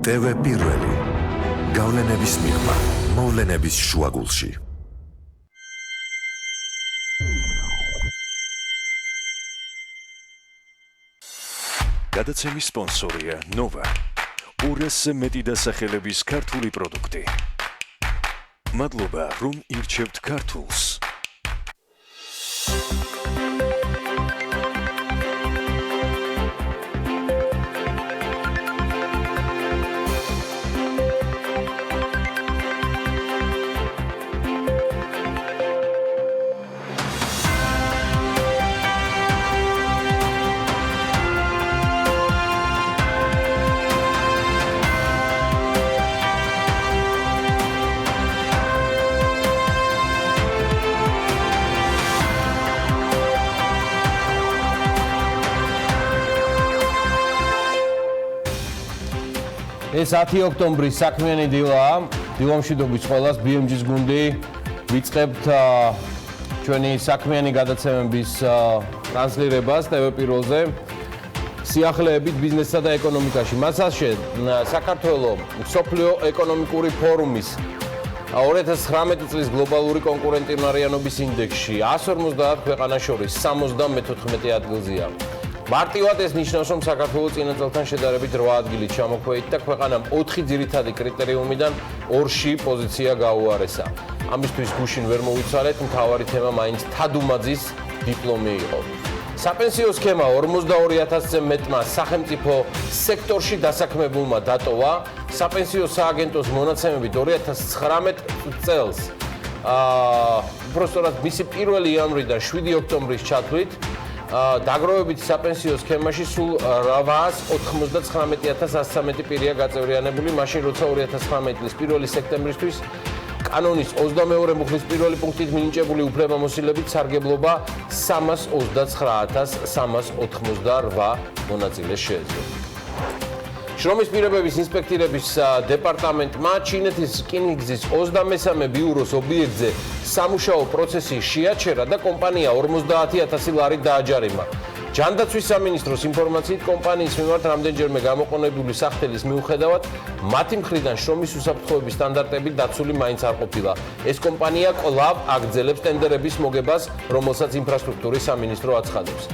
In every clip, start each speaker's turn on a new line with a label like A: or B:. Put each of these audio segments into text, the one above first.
A: TV პირველი. გავლენების მიღმა, მოვლენების შუაგულში. გადაცემის სპონსორია Nova. 200-ზე მეტი დასახელების ქართული პროდუქტი. მადლობა, რომ ირჩევთ ქართულს.
B: ეს 10 ოქტომბრის საქმიანი დილაა. დილომშვიდობის ყველას BMG-ს გუნდი ვიწყებთ ჩვენი საქმიანი გადაცემების ტრანსლირებას TV პირველზე. სიახლეებით ბიზნესსა და ეკონომიკაში. მასალში საქართველოს მსოფლიო ეკონომიკური ფორუმის 2019 წლის გლობალური კონკურენტუნარიანობის ინდექსში 150 ქვეყანას შორის 74 ადგილზეა. მარტივად ეს ნიშნავს, რომ საქართველოს წინა წელთან შედარებით 8 ადგილით ჩამოქვეით და ქვეყანამ 4 ძირითადი კრიტერიუმიდან 2-ში პოზიცია გაუარესა. ამისთვის გუშინ ვერ მოვიცვალეთ, მთავარი თემა მაინც თადუმაძის დიპლომი იყო. საპენსიო სქემა 42000-ზე მეტმა სახელმწიფო სექტორში დასაქმებულმა დატოვა. საპენსიო სააგენტოს მონაცემებით 2019 წელს უბრალოდ მისი პირველი იანვრიდან 7 ოქტომბრის ჩათვლით დაგროვებით საპენსიო სქემაში სულ 899113 პირია გაწევრიანებული, მაშინ როცა 2019 წლის 1 სექტემბრისთვის კანონის 22 მუხლის პირველი პუნქტით მინიჭებული უფლებამოსილებით სარგებლობა 329388 მონაწილეს შეეძლო. შრომის პირობების ინსპექტირების დეპარტამენტმა ჩინეთის რკინიგზის 23 ბიუროს ობიექტზე სამუშაო პროცესი შეაჩერა და კომპანია 50000 ლარით დააჯარიმა. ჯანდაცვის სამინისტროს ინფორმაციით კომპანიის მიმართ რამდენჯერმე გამოყენებული სახთელის მიუხედავად მათი მხრიდან შრომის უსაფრთხოების სტანდარტები დაცული მაინც არ ყოფილა. ეს კომპანია კვლავ აგრძელებს ტენდერების მოგებას, რომელსაც ინფრასტრუქტურის სამინისტრო აცხადებს.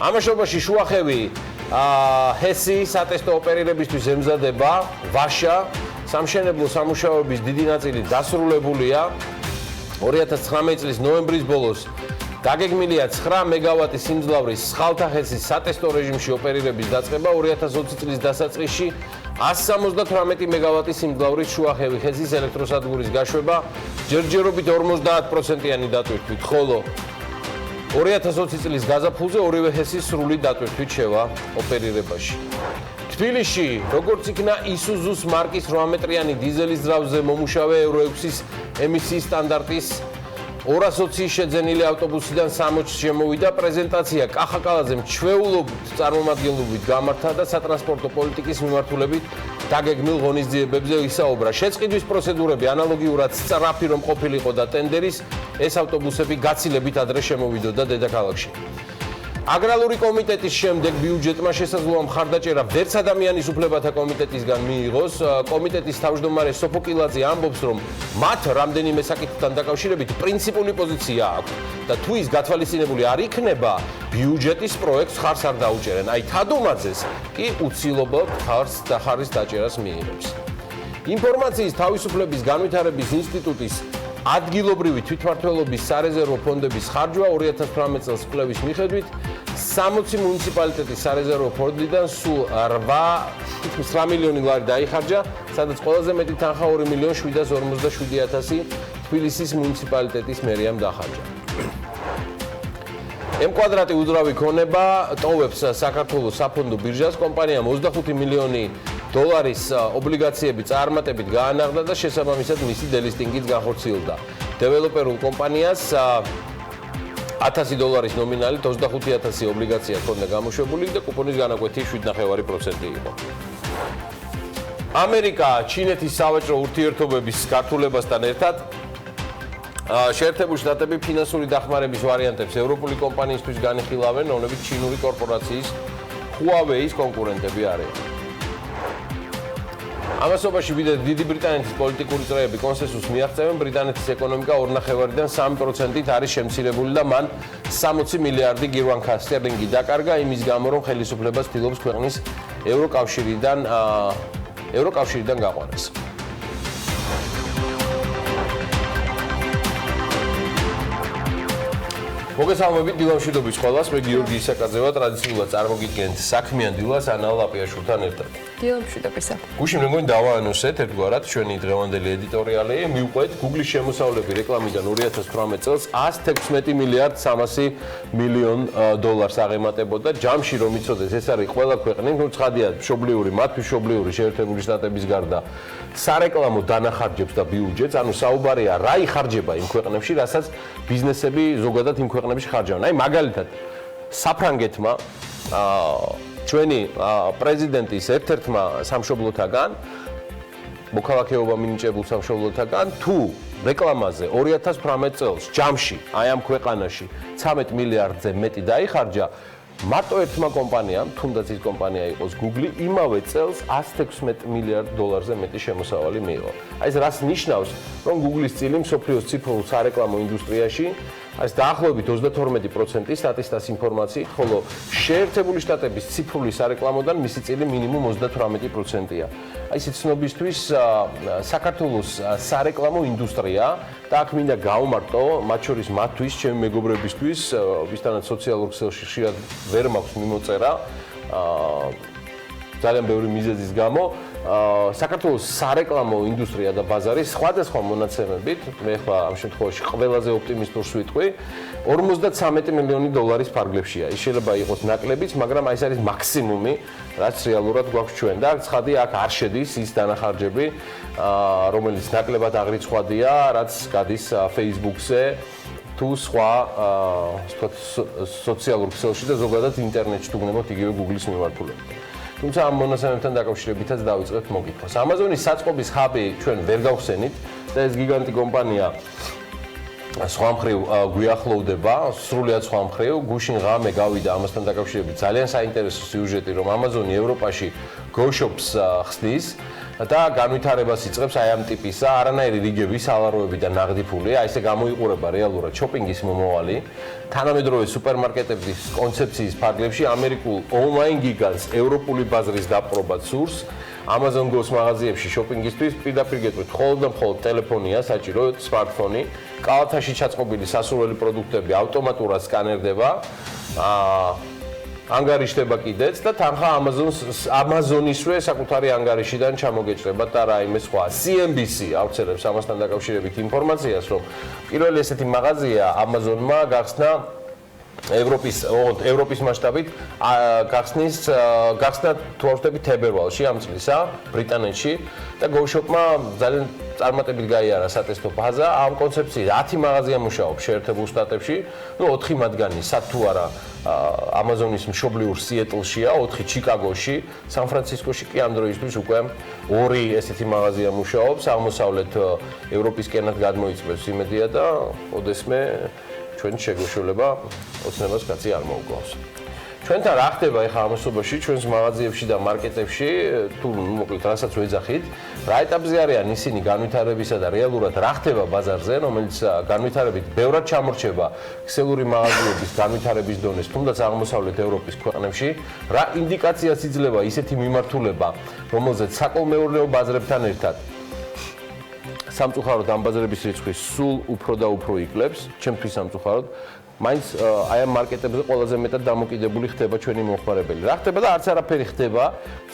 B: ამაშობაში შუახევი ჰესი სატესტო ოპერირებისთვის ემზადება ვაშა სამშენებლო სამუშაოების დიდი ნაწილი დასრულებულია 2019 წლის ნოემბრის ბოლოს დაგეგმილია 9 მეგავატის სიმძლავრის სხალთა ჰესის სატესტო რეჟიმში ოპერირების დაწყება 2020 წლის დასაწყისში 178 მეგავატის სიმძლავრის შუახევი ჰესის ელექტროსადგურის გაშვება ჯერჯერობით 50%-იანი დატვირთვით, ხოლო 2020 წლის გაზაფხულზე ორივე ჰესის სრული დატვირთვით შევა ოპერირებაში. თბილისში, როგორც იქნა ისუზუს მარკის 8 მეტრიანი დიზელის ძრავზე მომუშავე Euro 6-ის ემისიის სტანდარტის 220 შეძენილი ავტობუსიდან 60 შემოვიდა პრეზენტაცია კახაკალაძემ ჩვეულობით წარმომადგენლობით გამართა და სატრანსპორტო პოლიტიკის მიმართულებით დაგეგმილ ღონისძიებებზე ისაუბრა. შეწყდვის პროცედურები ანალოგიურად სწრაფი რომ ყოფილიყო და ტენდერის ეს ავტობუსები გაცილებით ადრე შემოვიდოდა დედაქალაქში. აგრარული კომიტეტის შემდეგ ბიუჯეტმა შესაძლოა მხარდაჭერა ვერც ადამიანის უფლებათა კომიტეტისგან მიიღოს. კომიტეტის თავმჯდომარე სოფო კილაძე ამბობს, რომ მათ რამდენიმე საკითხთან დაკავშირებით პრინციპული პოზიცია აქვთ და თუ ის გათვალისწინებული არ იქნება, ბიუჯეტის პროექტს ხარს არ დაუჭერენ. აი თადუმაძეს კი უცილობლად ხარის დაჭერას მიიღებს. ინფორმაციის თავისუფლების განვითარების ინსტიტუტის ადგილობრივი თვითმმართველობის სარეზერვო ფონდების ხარჯვა 2018 წელს კვლევის მიხედვით 60 მუნიციპალიტეტის სარეზერვო ფონდიდან სულ 8 მილიონი ლარი დაიხარჯა, სადაც ყველაზე მეტი თანხა 2.747.000 თბილისის მუნიციპალიტეტის მერიამ დახარჯა. M-კვადრატი უძრავი ქონება ტოვებს საქართველოს საფონდო ბირჟას, კომპანიამ 25 მილიონი დოლარის ობლიგაციები წარმატებით გაანაღდა და შესაბამისად მისი დელისტინგიც განხორციელდა. დეველოპერულ კომპანიას $1000 ნომინალით 25000 ობლიგაცია ჰქონდა გამოშვებული და კუპონის განაკვეთი 7.5% იყო. ამერიკა ჩინეთის სავაჭრო ურთიერთობების გართულებასთან ერთად შეერთებული შტატები ფინანსური დახმარების ვარიანტებს ევროპული კომპანიისთვის განიხილავენ, რომლებიც ჩინური კორპორაციის Huawei-ის კონკურენტები არიან. ამასობაში ვიდრე დიდი ბრიტანეთის პოლიტიკური წრეები კონსენსუსს მიაღწევენ, ბრიტანეთის ეკონომიკა 2.5-დან 3%-ით არის შემცირებული და მან 60 მილიარდი გირვანქა სტერლინგი დაკარგა იმის გამო, რომ ხელისუფლებას ცდილობს ქვეყნის ევროკავშირიდან გაყვანას. მოგესალმებით დილამშვიდობის ყველას, მე გიორგი ისაკაძე ვარ, ტრადიციულად წარმოგიდგენთ საქმიან დილას ანა ლაპიაშვილთან ერთად.
C: დილამშვიდობისა.
B: გუშინ მეგონი დავაანონსეთ ერთგვარად ჩვენი დღევანდელი ედიტორიალი, მივყვეთ Google-ის შემოსავლები რეკლამიდან 2018 წელს 116 მილიარდ 300 მილიონ დოლარს აღემატებოდა. ჯამში რომ იცოდეს, ეს არის ყველა ქვეყნის, ну ცხადია, მშობლიური, მათთვის მშობლიური შეერთებული შტატების გარდა სარეკლამო დანახარჯებს და ბიუჯეტს, ანუ საუბარია რა იხარჯება იმ ქვეყნებში, რასაც ბიზნესები ზოგადად იმ ქვეყნებში ხარჯავენ. აი მაგალითად, საფრანგეთმა ჩვენი პრეზიდენტის ერთ-ერთმა სამშობლოთაგან, მოქალაქეობა მინიჭებულ სამშობლოთაგან, თუ რეკლამაზე 2018 წელს ჯამში აი ამ ქვეყანაში 13 მილიარდზე მეტი დაიხარჯა, მარტო ერთმა კომპანიამ, თუნდაც ის კომპანია იყოს Google, იმავე წელს 116 მილიარდ დოლარზე მეტი შემოსავალი მიიღო. აი ეს რას ნიშნავს, რომ Google-ის წილი მსოფლიოს ციფრულ სარეკლამო ინდუსტრიაში ეს დაახლოებით 22% სტატისტიკის ინფორმაციით, ხოლო შეერთებული შტატების ციფრული სარეკლამოდან მისი წილი მინიმუმ 38%-ია. აი ეს ცნობისთვის საქართველოს სარეკლამო ინდუსტრია და აქ მინდა გავმარტო, მათ შორის მათთვის, ჩემი მეგობრებისთვის, ვისთანაც სოციალურ ქსელში ხშირად ვერ მაქვს მიმოწერა, ძალიან ბევრი მიზეზის გამო, საქართველოს სარეკლამო ინდუსტრია და ბაზარი სხვადასხვა მონაცემებით, მე ხა ამ შემთხვევაში ყველაზე ოპტიმისტურს ვიტყვი, 53 მილიონი დოლარის ფარგლებშია. ის შეიძლება იყოს ნაკლებიც, მაგრამ აი ეს არის მაქსიმუმი, რაც რეალურად გვაქვს ჩვენ და ცხადია, აქ არ შედის ის დანახარჯები, რომელიც ნაკლებად აღრიცხვადია, რაც გადის Facebook-ზე თუ სხვა სოციალურ ქსელში და ზოგადად ინტერნეტში თუ გნებოთ იგივე Google-ის მიმართულებით. თუმცა ამ მონაცემებთან დაკავშირებითაც დავიწყებთ მოგითხრას. Amazon-ის საწყობის ხაბი ჩვენ ვერ გავხსენით და ეს გიგანტი კომპანია სხვა მხრივ გვიახლოვდება, სრულიად სხვა მხრივ. გუშინ ღამე გავიდა ამასთან დაკავშირებით ძალიან საინტერესო სიუჟეტი, რომ Amazon-ი ევროპაში Go Shops ხსნის და განვითარებას იწყებს აი ამ ტიპისა, არანაირი რიგები, სალაროები და ნაღდი ფული, აი ესე გამოიყურება რეალურად შოპინგის მომავალი. თანამედროვე სუპერმარკეტების კონცეფციის ფარგლებში ამერიკულ ონლაინ გიგანტს ევროპული ბაზრის დაპყრობა სურს. Amazon Go-s მაღაზიებში შოპინგისთვის პირდაპირ გეტყვით, მხოლოდ და მხოლოდ ტელეფონია საჭირო, სმარტფონი, კალათაში ჩაწყობილი სასურველი პროდუქტები ავტომატურად სკანერდება, ანგარიშდება კიდეც და თანხა Amazon-ისვე საკუთარი ანგარიშიდან ჩამოგეჭრება და რაიმე სხვა. CNBC ავრცელებს ამასთან დაკავშირებით ინფორმაციას, რომ პირველი ესეთი მაღაზია Amazon-მა გახსნა ევროპის მასშტაბით გახსნა თუ არ ვთქვი თებერვალში ამ წლისა ბრიტანეთში და Go Shop-მა ძალიან წარმატებით გაიარა სატესტო ბაზა. ამ კონცეფციით 10 მაღაზია მუშაობს შეერთებულ შტატებში, ну 4 მათგანი თუ არა Amazon-ის მშობლიურ Seattle-შია, 4 ჩიკაგოში, სან-ფრანცისკოში კი ამ დროისთვის უკვე 2 ესეთი მაღაზია მუშაობს. აღმოსავლეთ ევროპისკენად გადმოიწევს იმედია და ოდესმე ჩვენ შეგვეშველება ოცნებას კაცი არ მოუკლავს. ჩვენთან რა ხდება ახლა ამასობაში ჩვენს მაღაზიებში და მარკეტებში, თუ მოკლედ რასაც ვეძახით, რა ეტაპზე არიან ისინი განვითარებისა და რეალურად რა ხდება ბაზარზე, რომელიც განვითარებით ბევრად ჩამორჩება ქსელური მაღაზიების განვითარების დონეს, თუნდაც აღმოსავლეთ ევროპის ქვეყნებში, რა ინდიკაციას იძლევა ისეთი მიმართულება, რომელზეც საკოლმეურნეო ბაზრებთან ერთად სამწუხაროდ ამ ბაზრების რიცხვი სულ უფრო და უფრო იკლებს, ჩემთვის სამწუხაროდ, მაინც აი ამ მარკეტებზე ყველაზე მეტად დამოკიდებული ხდება ჩვენი მომხმარებელი. რა ხდება და არც არაფერი ხდება,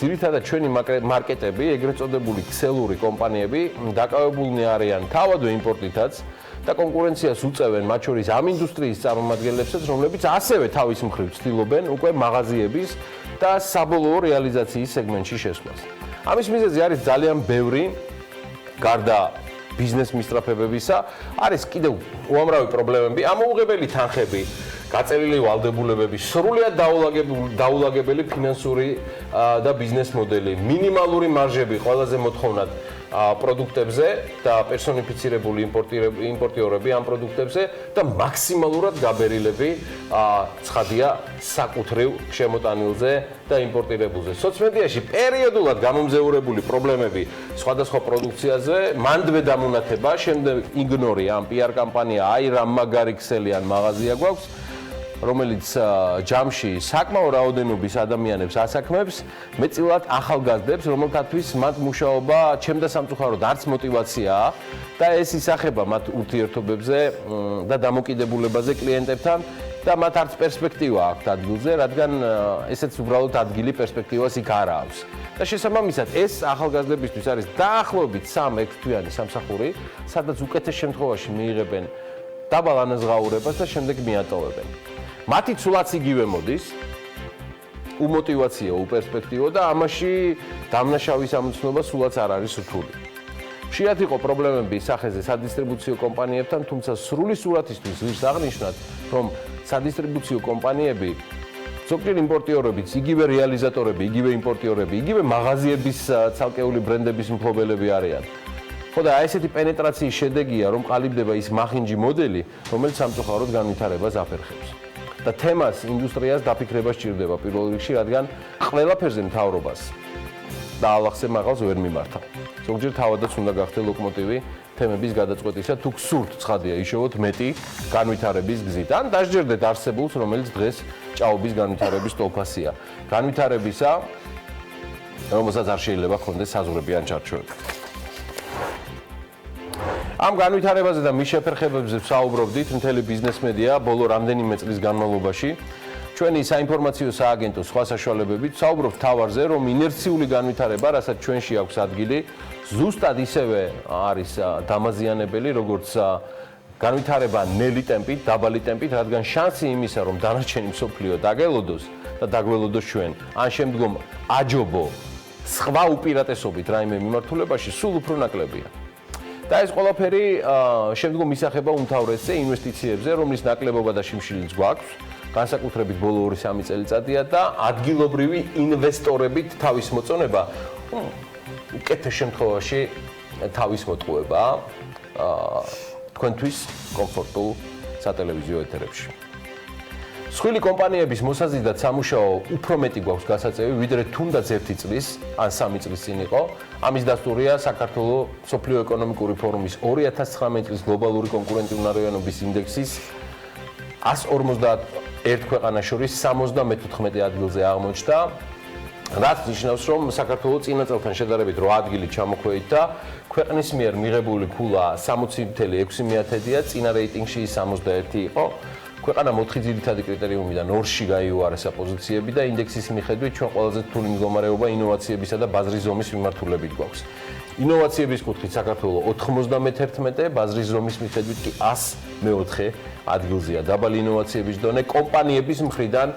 B: ძირითადად ჩვენი მარკეტები, ეგრეთ წოდებული ქსელური კომპანიები დაკავებულნი არიან თავადვე იმპორტითაც და კონკურენციას უწევენ მათ შორის ამ ინდუსტრიის წარმომადგენლებსაც, რომლებიც ასევე თავის მხრივ ცდილობენ უკვე მაღაზიების და საბოლოო რეალიზაციის სეგმენტში შესვლას. ამის მიზეზი არის ძალიან ბევრი, გარდა ბიზნეს მისწრაფებებისა, არის კიდევ უამრავი პრობლემები, ამოუღებელი თანხები, გაწერილი ვალდებულებები, სრულიად დაულაგებელი ფინანსური და ბიზნეს მოდელი, მინიმალური მარჟები ყველაზე მოთხოვნად პროდუქტებზე და პერსონიფიცირებული იმპორტიორები ამ პროდუქტებზე და მაქსიმალურად გაბერილები ცხადია საკუთრივ შემოტანილზე და იმპორტირებულზე. სოციმედიაში პერიოდულად გამომზეურებული პრობლემები სხვადასხვა პროდუქციაზე, მანდვე დამონათება, შემდეგ იგნორი ამ PR კამპანია, აი რა მაგარი ქსელი ან მაღაზია გვაქვს, რომელიც ჯამში საკმაო რაოდენობის ადამიანებს ასაქმებს, მეტწილად ახალგაზრდებს, რომელთათვის მათ მუშაობა ჩემდა სამწუხაროდ არც мотиваციაა და ეს ისახება მათ ურთიერთობებზე და დამოკიდებულებაზე კლიენტებთან და მათ არც პერსპექტივა აქვთ ადგილზე, რადგან ესეც უბრალოდ ადგილი პერსპექტივას იქ არ აქვს. და შესაბამისად ეს ახალგაზრდებისთვის არის დაახლოებით 3-6 თვიანი სამსახური, სადაც უკეთეს შემთხვევაში მიიღებენ დაბალ ანაზღაურებას და შემდეგ მიატოვებენ. მათი ცვლაც იგივე მოდის, უმოტივაციო, უპერსპექტივო და ამაში დამნაშავი სამოცნობა სულაც არ არის რთული. ხშირად იყო პრობლემები სახეზე სადისტრიბუციო კომპანიებთან, თუმცა სრული სურათისთვის ვის აღნიშნათ, რომ სადისტრიბუციო კომპანიები ზოგჯერ იმპორტიორებიც, იგივე რეალიზატორები, იგივე იმპორტიორები, იგივე მაღაზიების ცალკეული ბრენდების მფლობელები არიან. ხო და აი ესეთი პენეტრაციის შედეგია, რომ ყალიბდება ის მახინჯი მოდელი, რომელიც სამწუხაროდ განვითარებას აფერხებს. და თემას, ინდუსტრიას დაფიქრება სჭირდება პირველ რიგში, რადგან ყველაფერზე მთავრობას და ალახზე მაღალს ვერ მიმართა. ზოგჯერ თავადაც უნდა გახდე ლოკომოტივი თემების გადაწყვეტისა, თუ გსურთ ცხადია იშოვოთ მეტი განვითარების გზით. ან დასჯერდეთ არსებულს, რომელიც დღეს ჭაობის განვითარების ტოლფასია. განვითარებისა, რომელსაც არ შეიძლება ჰქონდეს საზღვრები ან ჩარჩოები. ამ განვითარებაზე და მის შეფერხებებზე ვსაუბრობდით მთელი ბიზნეს მედია ბოლო რამდენიმე წლის განმავლობაში. ჩვენი საინფორმაციო სააგენტოს სხვა საშუალებებით ვსაუბრობთ თავარზე, რომ ინერციული განვითარება, რასაც ჩვენში აქვს ადგილი, ზუსტად ისევე არის დამაზიანებელი, როგორც განვითარება ნელი ტემპით, დაბალი ტემპით, რადგან შანსი იმისა, რომ დანარჩენი მსოფლიო დაგელოდოს და დაგველოდოს ჩვენ, ან შემდგომ აჯობო სხვა უპირატესობით რაიმე მიმართულებაში, სულ უფრო ნაკლებია. და ეს ყველაფერი შემდგომ ისახება უმთავრესზე ინვესტიციებზე, რომლის ნაკლებობა და შიმშილიც გვაქვს, განსაკუთრებით ბოლო 2-3 წელიწადია და ადგილობრივი ინვესტორებით თავის მოწონება უკეთეს შემთხვევაში თავის მოტყუება თქვენთვის კომფორტულ სატელევიზიო ეთერებში. სხვილი კომპანიების მოსაზიდად სამუშაო უფრო მეტი გვაქვს გასაწევი, ვიდრე თუნდაც 1 წლის ან 3 წლის წინ იყო. ამის დასტურია საქართველოს სოფლიო ეკონომიკური ფორუმის 2019 წლის გლობალური კონკურენტუნარიანობის ინდექსის 151 ქვეყანას შორის 74 ადგილზე აღმოჩნდა, რაც ნიშნავს, რომ საქართველოს წინა წელთან შედარებით 8 ადგილი ჩამოქვეითდა. ქვეყნის მიერ მიღებული ქულა 60.6%-ია, წინა რეიტინგში 61 იყო. ქვეყანამ 4 ძირითადი კრიტერიუმიდან 2-ში გაიუარესა პოზიციები და ინდექსის მიხედვით ჩვენ ყველაზე რთული მდგომარეობა ინოვაციებისა და ბაზრის ზომის მიმართულებით გვაქვს. ინოვაციების კუთხით საქართველოს 91, ბაზრის ზომის მიხედვით კი 104 ადგილზეა. დაბალი ინოვაციების დონე კომპანიების მხრიდან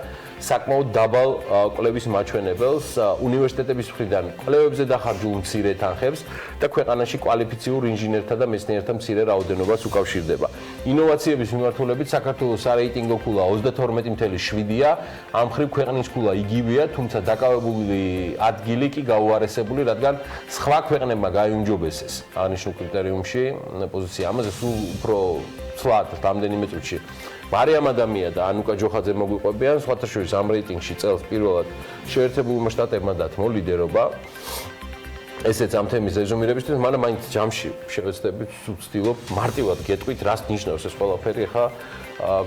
B: საკმაოდ დაბალ კვლევის მაჩვენებელს, უნივერსიტეტების მხრიდან კვლევებზე დახარჯულ მცირე თანხებს და ქვეყანაში კვალიფიციურ ინჟინერთა და მეცნიერთა მცირე რაოდენობას უკავშირდება. ინოვაციების მიმართულებით საქართველოს სარეიტინგო ქულა 32.7-ია, ამ მხრივ ქვეყნის ქულა იგივეა, თუმცა დაკავებული ადგილი კი გაუარესებული, რადგან სხვა ქვეყნებმა გაიუმჯობესეს აღნიშნულ კრიტერიუმში პოზიცია. ამაზე სულ უფრო ცვლად რამდენიმე წუთში მარიამ ადამია და ანუკა ჯოხაძე მოგვიყვებიან, სხვათა შორის ამ რეიტინგში წელს პირველად შეერთებულმა შტატებმა დათმო ლიდერობა. ესეც ამ თემის რეზუმირებისთვის, მაგრამ მაინც ჯამში შევეცდებით, ვცდილობ მარტივად გეტყვით, რას ნიშნავს ეს ყველაფერი ახლა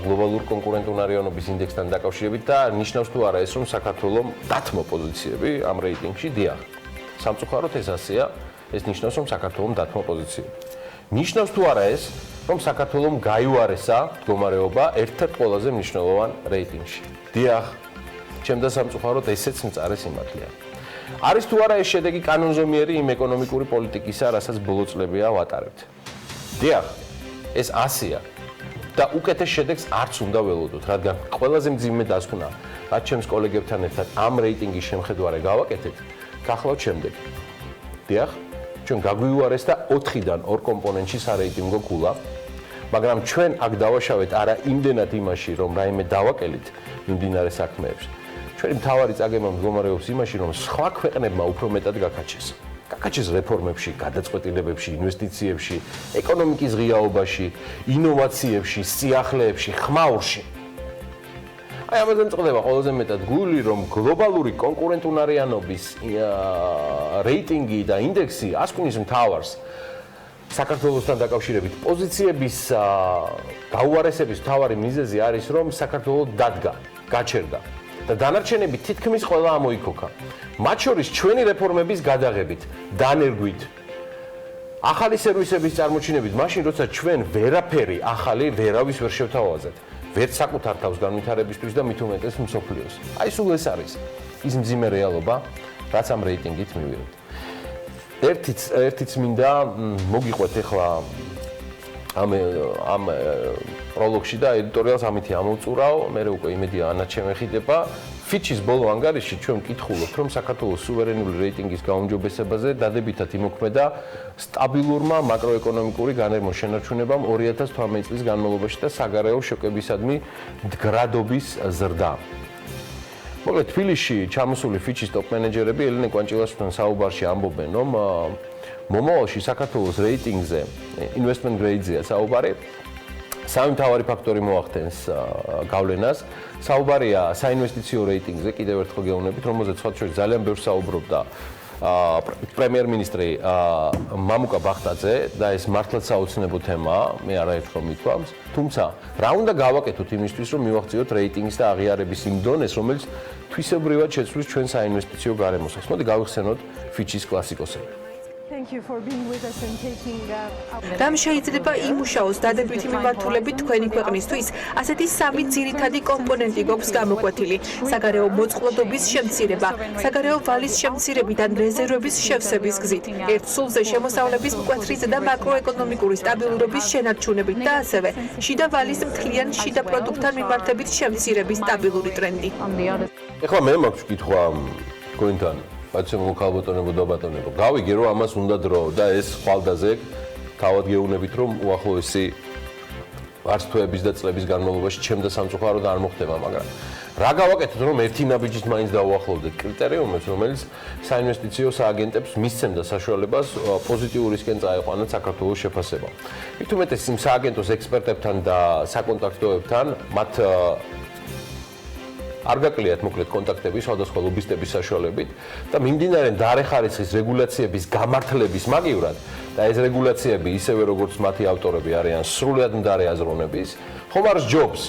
B: გლობალურ კონკურენტუნარიანობის ინდექსთან დაკავშირებით და ნიშნავს თუ არა ეს, რომ საქართველოს დათმო პოზიციები ამ რეიტინგში, დიახ. სამწუხაროდ ეს ასეა, ეს ნიშნავს, რომ საქართველოს დათმო პოზიციები. ნიშნავს თუ არა ეს, რომ საქართველოს გაიუარესა მდგომარეობა ერთ-ერთ ყველაზე მნიშვნელოვან რეიტინგში. დიახ, ჩემდა სამწუხაროდ ესეც მწარე სიმართლეა. არის თუ არა ეს შედეგი კანონზომიერი იმ ეკონომიკური პოლიტიკისა, რასაც ბოლო წლებია ვატარებთ. დიახ, ეს ასეა და უკეთეს შედეგს არც უნდა ველოდოთ, რადგან ყველაზე მძიმე დასკვნა, რაც ჩემს კოლეგებთან ერთად ამ რეიტინგის შემხედვარე გავაკეთეთ, გახლავთ შემდეგი. დიახ, ჩვენ გაგვიუარესდა 4-დან 2 კომპონენტში სარეიტინგო ქულა, მაგრამ ჩვენ აქ დავაშავეთ არა იმდენად იმაში, რომ რაიმე დავაკელით მიმდინარე საქმეებში. ჩვენი მთავარი წაგება მდგომარეობს იმაში, რომ სხვა ქვეყნებმა უფრო მეტად გაქაჩეს. კაკაჩის რეფორმებში, გადაწყვეტილებებში, ინვესტიციებში, ეკონომიკის ღიაობაში, ინოვაციებში, სიახლეებში, ხმაურში. აი ამაზე წდება ყველაზე მეტად გული, რომ გლობალური კონკურენტუნარიანობის რეიტინგი და ინდექსი ასკვნის მთავარს საქართველოსთან დაკავშირებით პოზიციების გაუარესების მთავარი მიზეზი არის, რომ საქართველოს დადგა, გაჩერდა და დანარჩენები თითქმის ყველა ამოიქოქა. მათ შორის ჩვენი რეფორმების გადაღებით, დანერგვით, ახალი სერვისების წარმოჩინებით, მაშინ როცა ჩვენ ვერაფერი ახალი ვერავის ვერ შევთავაზეთ. ვერც საკუთარ თავს განვითარებისთვის და მით უმეტეს მსოფლიოს. აი სულ ეს არის ის მძიმე რეალობა, რაც ამ რეიტინგით მივიღეთ. ერთიც მინდა მოგიყვეთ ახლა ამ პროლოგში და ედიტორიალს ამითი ამოვწურავ, მე უკვე იმედია ანაც შემეხიდება. ფიჩის ბოლო ანგარიშში ჩვენ ვკითხულობთ, რომ საქართველოს სუვერენული რეიტინგის გაუმჯობესებაზე დადებითად იმოქმედა სტაბილურმა მაკროეკონომიკური განერმოს შენარჩუნებამ 2018 წლის განმავლობაში და საგარეო შოკებისადმი მდგრადობის ზრდა. მოკლედ თბილისში ჩამოსული ფიჩის ტოპ მენეჯერები ელენე კვანჭილაშვილთან საუბარში ამბობენ, რომ მომავალში საქართველოს რეიტინგზე, investment grade-ზეა საუბარი, სამი მთავარი ფაქტორი მოახდენს გავლენას. საუბარია საინვესტიციო რეიტინგზე, კიდევ ერთხელ გეუბნებით, რომელზეც სხვა შორის ძალიან ბევრს საუბრობდა პრემიერ-მინისტრი მამუკა ბახტაძე და ეს მართლაც საოცნებო თემაა, მე არაერთხელ მithქვამს. თუმცა, რა უნდა გავაკეთოთ იმისთვის, რომ მივაღწიოთ რეიტინგის და აღიარების იმ დონეს, რომელიც თვისებრივად შეცვლის ჩვენ საინვესტიციო გარემოსას. მოდი გავიხსენოთ ფიჩის კლასიკოსები.
C: რამ შეიძლება იმუშაოს დადებითი მიმართულებით თქვენი ქვეყნისთვის, ასეთი სამი ძირითადი კომპონენტი გვაქვს გამოკვეთილი: საგარეო მოწყვლადობის შემცირება, საგარეო ვალის შემცირებიდან რეზერვების შევსების გზით, ერთ სულზე შემოსავლების მკვეთრისა და მაკროეკონომიკური სტაბილურობის შენარჩუნებით და ასევე შიდა ვალის მთლიან შიდა პროდუქტთან მიმართებით შემცირების სტაბილური ტრენდი.
B: ეხლა მე მაქვს კითხვა თქვენთან. ბატონო ქალბატონებო და ბატონებო, გავიგე რომ ამას უნდა დრო და ეს ხვალდაზე თავად გეუბნებით რომ უახლოესი არც თვეების და წლების განმავლობაში ჩემდა სამწუხაროდ არ მოხდება, მაგრამ რა გავაკეთოთ რომ ერთი ნაბიჯით მაინც დაუახლოვდეთ კრიტერიუმებს, რომელიც საინვესტიციო სააგენტებს მისცემდა საშუალებას პოზიტიურისკენ წაეყვანათ საქართველოს შეფასება. მით უმეტეს იმ სააგენტოს ექსპერტებთან და საკონტაქტოებთან მათ არ გაკლიათ მოკლედ კონტაქტები სხვადასხვა ლობისტების საშუალებით და მიმდინარე მდარე ხარისხის რეგულაციების გამართლების მაგივრად და ეს რეგულაციები ისევე როგორც მათი ავტორები არიან სრულად მდარე აზროვნების, ხომ არ ჯობს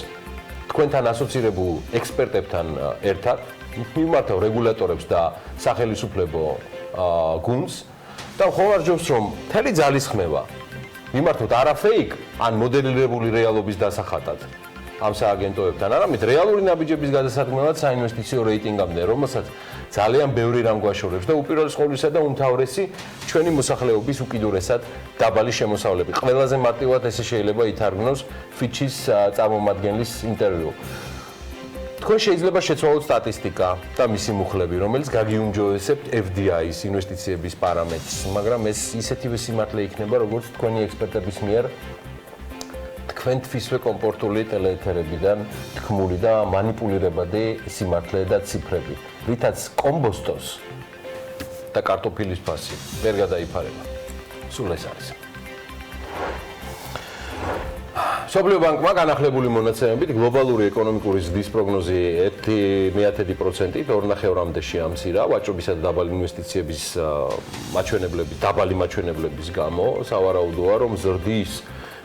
B: თქვენთან ასოცირებულ ექსპერტებთან ერთად მიმართავ რეგულატორებს და სახელმწიფო გუნდს და ხომ არ ჯობს რომ მთელი ძალისხმევა მიმართოთ არა ფეიქ ან მოდელირებული რეალობის დასახატად ამ სააგენტოებთან, არამედ რეალური ნაბიჯების გადასარქმევად საინვესტიციო რეიტინგამდე, რომელსაც ძალიან ბევრი რამ გვაშორებს და უპირველეს ყოვლისა და უმთავრესი ჩვენი მოსახლეობის უკიდურესად დაბალი შემოსავლები. ყველაზე მარტივად ესე შეიძლება ითარგმნოს ფიჩის წარმომადგენლის ინტერვიუ. თქვენ შეიძლება შეცვალოთ სტატისტიკა და მისი მუხლები, რომელიც გაგიუმჯობესებთ FDI-ის ინვესტიციების პარამეტრს, მაგრამ ეს ისეთივე სიმართლე იქნება, როგორც თქვენი ექსპერტების მიერ თქვენთვისვე კომფორტული ტელეეთერებიდან თქმული და მანიპულირებადი სიმართლე და ციფრები, რითაც კომბოსტოს და კარტოფილის ფასი ვერ გადაიფარება. სულ ეს არის. მსოფლიო ბანკმა განახლებული მონაცემებით გლობალური ეკონომიკური ზრდის პროგნოზი 1,1%-ით 2,5-მდე შეამცირა ვაჭრობისა და დაბალი ინვესტიციების დაბალი მაჩვენებლების გამო. სავარაუდოა, რომ ზრდის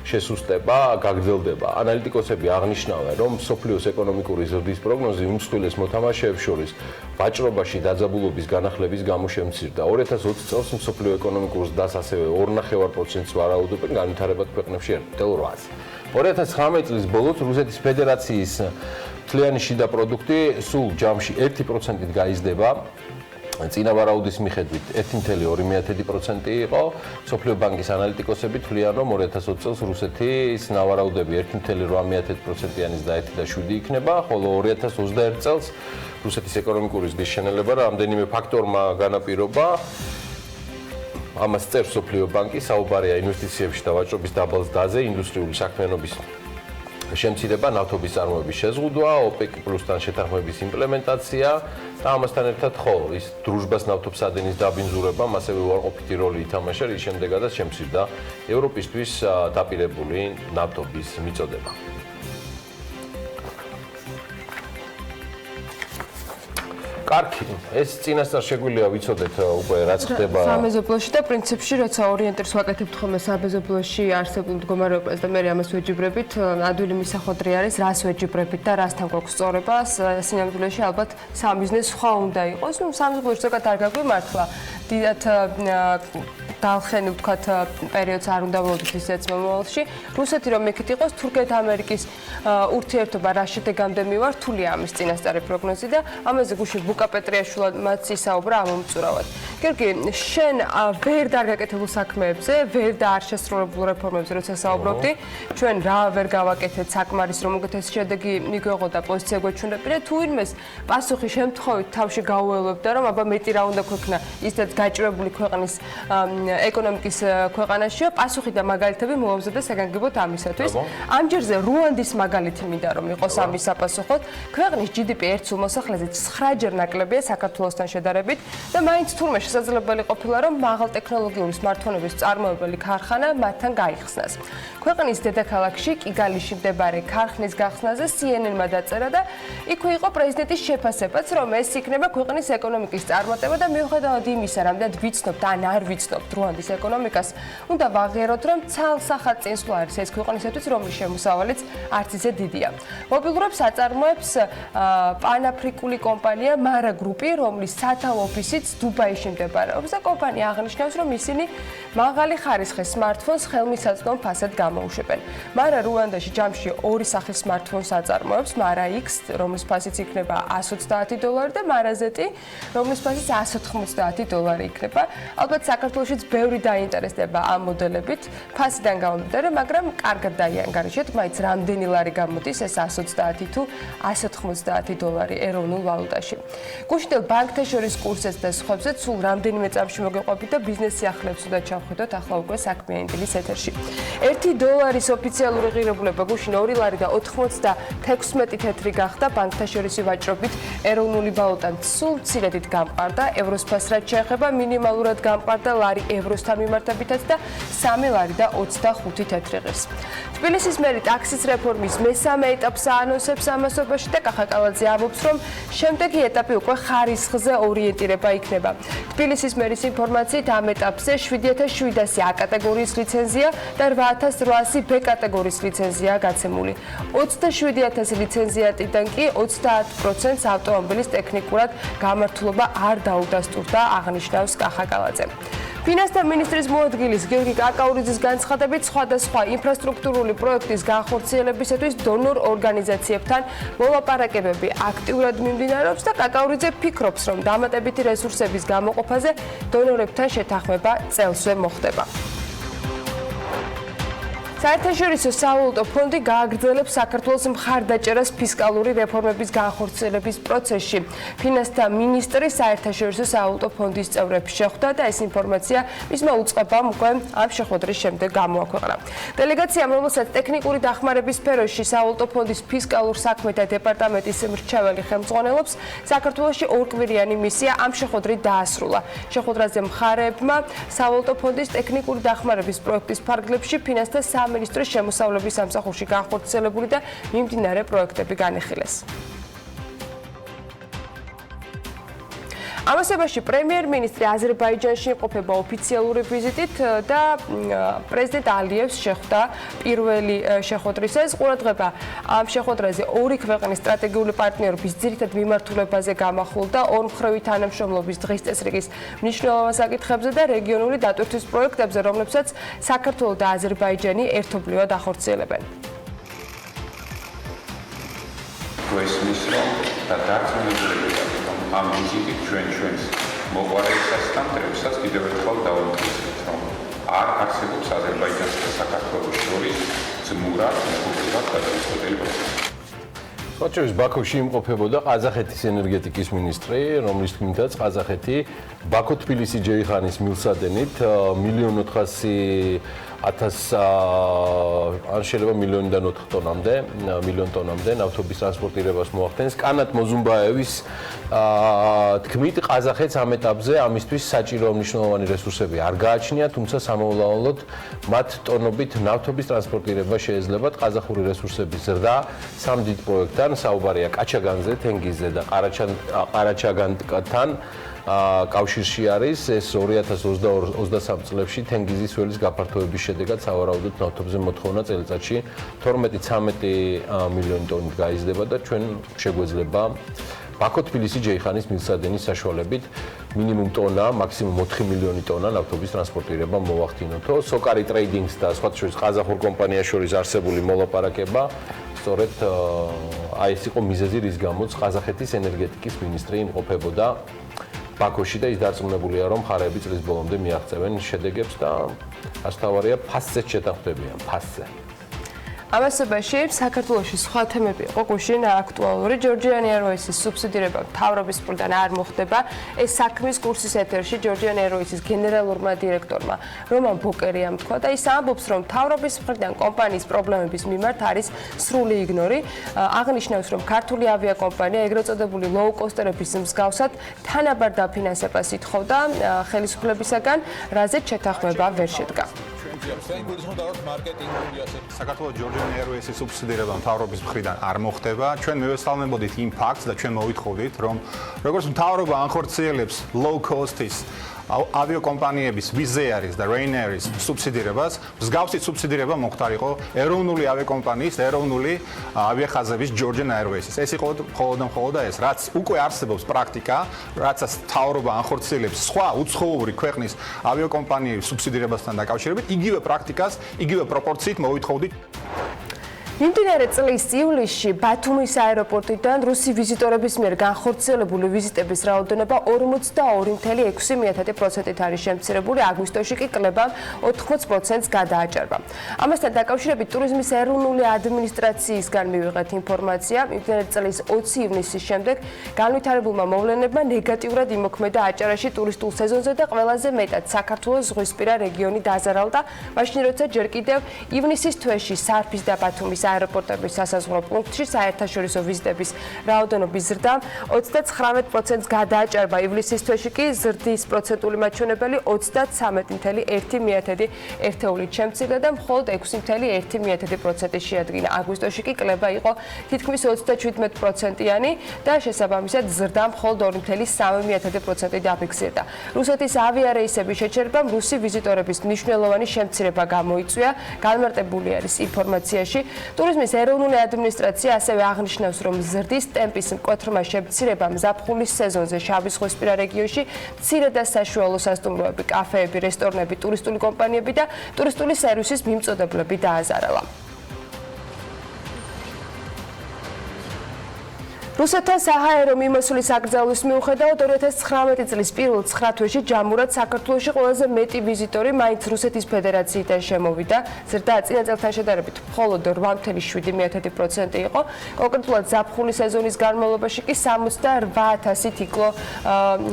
B: შესუსტება გაგრძელდება. ანალიტიკოსები აღნიშნავენ, რომ მსოფლიოს ეკონომიკური ზრდის პროგნოზი უმსხვილეს მოთამაშეებს შორის ვაჭრობაში დაძაბულობის განახლების გამო შემცირდა. 2020 წელს მსოფლიო ეკონომიკურ ზრდას ასევე 2,5%-ს ვარაუდობენ განვითარებად ქვეყნებში 1,8%-ს. 2019 წლის ბოლოს რუსეთის ფედერაციის მთლიანი შიდა პროდუქტი სულ ჯამში 1%-ით გაიზრდება. წინა ვარაუდის მიხედვით 1,2% იყო. მსოფლიო ბანკის ანალიტიკოსები თვლიან, რომ 2020 წელს რუსეთის ნავარაუდები 1,8%-იანის და 1,7 იქნება, ხოლო 2021 წელს რუსეთის ეკონომიკური ზრდის შენელება რამდენიმე ფაქტორმა განაპირობა. ამას წერს მსოფლიო ბანკი, საუბარია ინვესტიციებში და ვაჭრობის დაბალ ზრდაზე, ინდუსტრიული საქმიანობის შემცირება ნავთობის წარმოების შეზღუდვა, OPEC პლუსთან შეთანხმების იმპლემენტაცია და ამასთან ერთად ხო, ის დრუჟბას ნავთობსადენის დაბინძურებამ ასევე უარყოფითი როლი ითამაშა, რის შემდეგაც შემცირდა ევროპისთვის დაპირებული ნავთობის მიწოდება. კარგი, ეს წინასწარ შეგვიძლია ვიცოდეთ უკვე რაც ხდება
D: სამეზობლოში და პრინციპში როცა ორიენტირს ვაკეთებთ ხოლმე სამეზობლოში არსებულ მდგომარეობას და მე ამას ვეჯიბრებით, ადვილი მისახვედრი არის, რას ვეჯიბრებით და რასთან გვაქვს სწორება, სინამდვილეში ალბათ სამიზნეს სხვა უნდა იყოს. ნუ სამეზობლოში ზოგადად არ გაგვიმართლა, დიდად დალხენი ვთქვათ პერიოდს არ უნდა მოვიდეთ ისეც მომავალში. რუსეთი რომ იქით იყოს, თურქეთ-ამერიკის ურთიერთობა რა შედეგამდე მივა, რთულია ამის წინასწარი პროგნოზი და ამაზე გუშინ ბუკა პეტრიაშვილმაც ისაუბრა ამომწურავად. გიორგი, შენ ვერ დაგაკეთებულ საქმეებზე, ვერ და არ შესრულებულ რეფორმებზე როცა საუბრობდი, ჩვენ რა ვერ გავაკეთეთ საკმარის რომ უკეთესი შედეგი მიგვეღო და პოზიცია გვეჩვენებინა, თუ ვინმეს პასუხი შემთხვევით თავში გაუელვებდა, რომ აბა მეტი რა უნდა გვექნა ისეთ გაჭირებული ქვეყნის ეკონომიკის ქვეყანაშიო, პასუხი და მაგალითები მოამზადე საგანგებოდ ამისათვის. ამჯერზე რუანდის მაგალითი მინდა რომ იყოს ამის საპასუხოდ. ქვეყნის GDP ერთ სულ მოსახლეზე 9-ჯერ ნაკლებია საქართველოსთან შედარებით და მაინც თურმე შესაძლებელი ყოფილა რომ მაღალტექნოლოგიური სმარტფონების მწარმოებელი ქარხანა მათთან გაიხსნას. ქვეყნის დედაქალაქში კიგალიში მდებარე ქარხნის გახსნაზე CNN-მა დაწერა და იქვე იყო პრეზიდენტის შეფასებაც, რომ ეს იქნება ქვეყნის ეკონომიკის წარმატება და მიუხედავად იმისა, რამდენად ვიცნობთ ან არ ვიცნობთ რუანდის ეკონომიკას, უნდა ვაღიაროთ, რომ ცალსახად წინსვლა არის ეს ქვეყნისათვის, რომლის შემოსავალიც არც ისე დიდია. მობილურებს აწარმოებს პანაფრიკული კომპანია Mara Group-ი, რომლის სათავო ოფისიც დუბაიში მდებარეობს და კომპანია აღნიშნავს, რომ ისინი მაღალი ხარისხის სმარტფონს ხელმისაწვდომ ფასად გამოუშვებენ. Mara რუანდაში ჯამში ორი სახის სმარტფონს აწარმოებს, Mara X, რომლის ფასიც იქნება $130 და Mara Z, რომლის ფასიც $190 იქნება. ალბათ საქართველოშიც ბევრი დაინტერესდება ამ მოდელებით, ფასიდან გამომდინარე, მაგრამ კარგად დაიანგარიშეთ, მაინც რამდენი ლარი გამოდის ეს $130 თუ $190 ეროვნულ ვალუტაში. გუშინდელ ბანკთა შორის კურსებს და სხვებზე სულ რამდენიმე წამში მოგეყვებით და ბიზნეს სიახლეებს უნდა ჩავხედოთ ახლა უკვე საქმე ინტილის ეთერში. $1 ოფიციალური ღირებულება გუშინ 2 ლარი და 96 თეთრი გახდა ბანკთა შორისი ვაჭრობით ეროვნული ვალუტა სულ მცირედით გამყარდა, ევროს ფას რაც შეეხება მინიმალურად გამყარდა ლარი ევროსთან მიმართებითაც და 3 ლარი და 25 თეთრი ღირს. თბილისის მერი ტაქსის რეფორმის მესამე ეტაპს აანონსებს ამასობაში და კახა კალაძე ამბობს, რომ შემდეგი ეტაპი უკვე ხარისხზე ორიენტირება იქნება. თბილისის მერის ინფორმაციით ამ ეტაპზე 7700 A კატეგორიის ლიცენზია და 8800 B კატეგორიის ლიცენზია გაცემული. 27000 ლიცენზიატიდან კი 30% ავტომობილის ტექნიკურად გამართულობა არ დაუდასტურდა, აღნიშნავს კახა კალაძე. ფინანსთა მინისტრის მოადგილის გიორგი კაკაურიძის განცხადებით, სხვადასხვა ინფრასტრუქტურული პროექტის განხორციელებისათვის დონორ ორგანიზაციებთან მოლაპარაკებები აქტიურად მიმდინარეობს და კაკაურიძე ფიქრობს, რომ დამატებითი რესურსების გამოყოფაზე დონორებთან შეთანხმება წელსვე მოხდება. საერთაშორისო სავალუტო ფონდი გააგრძელებს საქართველოს მხარდაჭერას ფისკალური რეფორმების განხორციელების პროცესში. ფინანსთა მინისტრი საერთაშორისო სავალუტო ფონდის წევრებს შეხვდა და ეს ინფორმაცია მისმა უწყებამ უკვე ამ შეხვედრის შემდეგ გამოაქვეყნა. დელეგაციამ, რომელსაც ტექნიკური დახმარების სფეროში სავალუტო ფონდის ფისკალურ საქმეთა დეპარტამენტის მრჩეველი ხელმძღვანელობს, საქართველოში ორკვირიანი მისია ამ შეხვედრით დაასრულა. შეხვედრაზე მხარეებმა სავალუტო ფონდის ტექნიკური დახმარების პროექტის ფარგლებში ფინანსთა სამინისტრის შემოსავლების სამსახურში განხორციელებული და მიმდინარე პროექტები განიხილეს. ამასობაში პრემიერ-მინისტრი აზერბაიჯანში იმყოფება ოფიციალური ვიზიტით და პრეზიდენტ ალიევს შეხვდა პირველი შეხვედრისას. ყურადღება ამ შეხვედრაზე ორი ქვეყნის სტრატეგიული პარტნიორობის ძირითად მიმართულებაზე გამახვილდა ორმხრივი თანამშრომლობის დღის წესრიგის მნიშვნელოვან საკითხებზე და რეგიონული დატვირთვის პროექტებზე, რომლებსაც საქართველო და აზერბაიჯანი ერთობლივად ახორციელებენ.
E: გვესმის, რომ და დარწმუნებულებია, რომ ამ ვიზიტით ჩვენს მოყვარეებსაც და მტრებსაც კიდევ ერთხელ დავამტკიცებთ, რომ არ არსებობს აზერბაიჯანსა და საქართველოს შორის ძმურად მეგობრულად გადაწყვეტილი პროცესი.
B: ხოჭევის ბაქოში იმყოფებოდა ყაზახეთის ენერგეტიკის მინისტრი, რომლის თქმითაც ყაზახეთი ბაქო-თბილისი-ჯეიხანის მილსადენით 1.400.000 ან შეიძლება მილიონიდან 4 ტონამდე, მილიონ ტონამდე ნავთობის ტრანსპორტირებას მოახდენს. კანათ მოზუმბაევის თქმით, ყაზახეთს ამ ეტაპზე ამისთვის საჭირო მნიშვნელოვანი რესურსები არ გააჩნია, თუმცა სამოვლაოლოდ მათ ტონობით ნავთობის ტრანსპორტირება შეეძლებათ. ყაზახური რესურსების ზრდა სამ დიდ პროექტთან, საუბარია კაჩაგანზე, თენგიზზე და ყარაჩაგანთან კავშირში არის. ეს 2022-23 წლებში თენგიზის ველის გაფართოების შედეგად სავარაუდოდ ნავთობზე მოთხოვნა წელიწადში 12-13 მილიონი ტონით გაიზრდება და ჩვენ შეგვეძლება ბაქო-თბილისი-ჯეიხანის მილსადენის საშუალებით მინიმუმ ტონა, მაქსიმუმ 4 მილიონი ტონა ნავთობის ტრანსპორტირება მოვახდინოთო. სოკარი ტრეიდინგს და სხვათა შორის ყაზახურ კომპანიას შორის არსებული მოლაპარაკება სწორედ აი ეს იყო მიზეზი, რის გამოც ყაზახეთის ენერგეტიკის მინისტრი იმყოფებოდა ბაქოში და ის დარწმუნებულია, რომ მხარეები წლის ბოლომდე მიაღწევენ შედეგებს და ასთავარია ფასზე შეთანხმდებიან, ფასზე.
D: ამასობაში საქართველოში სხვა თემები იყო გუშინ აქტუალური. Georgian Airways-ის სუბსიდირება მთავრობის მხრიდან არ მოხდება. ეს საქმის კურსის ეთერში Georgian Airways-ის გენერალურმა დირექტორმა რომან ბოკერიამ თქვა და ის ამბობს, რომ მთავრობის მხრიდან კომპანიის პრობლემების მიმართ არის სრული იგნორი. აღნიშნავს, რომ ქართული ავიაკომპანია ეგრეთ წოდებული low-cost-ერების მსგავსად თანაბარ დაფინანსებას ითხოვდა ხელისუფლებისაგან, რაზეც შეთანხმება ვერ შედგა.
F: საქართველოს Georgian Airways-ის სუბსიდირება მთავრობის მხრიდან არ მოხდება. ჩვენ მივესალმებოდით იმ ფაქტს და ჩვენ მოვითხოვდით, რომ როგორც მთავრობა ანხორციელებს low cost-ის ავიაკომპანიების Wizz Air-ის და Ryanair-ის სუბსიდირებას, მსგავსი სუბსიდირება მოხდარიყო ეროვნული ავიაკომპანიის, ეროვნული ავიახაზების Georgian Airways-ის. ეს იყო მხოლოდ ეს, რაც უკვე არსებობს პრაქტიკა, რაც მთავრობა ანხორციელებს სხვა უცხოური ქვეყნის ავიაკომპანიების სუბსიდირებასთან დაკავშირებით, იგივე პრაქტიკას, იგივე პროპორციით მოვითხოვდით.
D: მიმდინარე წლის ივლისში ბათუმის აეროპორტიდან რუსი ვიზიტორების მიერ განხორციელებული ვიზიტების რაოდენობა 42.6%-ით არის შემცირებული, აგვისტოში კი კლებამ 80%-ს გადააჭარბა. ამასთან დაკავშირებით ტურიზმის ეროვნული ადმინისტრაციისგან მივიღეთ ინფორმაცია, მიმდინარე წლის 20 ივნისის შემდეგ განვითარებულმა მოვლენებმა ნეგატიურად იმოქმედა აჭარაში ტურისტულ სეზონზე და ყველაზე მეტად საქართველოს ზღვისპირა რეგიონი დაზარალდა, მაშინ როცა ჯერ კიდევ ივნისის თვეში სარფის და ბათუმის აეროპორტების სასაზღვრო პუნქტში საერთაშორისო ვიზიტების რაოდენობის ზრდა 39%-ს გადააჭარბა. ივლისის თვეში კი ზრდის პროცენტული მაჩვენებელი 33.1 ერთეულით შემცირდა და მხოლოდ 6.1% შეადგინა. აგვისტოში კი კლება იყო თითქმის 37%-იანი და შესაბამისად ზრდა მხოლოდ 2.3% დაფიქსირდა. რუსეთის ავიარეისების შეჩერებამ რუსი ვიზიტორების მნიშვნელოვანი შემცირება გამოიწვია. განმარტებული არის ინფორმაციაში. ტურიზმის ეროვნული ადმინისტრაცია ასევე აღნიშნავს, რომ ზრდის ტემპის მკვეთრმა შემცირებამ ზაფხულის სეზონზე შავიზღვისპირა რეგიონში მცირე და საშუალო სასტუმროები, კაფეები, რესტორნები, ტურისტული კომპანიები და ტურისტული სერვისის მიმწოდებლები დააზარალა. რუსეთთან საჰაერო მიმოსვლის აკრძალვის მიუხედავად 2019 წლის პირველ 9 თვეში ჯამურად საქართველოში ყველაზე მეტი ვიზიტორი მაინც რუსეთის ფედერაციიდან შემოვიდა. ზრდა წინა წელთან შედარებით მხოლოდ 8.7% იყო. კონკრეტულად ზაფხულის სეზონის განმავლობაში კი 68,000 იკლო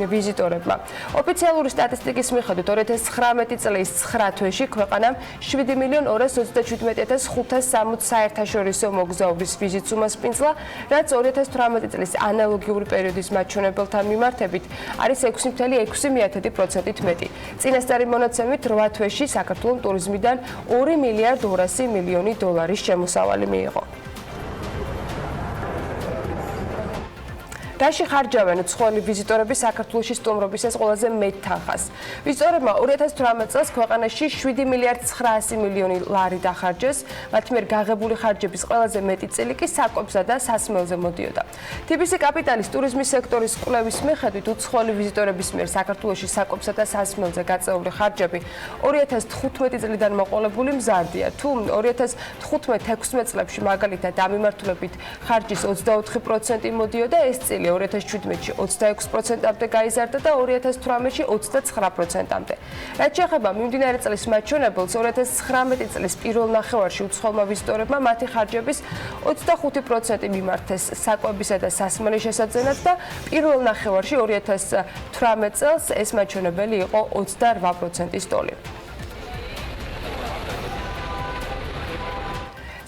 D: ვიზიტორებმა. ოფიციალური სტატისტიკის მიხედვით 2019 წლის 9 თვეში ქვეყანამ 7.227.560 საერთაშორისო მოგზაურის ვიზიტს უმასპინძლა, რაც 2018 წლის ანალოგიური პერიოდის მაჩვენებელთან მიმართებით არის 6.6%-ით მეტი. წინასწარი მონაცემით 8 თვეში საქართველოს ტურიზმიდან 2 მილიარდ 200 მილიონი დოლარის შემოსავალი მიიღო. რაში ხარჯავენ უცხოელი ვიზიტორები საქართველოში სტუმრობისას ყველაზე მეტ თანხას? ვიზიტორებმა 2018 წელს ქვეყანაში 7 მილიარდ 900 მილიონი ლარი დახარჯეს. მათ მიერ გაღებული ხარჯების ყველაზე მეტი წილი კი საკვებსა და სასმელზე მოდიოდა. TBC კაპიტალის ტურიზმის სექტორის კვლევის მიხედვით უცხოელი ვიზიტორების მიერ საქართველოში საკვებსა და სასმელზე გაწეული ხარჯები 2015 წლიდან მოყოლებული მზარდია. თუ 2015-16 წლებში მაგალითად ამ მიმართულებით ხარჯის 24% მოდიოდა, ეს წილი 2017-ში 26%-მდე გაიზარდა და 2018-ში 29%-მდე. რაც შეეხება მიმდინარე წლის მაჩვენებელს, 2019 წლის პირველ ნახევარში უცხოელმა ვიზიტორებმა მათი ხარჯების 25% მიმართეს საკვებისა და სასმელის შესაძენად და პირველ ნახევარში 2018 წელს ეს მაჩვენებელი იყო 28%-ის ტოლი.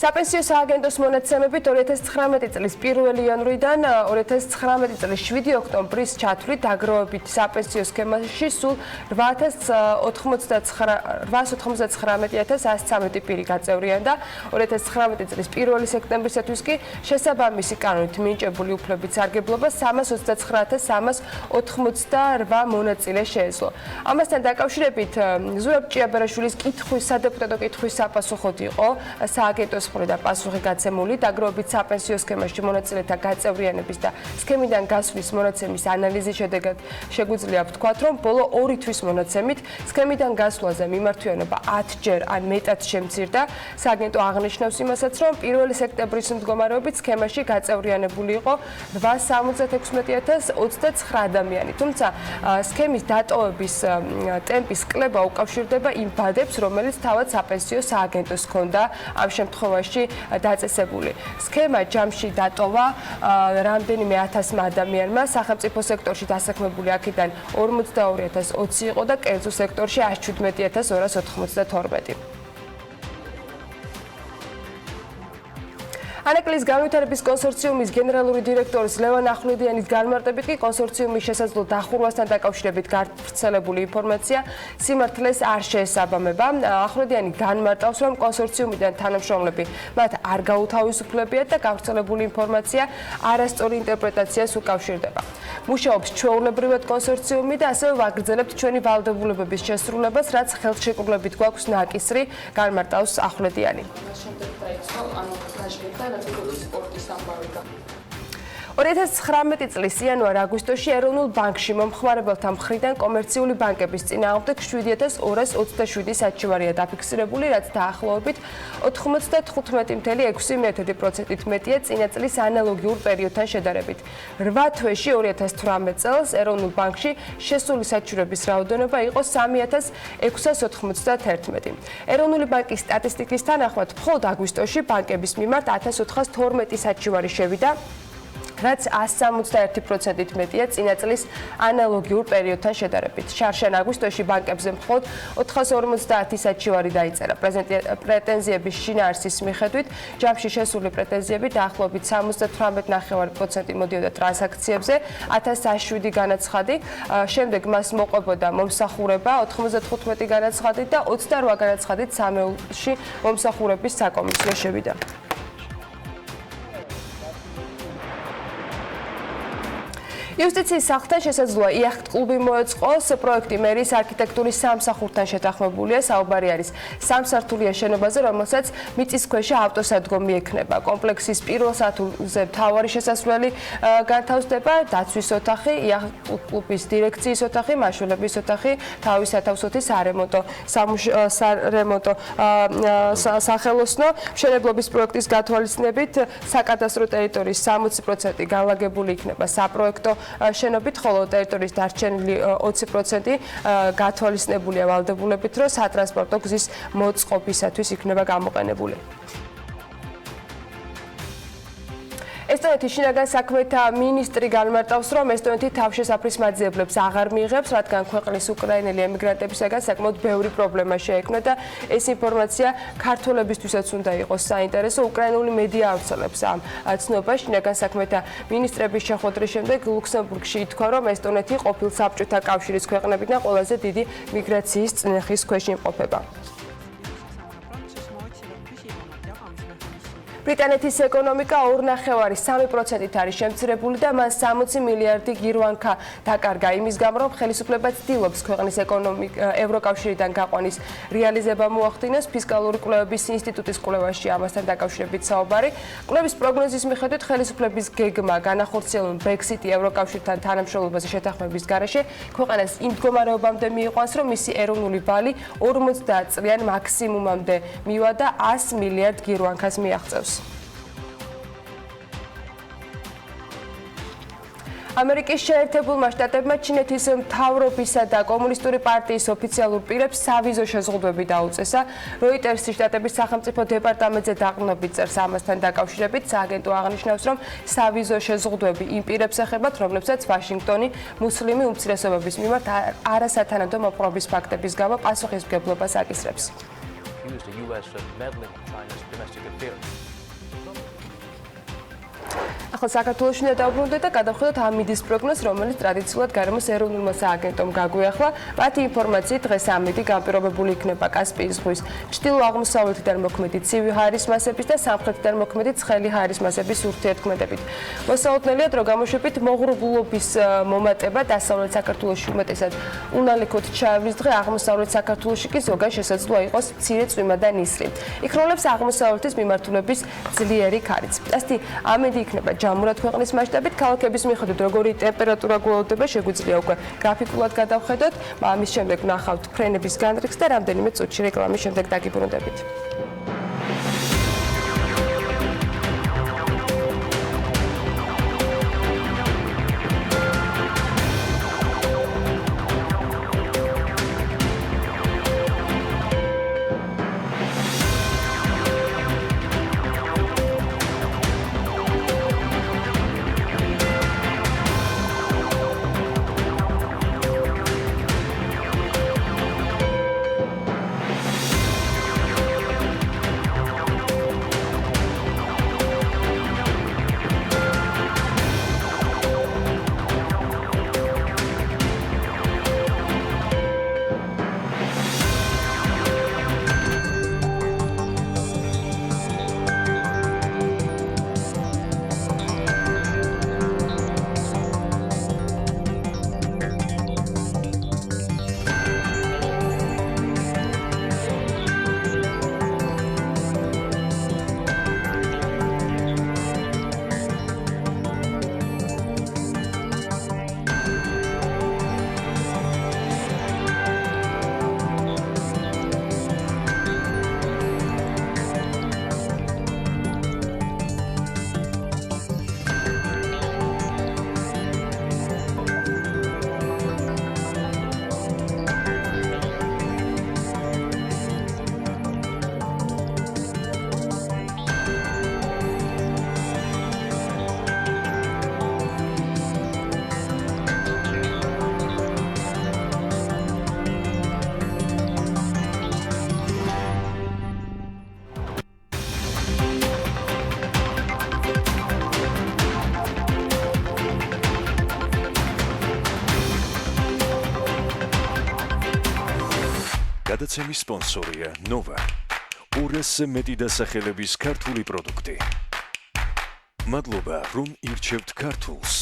D: საპენსიო სააგენტოს მონაცემებით 2019 წლის 1 იანვრიდან 2019 წლის 7 ოქტომბრის ჩათვლით დაგროვებით საპენსიო სქემაში სულ 899,113 პირი გაწევრიანდა. 2019 წლის 1 სექტემბრისათვის კი შესაბამისი კანონით მინიჭებული უფლებით სარგებლობა 329,388 მონაწილე შეეძლო. ამასთან დაკავშირებით ზურაბ ჭიაბარაშვილის სადეპუტატო კითხვის საპასუხოდ იყო სააგენტოს მხრიდან პასუხი გაცემული დაგროვებით საპენსიო სქემაში მონაწილეთა გაწევრიანების და სქემიდან გასვლის მონაცემის ანალიზის შედეგად შეგვიძლია ვთქვათ, რომ ბოლო 2 თვის მონაცემით სქემიდან გასვლაზე მიმართვიანობა 10 ჯერ ან მეტად შემცირდა. სააგენტო აღნიშნავს იმასაც, რომ 1 სექტემბრის მდგომარეობით სქემაში გაწევრიანებული იყო 876,029 ადამიანი. თუმცა სქემის დატოვების ტემპის კლება უკავშირდება იმ ბადებს, რომელიც თავად საპენსიო სააგენტოს ჰქონდა ამ შემთხვევაში დაწესებული. სქემა ჯამში დატოვა რამდენიმე 1000 ადამიანმა, სახელმწიფო სექტორში დასაქმებული აქედან 42,020 იყო და კერძო სექტორში 117,292. ანაკლის განვითარების კონსორციუმის გენერალური დირექტორის ლევან ახვლედიანის განმარტებით კი კონსორციუმის შესაძლო დახურვასთან დაკავშირებით გავრცელებული ინფორმაცია სიმართლეს არ შეესაბამება. ახვლედიანი განმარტავს, რომ კონსორციუმიდან თანამშრომლები მათ არ გაუთავისუფლებიათ და გავრცელებული ინფორმაცია არასწორი ინტერპრეტაციას უკავშირდება. მუშაობს ჩვეულებრივად კონსორციუმი და ასევე ვაგრძელებთ ჩვენი ვალდებულებების შესრულებას, რაც ხელშეკრულებით გვაქვს ნაკისრი, განმარტავს ახვლედიანი. 2019 წლის იანვარ-აგვისტოში ეროვნულ ბანკში მომხმარებელთა მხრიდან კომერციული ბანკების წინააღმდეგ 7227 საჩივარია დაფიქსირებული, რაც დაახლოებით 95.6%-ით მეტია წინა წლის ანალოგიურ პერიოდთან შედარებით. 8 თვეში 2018 წელს ეროვნულ ბანკში შესული საჩივრების რაოდენობა იყო 3691. ეროვნული ბანკის სტატისტიკის თანახმად, მხოლოდ აგვისტოში ბანკების მიმართ 1412 საჩივარი შევიდა, რაც 161%-ით მეტია წინა წლის ანალოგიურ პერიოდთან შედარებით. შარშან-აგვისტოში ბანკებზე მხოლოდ 450 საჩივარი დაიწერა. პრეტენზიების შინაარსის მიხედვით, ჯამში შესული პრეტენზიები დაახლოებით 78.9% მოდიოდა ტრანზაქციებზე, 1007 განაცხადი, შემდეგ მას მოყვებოდა მომსახურება 95 განაცხადით და 28 განაცხადით სამეულში მომსახურების საკომისიო შევიდა. იუსტიციის სახლთან შესაძლოა იახტ-კლუბი მოეწყოს. პროექტი მერის არქიტექტურის სამსახურთან შეთანხმებულია. საუბარი არის სამსართულიან შენობაზე, რომელსაც მიწისქვეშა ავტოსადგომი ექნება. კომპლექსის პირველ სართულზე მთავარი შესასვლელი განთავსდება, დაცვის ოთახი, იახტ-კლუბის დირექციის ოთახი, მაშველების ოთახი, თავის სათავსოთი, სარემონტო სახელოსნო. მშენებლობის პროექტის გათვალისწინებით საკადასტრო ტერიტორიის 60% განლაგებული იქნება საპროექტო შენობით, ხოლო ტერიტორიის დარჩენილი 20% გათვალისწინებულია ვალდებულებით, რომ სატრანსპორტო გზის მოწყობისათვის იქნება გამოყენებული. ესტონეთის შინაგან საქმეთა მინისტრი განმარტავს, რომ ესტონეთი თავშესაფრის მაძიებლებს აღარ მიიღებს, რადგან ქვეყნის უკრაინელი ემიგრანტებისაგან საკმაოდ ბევრი პრობლემა შეექმნა და ეს ინფორმაცია ქართველებისთვისაც უნდა იყოს საინტერესო. უკრაინული მედია ავრცელებს ამ ცნობას. შინაგან საქმეთა მინისტრების შეხვედრის შემდეგ ლუქსემბურგში ითქვა, რომ ესტონეთი ყოფილ საბჭოთა კავშირის ქვეყნებიდან ყველაზე დიდი მიგრაციის წნეხის ქვეშ იმყოფება. ბრიტანეთის ეკონომიკა 2.3%-ით არის შემცირებული და მან 60 მილიარდი გირვანკა დაკარგა იმის გამო, რომ ხელისუფლება ცდილობს ქვეყნის ევროკავშირიდან გაყვანის რეალიზება მოახდინოს. ფისკალური კვლევების ინსტიტუტის კვლევაში ამასთან დაკავშირებით საუბარი. კვლევის პროგნოზის მიხედვით ხელისუფლების გეგმა განახორციელონ Brexit-ი ევროკავშირთან თანამშრომლობაზე შეთანხმების გარეშე ქვეყანას იმ მდგომარეობამდე მიიყვანს, რომ მისი ეროვნული ბალი 50 წლიან მაქსიმუმამდე მივა და 100 მილიარდ გირვანკას მიაღწევს. ამერიკის შეერთებულმა შტატებმა ჩინეთის მთავრობისა და კომუნისტური პარტიის ოფიციალურ პირებს სავიზო შეზღუდვები დაუწესა. როიტერსის შტატების სახელმწიფო დეპარტამენტზე დაყრდნობით წერს ამასთან დაკავშირებით. სააგენტო აღნიშნავს, რომ სავიზო შეზღუდვები იმ პირებს ეხებათ, რომლებსაც ვაშინგტონი მუსლიმი უმცირესობების მიმართ არასათანადო მოპყრობის ფაქტების გამო პასუხისმგებლობას აკისრებს. ახლა საქართველოში უნდა დავბრუნდეთ და გადავხედოთ ამ მიდის პროგნოზს, რომელიც ტრადიციულად გარემოს ეროვნულმა სააგენტომ გაგვიახლა. მათი ინფორმაციით დღეს ამ მიდი განპირობებული იქნება კასპიის ზღვის ჩრდილო-აღმოსავლეთიდან მოქმედი ცივი ჰაერის მასების და სამხრეთიდან მოქმედი ცხელი ჰაერის მასების ურთიერთქმედებით. მოსაოდნელია დრო გამოშვებით მოღრუბლობის მომატება დასავლეთ საქართველოში უმეტესად უნალიქოთ ჩაევრის დღე, აღმოსავლეთ საქართველოში კი ზოგან შესაძლოა იყოს მცირე წვიმა და ნისლი. იქ როლებს აღმოსავლეთის მიმართულების ძლიერი ქარიც. ასეთი ამედი იქნება ჯამურად ქვეყნის მასშტაბით, ქალაქების მიხედვით როგორი ტემპერატურა გველოდება შეგვიძლია უკვე გრაფიკულად გადავხედოთ, ამის შემდეგ ვნახავთ ფრენების განრიგს და რამდენიმე წუთში რეკლამის შემდეგ დაგიბრუნდებით.
A: გადაცემის სპონსორია ნოვა. ურესზე მეტი დასახელების ქართული პროდუქტი. მადლობა, რომ ირჩევთ ქართულს.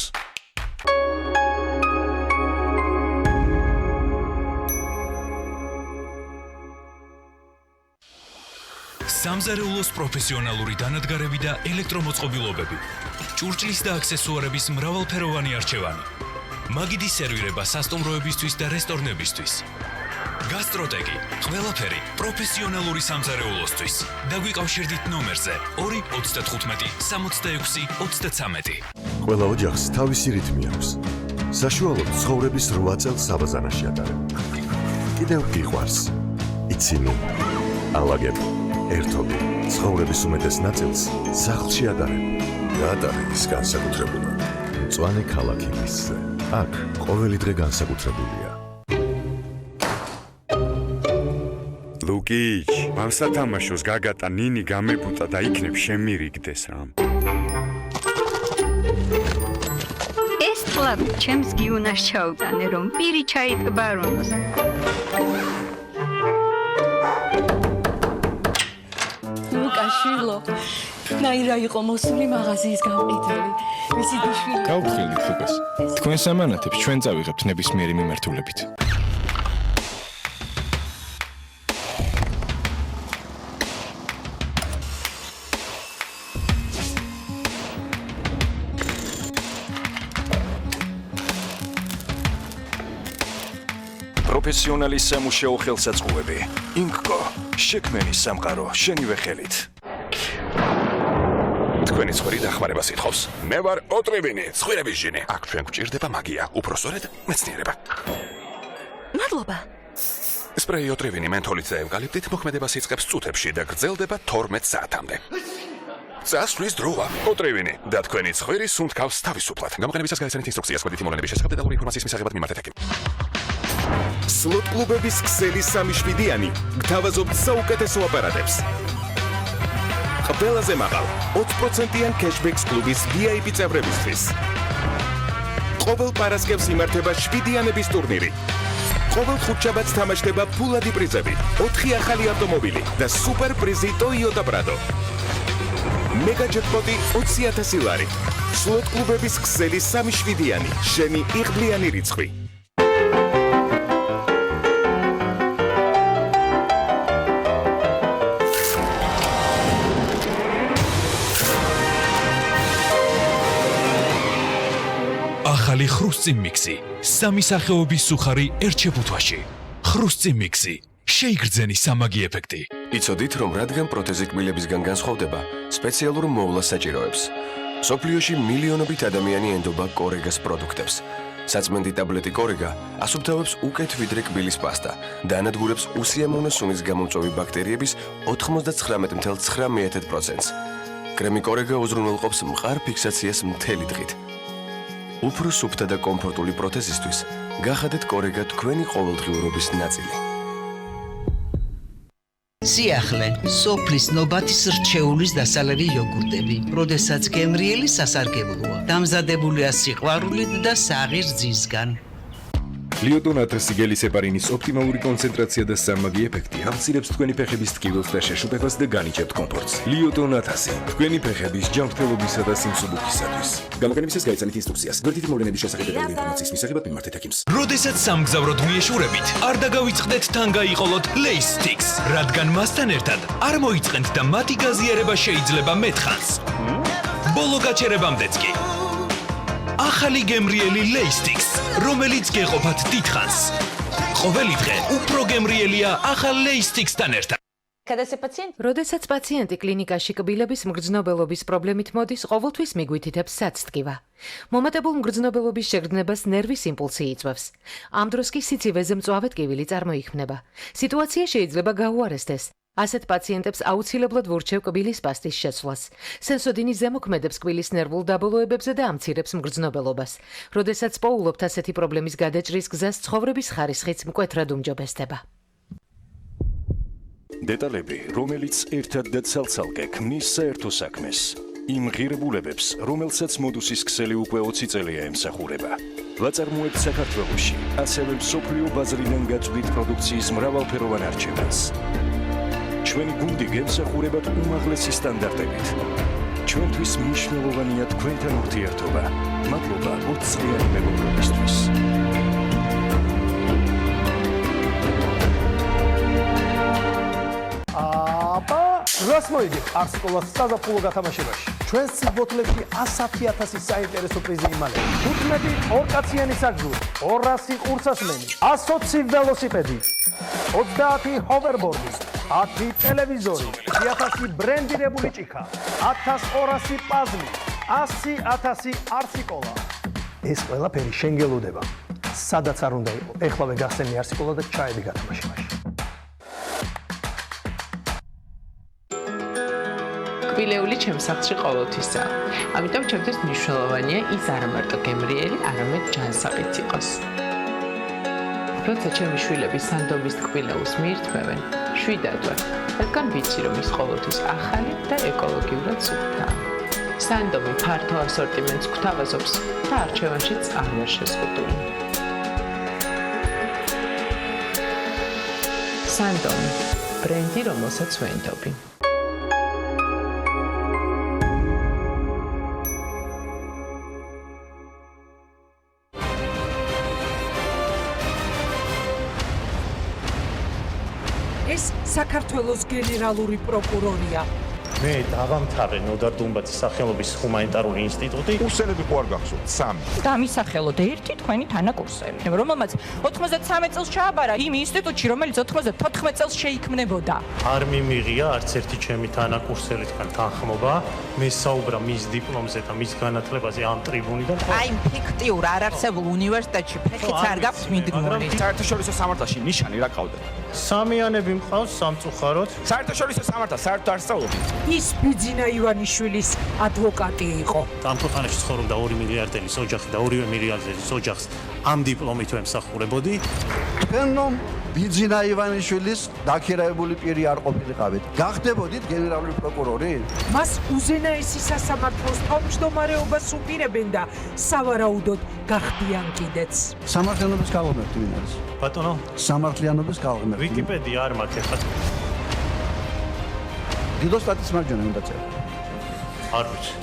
G: სამზარეულოს პროფესიონალური დანადგარები და ელექტრომოწყობილობები. ჭურჭლის და აქსესუარების მრავალფეროვანი არჩევანი. მაგიდის სერვირება სასტუმროებისთვის და რესტორნებისთვის. გასტროტეკი, ყველაფერი პროფესიონალური სამზარეულოსთვის. დაგვიკავშირდით ნომერზე 295 66 33.
H: ყველა ოჯახს თავისი რითმი აქვს. საშუალოდ ცხოვრების 8 წელს საბაზანაში ატარებ. კიდევ იყვარს. იცინი, ალაგებ, ერთობი, ცხოვრების უმეტეს ნაწილს სახლში ატარებ. გაატარე ის განსაკუთრებულად. მწვანე ქალაქი მისზე. აქ ყოველი დღე განსაკუთრებულია.
I: ლუკიჩ, ამ სათამაშოს გაგატა ნინი გამებუტა და იქნებ შემირიგდეს რამ.
J: ეს თლად ჩემს გიუნას ჩაუტანე, რომ პირი ჩაიტბარონოს.
K: ლუკაშვილო, ნაირა იყო მოსული მაღაზიის გამყიდველი. მისი დიშვილი.
L: გავხილდით ლუკას. თქვენ სამანათებს ჩვენ წავიღებთ ნებისმიერი მიმართულებით.
A: პროფესიონალის სამუშაო ხელსაწყოები. ინკკო, შექმენი სამყარო შენივე ხელით.
M: თქვენი ცხვრი დახმარებას ითხოვს. მე ვარ ოტრევინი, ცხვრების ჟინი. აქ ჩვენ გვჭირდება მაგია, უпроსორედ მეცნიერება.
K: მადლობა.
M: სპრეი ოტრევინი მენთოლით და ევკალიპტით მოქმედებას იწყებს წუთებში და გრძელდება 12 საათამდე. წასვლის დროა. ოტრევინი და თქვენი ცხვრი სუნთქავს თავისუფლად. გამოყენებისას გაიცანით ინსტრუქციას კვეთითი მოვლენების შესახებ დეტალური ინფორმაციის მისაღებად მიმართეთ ექიმს.
N: სლოტ კლუბების ქსელი 3-7-იანი გთავაზობთ საუკეთესო აპარატებს. ყველაზე მაღალ 20%-იან cashbacks კლუბის VIP წევრებისთვის. ყოველ პარასკევს იმართება 7-იანების ტურნირი. ყოველ ხუთშაბათს თამაშდება ფულადი პრიზები, 4 ახალი ავტომობილი და სუპერ პრიზი Toyota Prado. მეგა ჯეკპოტი 20,000 ლარი. სლოტ კლუბების ქსელი 3-7-იანი, შენი იღბლიანი რიცხვი.
G: ახალი ხრუსწინ მიქსი, სამი სახეობის სუხარი ერთ შეფუთვაში. ხრუსწინ მიქსი, შეიგრძენი სამაგი ეფექტი.
O: იცოდით, რომ რადგან პროთეზი კბილებისგან განსხვავდება, სპეციალურ მოვლას საჭიროებს. სოფლიოში მილიონობით ადამიანი ენდობა კორეგას პროდუქტებს. საწმენდი ტაბლეტი კორეგა ასუფთავებს უკეთ ვიდრე კბილის პასტა და ანადგურებს უსიამოვნო სუნის გამომწვევი ბაქტერიების 99.9%-ს. კრემი კორეგა უზრუნველყოფს მყარ ფიქსაციას მთელი დღით. უფრო სუფთა და კომფორტული პროთეზისთვის გახადეთ კორეგა თქვენი ყოველდღიურობის ნაწილი.
P: სიახლე, სოფლის ნობათის რჩეულის დასალევი იოგურტები, როდესაც გემრიელი სასარგებლოა, დამზადებულია სიყვარულით და საღირძისგან.
L: ლიოტონ 1000 გელის ეპარინის ოპტიმალური კონცენტრაცია და სამმაგი ეფექტი ამცირებს თქვენი ფეხების ტკივილს და შეშუპებას და განიჭებთ კომფორტს. ლიოტონ 1000 თქვენი ფეხების ჯანმრთელობისა და სიმსუბუქისათვის. გამოყენებისას გაიცანით ინსტრუქციას. გვერდითი მოვლენების შესახებ დეტალური ინფორმაციის მისაღებად მიმართეთ ექიმს.
G: როდესაც სამგზავროდ მიეშურებით, არ დაგავიწყდეთ თან გაიყოლოთ Lace Sticks, რადგან მასთან ერთად არ მოიწყენთ და მათი გაზიარება შეიძლება მეტხანს. ბოლო გაჩერებამდეც კი. ახალი გემრიელი Lace Sticks, რომელიც გეყოფათ დიდხანს. ყოველი დღე უფრო გემრიელია ახალ Lace Sticks-თან ერთად.
Q: როდესაც პაციენტი კლინიკაში კბილების მგრძნობელობის პრობლემით მოდის, ყოველთვის მიგვითითებს საცტკივა. მომატებულ მგრძნობელობის შეგრძნებას ნერვის იმპულსი იწვევს. ამ დროს კი სიცივეზე მწვავე ტკივილი წარმოიქმნება. სიტუაცია შეიძლება გაუარესდეს. ასეთ პაციენტებს აუცილებლად ვურჩევ კბილის პასტის შეცვლას. სენსოდინი ზემოქმედებს კბილის ნერვულ დაბოლოებებზე და ამცირებს მგრძნობელობას. როდესაც პოულობთ ასეთი პრობლემის გადაჭრის გზას, ცხოვრების ხარისხიც მკვეთრად უმჯობესდება.
A: დეტალები, რომელიც ერთად და ცალ-ცალკე ქმნის საერთო საქმეს. იმ ღირებულებებს, რომელსაც მოდუსის ქსელი უკვე 20 წელია ემსახურება. ვაწარმოებთ საქართველოში, ასევე მსოფლიო ბაზრიდან გაწვდით პროდუქციის მრავალფეროვან არჩევანს. ჩვენი გუნდი გემსახურებათ უმაღლესი სტანდარტებით. ჩვენთვის მნიშვნელოვანია თქვენთან ურთიერთობა. მადლობა 20 წლიანი მეგობრობისთვის.
R: რას მოიგებ არსკოლას საზაფხულო გათამაშებაში? ჩვენს ციგბოთლებში 110,000 საინტერესო პრიზი იმალება. 15 ორკაციანი საგზური, 200 ყურსასმენი, 120 ველოსიპედი, 30 ჰოვერბორდი, 10 ტელევიზორი, 1000 ბრენდირებული ჭიქა, 1200 პაზლი, 100,000 არსიკოლა. ეს ყველაფერი შენ გელოდება. სადაც არ უნდა იყო, ეხლავე გახსენე არსიკოლა და ჩაედი გათამაშებაში.
S: კბილეული ჩემს სახლში ყოველთვისაა. ამიტომ ჩემთვის მნიშვნელოვანია ის არა მარტო გემრიელი, არამედ ჯანსაღიც იყოს. როცა ჩემი შვილები სანდომის კბილეულს მიირთმევენ, შვიდად ვარ, რადგან ვიცი, რომ ის ყოველთვის ახალი და ეკოლოგიურად სუფთაა. სანდომი ფართო ასორტიმენტს გვთავაზობს და არჩევანშიც არ ვარ შეზღუდული. სანდომი, ბრენდი, რომელსაც ვენდობი.
K: ეს საქართველოს გენერალური პროკურორია.
T: მე დავამთავრე ნოდარ დუმბაძის სახელობის ჰუმანიტარული ინსტიტუტი.
U: კურსელები ხო არ გახსოვთ? 3.
V: დამისახელოთ ერთი თქვენი თანაკურსელი, რომელმაც 93 წელს ჩააბარა იმ ინსტიტუტში, რომელიც 94 წელს შეიქმნებოდა.
T: არ მიმიღია არც ერთი ჩემი თანაკურსელისგან თანხმობა. მე საუბრა მის დიპლომზე და მის განათლებაზე ამ ტრიბუნიდან.
V: აი ფიქტიურ არარსებულ უნივერსიტეტში ფეხიც არ გაქვს მიდგმული.
U: საერთაშორისო სამართალში ნიშანი რა ყავდა?
T: სამიანები მყავს სამწუხაროდ.
U: საერთაშორისო სამართალს საერთოდ არ სწავლობთ.
K: ის ბიძინა ივანიშვილის ადვოკატი იყო.
T: ამ ქვეყანაში ცხოვრობდა 2 მილიარდელის ოჯახი და 2 მილიარდელის ოჯახს ამ დიპლომით ვემსახურებოდი.
R: თქვენ რომ
C: ბიძინა ივანიშვილის დაქირავებული პირი არ ყოფილიყავით. გახდებოდით გენერალური პროკურორი?
E: მას უზენაესი სასამართლოს თავმჯდომარეობას უპირებენ და სავარაუდოდ გახდიან კიდეც.
C: სამართლიანობის კალღმერთი ვინ არის?
T: ბატონო,
C: სამართლიანობის კალღმერთი.
T: ვიკიპედია არ მაქვს ეხლა.
C: დიდო სტატის მარჯვენა უნდა წერო.
T: არ ვიცი.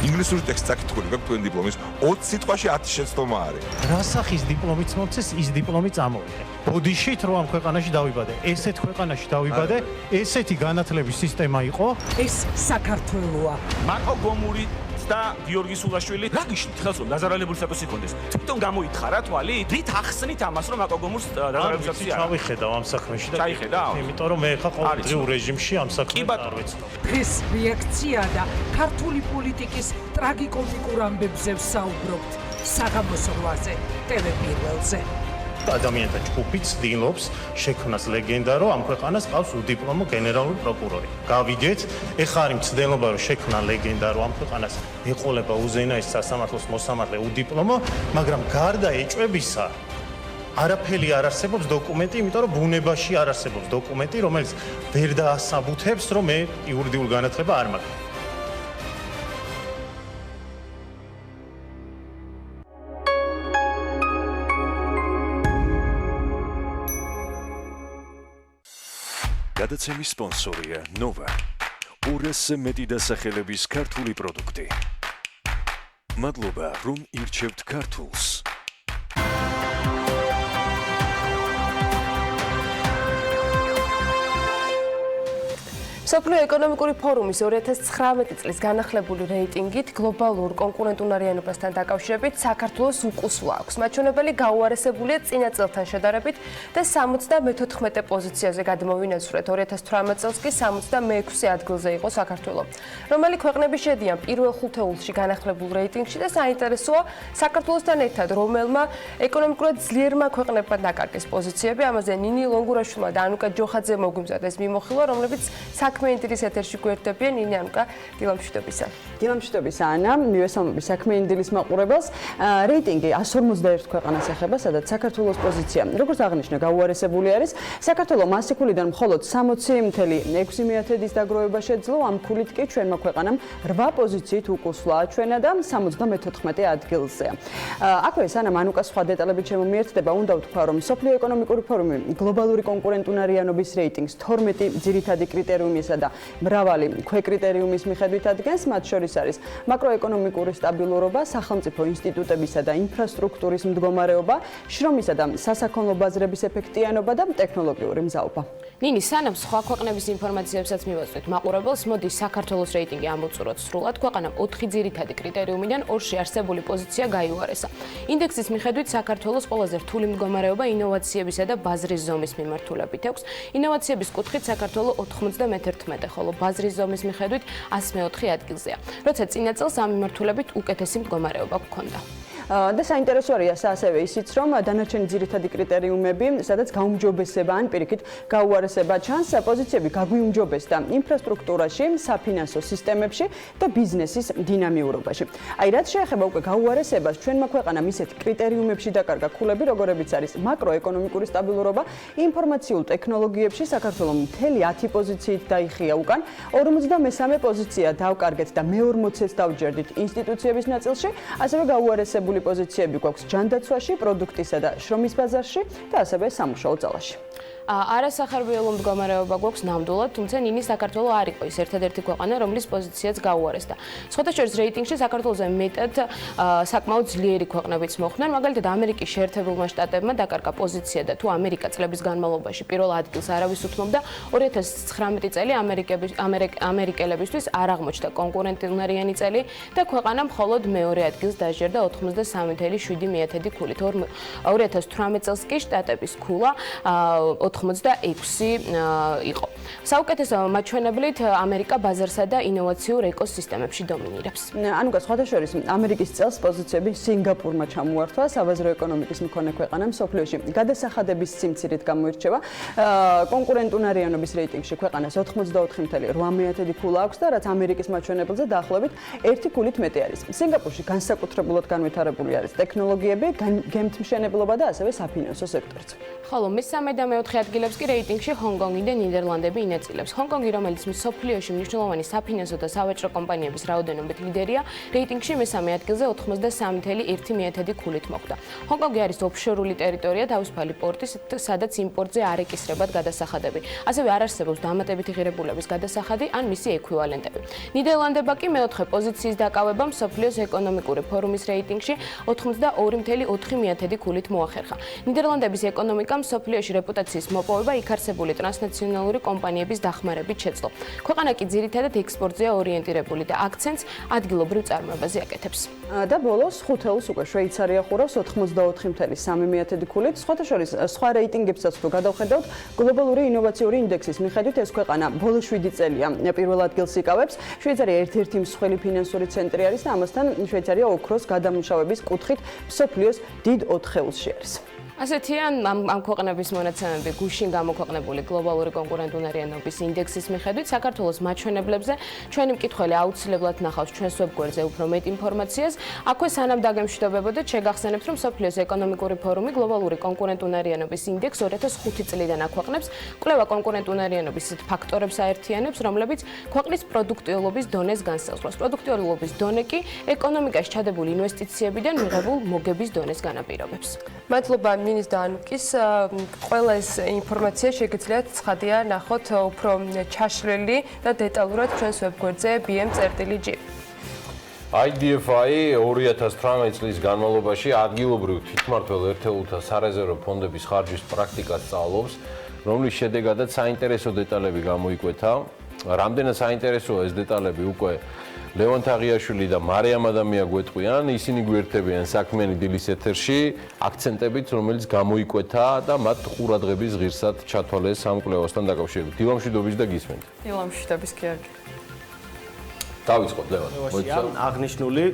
U: ინგლისური ტექსტი საკითხული გაქვს თქვენ დიპლომის 20 სიტყვაში 10 შეცდომა არის.
T: რა სახის დიპლომიც მოცეს, ის დიპლომი წამოვიდე. ბოდიშით რო ამ ქვეყანაში დავიბადე, ესეთ ქვეყანაში დავიბადე, ესეთი განათლების სისტემა იყო.
E: ეს საქართველოა.
U: მაკო გომური და გიორგი სულაშვილი რა გიშნით ხელს რომ დაზარალებული სტატუსი ჰქონდეს. თვითონ გამოითხარა თვალი, რით ახსნით ამას რომ მაკო გომურს დაზარალებული სტატუსი არა.
T: ჩავიხედავ ამ საქმეში და
U: ჩაიხედავ?
T: იმიტომ რომ მე ხა ყოველდღიურ რეჟიმში ამ საქმეს არ ვეცნობ.
E: ეს რეაქცია და ქართული პოლიტიკის ტრაგიკომიკურ ამბებზე ვსაუბრობთ. საღამოს 8-ზე ტელე პირველზე.
T: ადამიანთა ჯგუფი ცდილობს შექმნას ლეგენდა, რომ ამ ქვეყანას ყავს უდიპლომო გენერალური პროკურორი. გავიგეთ, ეხლა არის მცდელობა, რომ შექმნა ლეგენდა, რომ ამ ქვეყანას ეყოლება უზენაესი სასამართლოს მოსამართლე უდიპლომო, მაგრამ გარდა ეჭვებისა არაფერი არ არსებობს დოკუმენტი, იმიტომ რომ ბუნებაში არ არსებობს დოკუმენტი, რომელიც ვერ დაასაბუთებს, რომ მე იურიდიული განათლება არ მაქვს.
A: გადაცემის სპონსორია ნოვა. 200-ზე მეტი დასახელების ქართული პროდუქტი. მადლობა, რომ ირჩევთ ქართულს.
D: მსოფლიო ეკონომიკური ფორუმის 2019 წლის განახლებული რეიტინგით გლობალურ კონკურენტუნარიანობასთან დაკავშირებით საქართველოს უკუსვლა აქვს. მაჩვენებელი გაუარესებულია წინა წელთან შედარებით და 74 პოზიციაზე გადმოვინაცვლეთ. 2018 წელს კი 66 ადგილზე იყო საქართველო. რომელი ქვეყნები შედიან პირველ ხუთეულში განახლებულ რეიტინგში და საინტერესოა საქართველოსთან ერთად რომელმა ეკონომიკურად ძლიერმა ქვეყნებმა დაკარგეს პოზიციები. ამაზე ნინი ლონგურაშვილმა და ანუკა ჯოხაძე მოგვიმზადეს მიმოხილვა, რომლებიც საქმე ინდილის ეთერში გვერდებიან. ნინი ანუკა, დილამშვიდობისა.
W: დილამშვიდობისა ანა, მივესალმები საქმე ინდილის მაყურებელს. რეიტინგი 151 ქვეყანას ეხება, სადაც საქართველოს პოზიცია, როგორც აღნიშნა, გაუარესებული არის. საქართველო მასი ქულიდან მხოლოდ 60.6%-ის დაგროვება შეძლო, ამ ქულით კი ჩვენმა ქვეყანამ 8 პოზიციით უკუსვლა აჩვენა და 74 ადგილზეა. აქვე სანამ ანუკა სხვა დეტალებით შემომიერთდება, უნდა ვთქვა, რომ მსოფლიო ეკონომიკური ფორუმი გლობალური კონკურენტუნარიანობის რეიტინგს 12 ძირითადი კრიტერიუმისა და მრავალი ქვეკრიტერიუმის მიხედვით ადგენს, მათ შორის არის მაკროეკონომიკური სტაბილურობა, სახელმწიფო ინსტიტუტებისა და ინფრასტრუქტურის მდგომარეობა, შრომისა და სასაქონლო ბაზრების ეფექტიანობა და ტექნოლოგიური მზაობა.
X: ნინი, სანამ სხვა ქვეყნების ინფორმაციებსაც მივაწვით მაყურებელს, მოდი საქართველოს რეიტინგი ამოვწუროთ სრულად. ქვეყანამ 4 ძირითადი კრიტერიუმიდან 2-ში არსებული პოზიცია გაიუარესა. ინდექსის მიხედვით საქართველოს ყველაზე რთული მდგომარეობა ინოვაციებისა და ბაზრის ზომის მიმართულებით აქვს. ინოვაციების კუთხით საქართველო 91, ხოლო ბაზრის ზომის მიხედვით 104 ადგილზეა. როცა წინა წელს ამ მიმართულებით უკეთესი მდგომარეობა გქონდა.
W: და საინტერესო არის ასევე ისიც, რომ დანარჩენი ძირითადი კრიტერიუმები, სადაც გაუმჯობესება ან პირიქით გაუარესება ჩანს, პოზიციები გაგვიუმჯობესდა ინფრასტრუქტურაში, საფინანსო სისტემებში და ბიზნესის დინამიურობაში. აი, რაც შეეხება უკვე გაუარესებას, ჩვენმა ქვეყანამ ისეთ კრიტერიუმებში დაკარგა ქულები, როგორებიც არის მაკროეკონომიკური სტაბილურობა, ინფორმაციულ ტექნოლოგიებში საქართველოს მთელი 10 პოზიციით დაიხია უკან, 53 პოზიცია დავკარგეთ და მე-40-ს დავჯერდით ინსტიტუციების ნაწილში, ასევე გაუარესებული პოზიციები გვაქვს ჯანდაცვაში, პროდუქტისა და შრომის ბაზარში და ასევე სამუშაო ძალაში.
X: არასახარბიელო მდგომარეობა გვაქვს ნამდვილად, თუმცა ნინი საქართველო არ იყო ის ერთადერთი ქვეყანა, რომლის პოზიციაც გაუარესდა. სხვათა შორის რეიტინგში საქართველოზე მეტად საკმაოდ ძლიერი ქვეყნებიც მოხვდნენ, მაგალითად ამერიკის შეერთებულმა შტატებმა დაკარგა პოზიცია და თუ ამერიკა წლების განმავლობაში პირველ ადგილს არავის უთმობდა, 2019 წელი ამერიკელებისთვის არ აღმოჩნდა კონკურენტუნარიანი წელი და ქვეყანა მხოლოდ მეორე ადგილს დაჟერდა 93.7 ქულით. 2018 წელს კი შტატების ქულა 86 იყო. საუკეთესო მაჩვენებლით ამერიკა ბაზარსა და ინოვაციურ ეკოსისტემებში დომინირებს.
W: ანუ სხვათა შორის ამერიკის წელს პოზიციები სინგაპურმა ჩამოართვა, საბაზრო ეკონომიკის მქონე ქვეყანა მსოფლიოში გადასახადების სიმცირით გამოირჩევა. კონკურენტუნარიანობის რეიტინგში ქვეყანას 84.8 ქულა აქვს და რაც ამერიკის მაჩვენებელზე დაახლოებით 1 ქულით მეტი არის. სინგაპურში განსაკუთრებულად განვითარებული არის ტექნოლოგიები, გემთმშენებლობა და ასევე საფინანსო სექტორიც.
X: ხოლო მესამე და მეოთხე ადგილებს კი რეიტინგში ჰონგ-კონგი და ნიდერლანდები ინაწილებს. ჰონგ-კონგი, რომელიც მსოფლიოში მნიშვნელოვანი საფინანსო და სავაჭრო კომპანიების რაოდენობით ლიდერია, რეიტინგში მესამე ადგილზე 83.1 ქულით მოხვდა. ჰონგ-კონგი არის ოფშორული ტერიტორია, თავისუფალი პორტი, სადაც იმპორტზე არ ეკისრებათ გადასახადები. ასევე არ არსებობს დამატებითი ღირებულების გადასახადი ან მისი ექვივალენტები. ნიდერლანდებმა კი მეოთხე პოზიციის დაკავება მსოფლიოს ეკონომიკური ფორუმის რეიტინგში 82.4 ქულით მოახერხა. ნიდერლანდების ეკონომიკა მსოფლიოში რეპუტაციის მოპოვება იქარსებული ტრანსნაციონალური კომპანიების დახმარებით შეძლო. ქვეყანა კი ძირითადად ექსპორტზეა ორიენტირებული და აქცენტს ადგილობრივ წარმოებაზე აკეთებს.
W: და ბოლოს ხუთეულს უკვე შვეიცარია ხურავს 84.3 ქულით. სხვათა შორის სხვა რეიტინგებსაც თუ გადავხედავთ, გლობალური ინოვაციური ინდექსის მიხედვით ეს ქვეყანა ბოლო 7 წელია პირველ ადგილს იკავებს. შვეიცარია ერთ-ერთი მსხვილი ფინანსური ცენტრი არის და ამასთან შვეიცარია ოქროს გადამუშავების კუთხით მსოფლიოს დიდ 4-ში არის.
X: ასეთია ამ ქვეყნების მონაცემები გუშინ გამოქვეყნებული გლობალური კონკურენტუნარიანობის ინდექსის მიხედვით საქართველოს მაჩვენებლებზე ჩვენი მკითხველი აუცილებლად ნახავს ჩვენს ვებგვერდზე უფრო მეტ ინფორმაციას. აქვე სანამ დაგემშვიდობებოდეთ, შეგახსენებთ, რომ მსოფლიოს ეკონომიკური ფორუმი გლობალური კონკურენტუნარიანობის ინდექს 2005 წლიდან აქვეყნებს. კვლევა კონკურენტუნარიანობის ფაქტორებს აერთიანებს, რომლებიც ქვეყნის პროდუქტიულობის დონეს განსაზღვრავს. პროდუქტიულობის დონე კი ეკონომიკაში ჩადებული ინვესტიციებიდან მიღებულ მოგების დონეს განაპირობებს.
D: მადლობა მინის და ანუკის. ყველა ეს ინფორმაცია შეგიძლიათ ცხადია ნახოთ უფრო ჩაშლილი და დეტალურად ჩვენს ვებგვერდზე bm.gr.
B: IDFI 2018 წლის განმავლობაში ადგილობრივ თვითმმართველ ერთეულთა სარეზერვო ფონდების ხარჯვის პრაქტიკას სწავლობს, რომლის შედეგადაც საინტერესო დეტალები გამოიკვეთა. რამდენად საინტერესოა ეს დეტალები უკვე ლევან თაღიაშვილი და მარიამ ადამია გვეტყვიან, ისინი გვერდებიან საქმიანი დილის ეთერში აქცენტებით, რომელიც გამოიკვეთა და მათ ყურადღების ღირსად ჩათვალეს სამკვლევასთან დაკავშირებით. დილამშვიდობის და გისმენთ.
W: დილამშვიდობის გიორგი.
B: დავიწყოთ ლევან.
R: აღნიშნული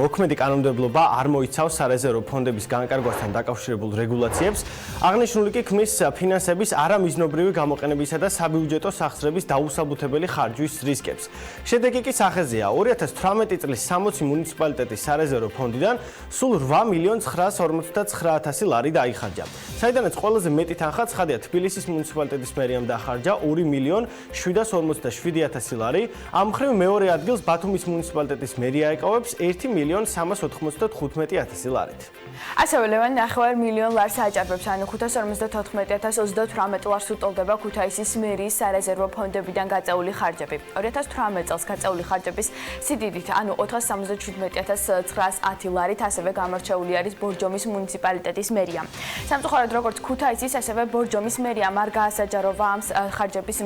R: მოქმედი კანონმდებლობა არ მოიცავს სარეზერვო ფონდების განკარგვასთან დაკავშირებულ რეგულაციებს. აღნიშნული კი ქმნის ფინანსების არამიზნობრივი გამოყენებისა და საბიუჯეტო სახსრების დაუსაბუთებელი ხარჯვის რისკებს. შედეგი კი სახეზეა. 2018 წლის 60 მუნიციპალიტეტის სარეზერვო ფონდიდან სულ 8.959.000 ლარი დაიხარჯა. საიდანაც ყველაზე მეტი თანხა ცხადია თბილისის მუნიციპალიტეტის მერიამ დაახარჯა 2.757.000 ლარი. ამ მხრივ მეორე ადგილს ბათუმის მუნიციპალიტეტის მერია ეკავებს 1.395.000 ლარით.
F: ასევე ლევან 9 მილიონ ლარს აჭარბებს, ანუ 554.038 ლარს უტოლდება ქუთაისის მერიის სარეზერვო ფონდებიდან გაწეული ხარჯები. 2018 წელს გაწეული ხარჯების სიდიდით, ანუ 477.910 ლარით ასევე გამორჩეული არის ბორჯომის მუნიციპალიტეტის მერია. სამწუხაროდ, როგორც ქუთაისის, ასევე ბორჯომის მერიამ არ გაასაჯაროვა ამ ხარჯების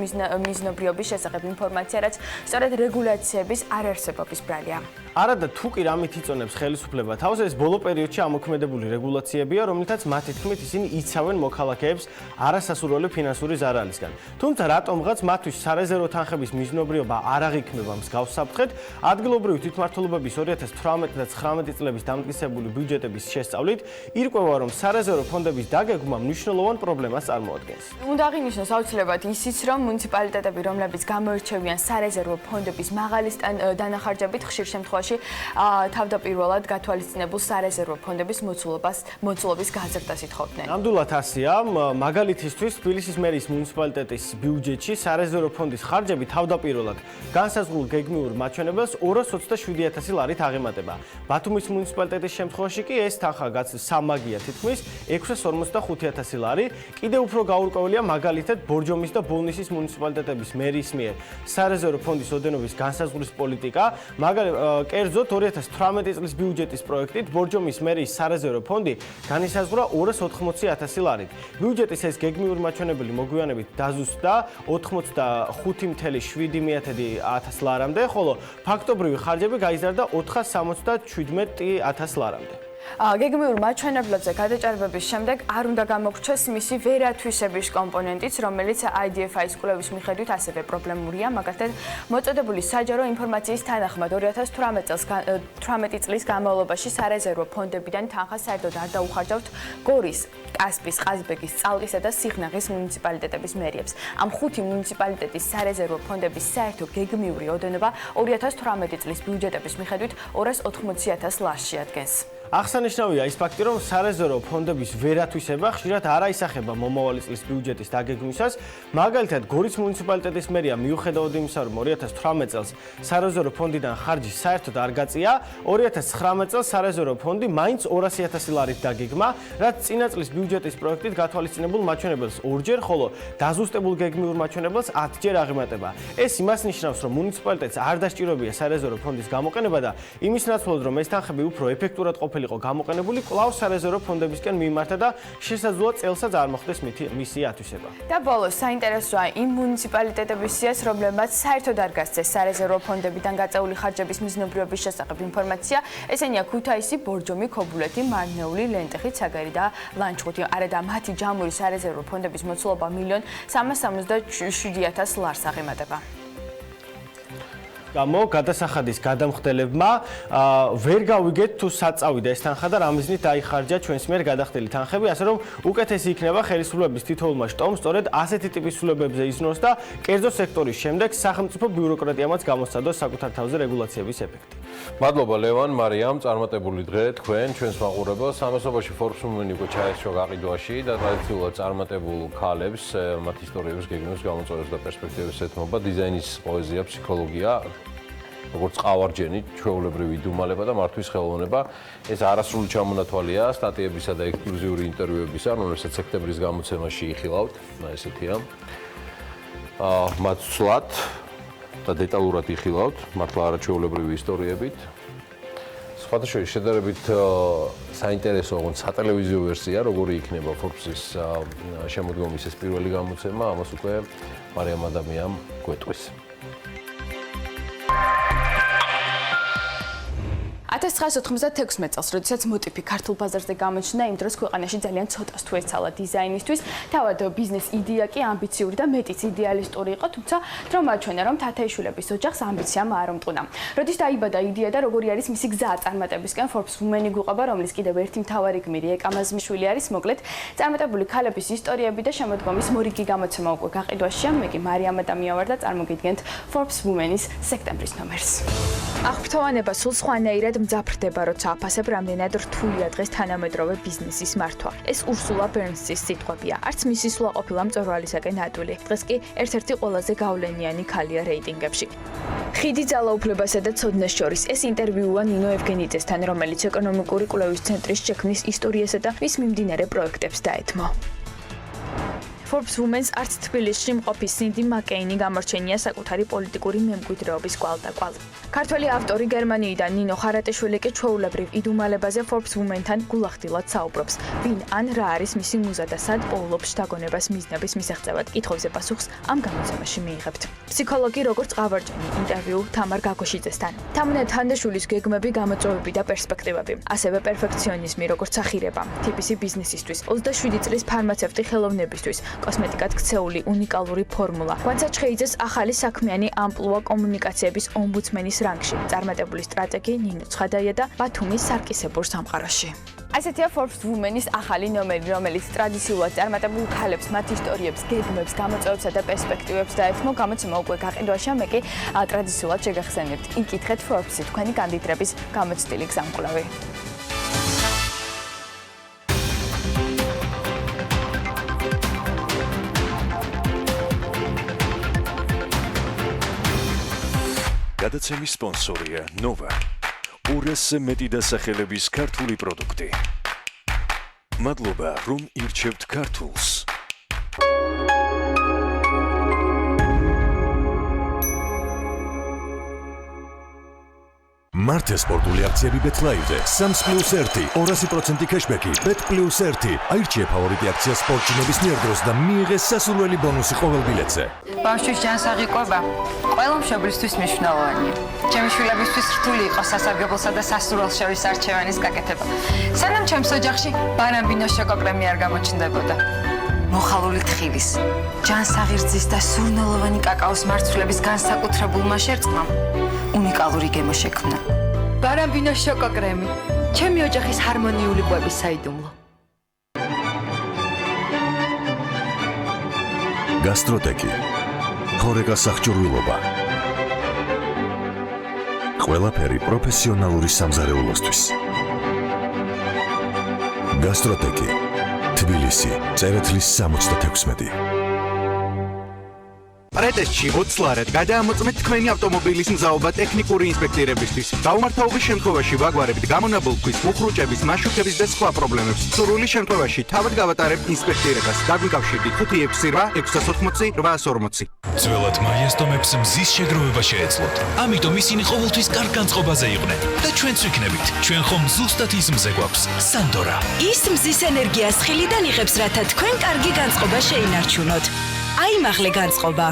F: მიზნობრიობის შესახებ ინფორმაცია, რაც სწორედ რეგულაციების არარსებობის ბრალია.
R: არადა თუ კი რამით იწონებს ხელისუფლება თავს, ეს ბოლო პერიოდში ამოქმედებული რეგულაციებია, რომლითაც მათი თქმით ისინი იცავენ მოქალაქეებს არასასურველი ფინანსური ზარალისგან. თუმცა რატომღაც მათთვის სარეზერვო თანხების მიზნობრიობა არ აღიქმება მსგავს საფრთხედ, ადგილობრივი თვითმმართველობების 2018 და 19 წლების დამტკიცებული ბიუჯეტების შესწავლით ირკვევა, რომ სარეზერვო ფონდების დაგეგმვა მნიშვნელოვან პრობლემას წარმოადგენს.
F: უნდა აღინიშნოს აუცილებლად ისიც, რომ მუნიციპალიტეტები, რომლებიც გამოირჩევიან სარეზერვო ფონდების მაღალი დანახარჯებით, ხშირ შემთხვევაში თავდაპირველად გათვალისწინებულ სარეზერვო ფონდების მოცულობის გაზრდას ითხოვდნენ.
R: ნამდვილად ასეა, მაგალითისთვის თბილისის მერიის მუნიციპალიტეტის ბიუჯეტში სარეზერვო ფონდის ხარჯები თავდაპირველად განსაზღვრულ გეგმიურ მაჩვენებელს 227.000 ლარით აღემატება. ბათუმის მუნიციპალიტეტის შემთხვევაში კი ეს თანხა სამაგია თითქმის 645.000 ლარი. კიდევ უფრო გაურკვეველია მაგალითად ბორჯომის და ბოლნისის მუნიციპალიტეტების მერიის მიერ სარეზერვო ფონდის ოდენობის განსაზღვრის პოლიტიკა. კერძოდ 2018 წლის ბიუჯეტის პროექტით ბორჯომის მერიის სარეზერვო ფონდი განისაზღვრა 280.000 ლარით. ბიუჯეტის ეს გეგმიური მაჩვენებელი მოგვიანებით დაზუსტდა 85.7 ლარამდე, ხოლო ფაქტობრივი ხარჯები გაიზარდა 467.000 ლარამდე.
F: გეგმიურ მაჩვენებლებზე გადაჭარბების შემდეგ არ უნდა გამოგრჩეს მისი ვერათვისების კომპონენტიც, რომელიც IDFI-ის კვლევის მიხედვით ასევე პრობლემურია, მაგალითად, მოწოდებული საჯარო ინფორმაციის თანახმად 2018 წლის განმავლობაში სარეზერვო ფონდებიდან თანხას საერთოდ არ დაუხარჯავთ გორის, კასპის, ყაზბეგის, წალკისა და სიხნაღის მუნიციპალიტეტების მერიებს. ამ 5 მუნიციპალიტეტის სარეზერვო ფონდების საერთო გეგმიური ოდენობა 2018 წლის ბიუჯეტების მიხედვით 280,000 ლარს შეადგენს.
R: აღსანიშნავია ის ფაქტი, რომ სარეზერვო ფონდების ვერათვისება ხშირად არ აისახება მომავალი წლის ბიუჯეტის დაგეგმვისას. მაგალითად, გორის მუნიციპალიტეტის მერია მიუხედავად იმისა, რომ 2018 წელს სარეზერვო ფონდიდან ხარჯი საერთოდ არ გაწია, 2019 წელს სარეზერვო ფონდი მაინც 200,000 ლარით დაგეგმა, რაც წინა წლის ბიუჯეტის პროექტით გათვალისწინებულ მაჩვენებელს 2-ჯერ, ხოლო დაზუსტებულ გეგმიურ მაჩვენებელს 10-ჯერ აღემატება. ეს იმას ნიშნავს, რომ მუნიციპალიტეტს არ დასჭიროებია სარეზერვო ფონდის გამოყენება და იმის ნაცვლად, რომ ეს თანხები უფრო ეფექტურად ყოფილიყო გამოყენებული, კვლავ სარეზერვო ფონდებისკენ მიმართა და შესაძლოა წელსაც არ მოხდეს მისი ათვისება.
F: და ბოლოს საინტერესოა იმ მუნიციპალიტეტების სიას, რომლებმაც საერთოდ არ გასცეს სარეზერვო ფონდებიდან გაწეული ხარჯების მიზნობრიობის შესახებ ინფორმაცია. ესენია ქუთაისი, ბორჯომი, ქობულეთი, მარნეული, ლენტეხი, ცაგერი და ლანჩხუთი. არადა მათი ჯამური სარეზერვო ფონდების მოცულობა 1,377,000 ლარს აღემატება.
R: გადასახადის გადამხდელებმა ვერ გავიგეთ თუ საწავიდა ეს თანხა და რა მიზნით დაიხარჯა ჩვენს მიერ გადახდელი თანხები, ასე რომ უკეთესი იქნება ხელისუფლების თითოეულმა შტომ სწორედ ასეთი ტიპის ცვლილებებზე იზნოს და კერძო სექტორის შემდეგ სახელმწიფო ბიუროკრატიამაც გამოსცადოს საკუთარ თავზე რეგულაციების ეფექტი.
B: მადლობა ლევან, მარიამ, წარმატებული დღე თქვენ, ჩვენს მაყურებელს. ამასობაში Forbes Women უკვე ჩაერთო გაყიდვაში და ტრადიციულად წარმატებულ ქალებს მათ ისტორიების გეგმებს გამოწვევს და პერსპექტივებს ეთმობა დიზაინის პოეზია, ფსიქოლოგია, როგორც ყავარჯენი, ჩვეულებრივი იდუმალება და მართვის ხელოვნება. ეს არასრული ჩამონათვალია სტატიებისა და ექსკლუზიური ინტერვიუებისა, რომელსაც სექტემბრის გამოცემაში იხილავთ, ესეთია. მათ სვლად და დეტალურად იხილავთ, მართლა არაჩვეულებრივი ისტორიებით. სხვადასხვა შედარებით საინტერესო სატელევიზიო ვერსია, როგორი იქნება Forbes-ის შემოდგომის ეს პირველი გამოცემა, ამას უკვე მარიამ ადამიანს გვეტყვის.
F: 1996 წელს, როდესაც მოტიფი ქართულ ბაზარზე გამოჩნდა, იმ დროს ქვეყანაში ძალიან ცოტას თუ ეცალა დიზაინისთვის. თავად ბიზნეს იდეა კი ამბიციური და მეტიც იდეალისტური იყო, თუმცა დრო მაჩვენა, რომ თათაიშვილების ოჯახს ამბიციამ არ უმტყუნა. როდის დაიბადა იდეა და როგორი არის მისი გზა წარმატებისკენ, Forbes Women-ი გვიყვება, რომლის კიდევ ერთი მთავარი გმირი ეკამაზმიშვილი არის, მოკლედ წარმატებული ქალების ისტორიები და შემოდგომის მორიგი გამოცემა უკვე გაყიდვაშია. მე კი მარიამ ადამიანი ვარ და წარმოგიდგენთ Forbes Women-ის სექტემბრის ნომერს. აღფრთოვანება სულ სხვანაირად მძაფრდება, როცა აფასებ, რამდენად რთულია დღეს თანამედროვე ბიზნესის მართვა. ეს ურსულა ბერნსის სიტყვებია. არც მისი სულა ყოფილა მწვერვალისაკენ ადვილი. დღეს კი ერთ-ერთი ყველაზე გავლენიანი ქალია რეიტინგებში. ხიდი ძალაუფლებასა და ცოდნას შორის. ეს ინტერვიუა ნინო ევგენიძესთან, რომელიც ეკონომიკური კვლევის ცენტრის შექმნის ისტორიასა და მის მიმდინარე პროექტებს დაეთმო. Forbes Women-ს არც თბილისში მყოფი სინდი მაკეინი გამორჩენია საკუთარი პოლიტიკური მემკვიდრეობის კვალდაკვალ. ქართველი ავტორი გერმანიიდან ნინო ხარატიშვილი კი ჩვეულებრივ იდუმალებაზე Forbes Women-თან გულახდილად საუბრობს. ვინ ან რა არის მისი მუზა და სად პოულობს შთაგონებას მიზნების მისაღწევად? კითხვებზე პასუხს ამ გამოცემაში მიიღებთ. ფსიქოლოგი როგორც ყავარჯენი ინტერვიუ თამარ გაგოშიძესთან. თამუნე თანდაშვილის გეგმები, გამოწვევები და პერსპექტივები. ასევე პერფექციონიზმი როგორც ახირება. TPC ბიზნესისთვის 27 წლის ფარმაცევტი ხელოვნებისთვის. კოსმეტიკად ქცეული უნიკალური ფორმულა. კვანცა ჩხეიძეს ახალი საქმიანი ამპლუა კომუნიკაციების ომბუდსმენის რანგში. წარმატებული სტრატეგი ნინო ცხადაია და ბათუმის სარკისებურ სამყაროში. ასეთია Forbes Women-ის ახალი ნომერი, რომელიც ტრადიციულად წარმატებულ ქალებს, მათ ისტორიებს, გეგმებს, გამოწვევებსა და პერსპექტივებს დაეთმო. გამოცემა უკვე გაყიდვაშია, მე კი ტრადიციულად შეგახსენებთ. იკითხეთ Forbes-ი თქვენი კანდიდატების გამოცდილი გზამკვლევი.
A: გადაცემის სპონსორია Nova. 200-ზე მეტი დასახელების ქართული პროდუქტი. მადლობა, რომ ირჩევთ ქართულს.
H: მართე სპორტული აქციები BetLive-ზე. 3+1, 200% кэшბექი, Bet+1. აირჩიე ფავორიტი აქცია სპორტჩინების მიერ დროს და მიიღე სასურველი ბონუსი ყოველ ბილეთზე.
I: ბავშვის ჯანსაღი ყვება ყველა მშობლისთვის მნიშვნელოვანია. ჩემი შვილებისთვის რთული იყო სასარგებლოსა და სასურველს შორის არჩევანის გაკეთება. სანამ ჩემს ოჯახში ბარამბინოს შოკოკრემი არ გამოჩნდებოდა. მოხალული თხილის, ჯანსაღი და სურნელოვანი კაკაოს მარცვლების განსაკუთრებულმა შერწყმამ უნიკალური გემო შექმნა.
K: ბარამბინოს შოკოკრემი, ჩემი ოჯახის ჰარმონიული ყვების საიდუმლო.
H: გასტროტეკი. ხორეკა სახჭურვილობა. ყველაფერი პროფესიონალური სამზარეულოსთვის. გასტროტეკი. თბილისი, წერეთლის 66.
J: პრეტესტში 20 ლარად გადაამოწმეთ თქვენი ავტომობილის მზაობა ტექნიკური ინსპექტირებისთვის. დაუმართავობის შემთხვევაში ვაგვარებთ გამონაბოლქვის, უხრუჭების, მაშუქების და სხვა პრობლემებს. სურვილი შემთხვევაში თავად გავატარებთ ინსპექტირებას. დაგვიკავშირდით 568-840-840.
G: ძველად მაიასტომებს მზის შეგროვება შეეძლოთ. ამიტომ ისინი ყოველთვის კარგ განწყობაზე იყვნენ და ჩვენც ვიქნებით. ჩვენ ხომ ზუსტად ის მზე გვაქვს. სანდორა.
M: ის მზის ენერგიას ხილიდან იღებს, რათა თქვენ კარგი განწყობა შეინარჩუნოთ. აიმაღლე განწყობა.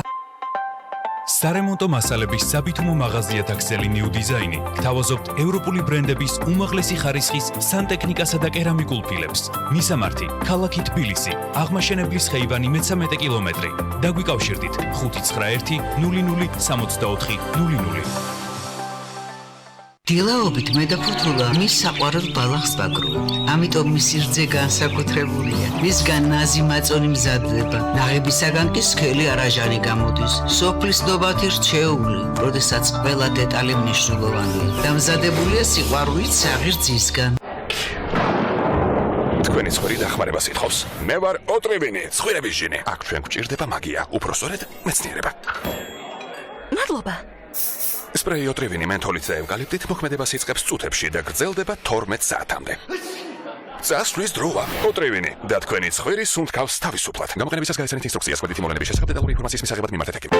G: სარემონტო მასალების საბითუმო მაღაზია ტაქსელი New Design-ი გთავაზობთ ევროპული ბრენდების უმაღლესი ხარისხის სანტექნიკასა და კერამიკულ ფილებს. მისამართი: ქალაქი თბილისი, აღმაშენებლის ხეივანი 13 კილომეტრი. დაგვიკავშირდით 591 00 64 00.
P: დილაობით მე და ფუთულა მის საყვარელ ბალახს ვაგროვებთ. ამიტომ მისი რძე განსაკუთრებულია. მისგან ნაზი მაწონი მზადდება. ნაღებისაგან კი სქელი არაჟანი გამოდის. სოფლის ნდობათი რჩეული, როდესაც ყველა დეტალი მნიშვნელოვანია. დამზადებულია სიყვარულით საღირძისგან.
Y: თქვენი ცხვრი დახმარებას ითხოვს. მე ვარ ოტრევინი, ცხვრების ჟინი. აქ ჩვენ გვჭირდება მაგია, უпроსორედ მეცნიერება.
M: მადლობა.
Y: სპრეი ოტრევინი მენთოლით და ევკალიპტით მოქმედებას იწყებს წუთებში და გრძელდება 12 საათამდე. წასვლის დროა. ოტრევინი და თქვენი ცხვრი სუნთქავს თავისუფლად. გამოყენებისას გაიცანით ინსტრუქციას კვედითი მოვლენების შესახებ დეტალური ინფორმაციის მისაღებად მიმართეთ ექიმს.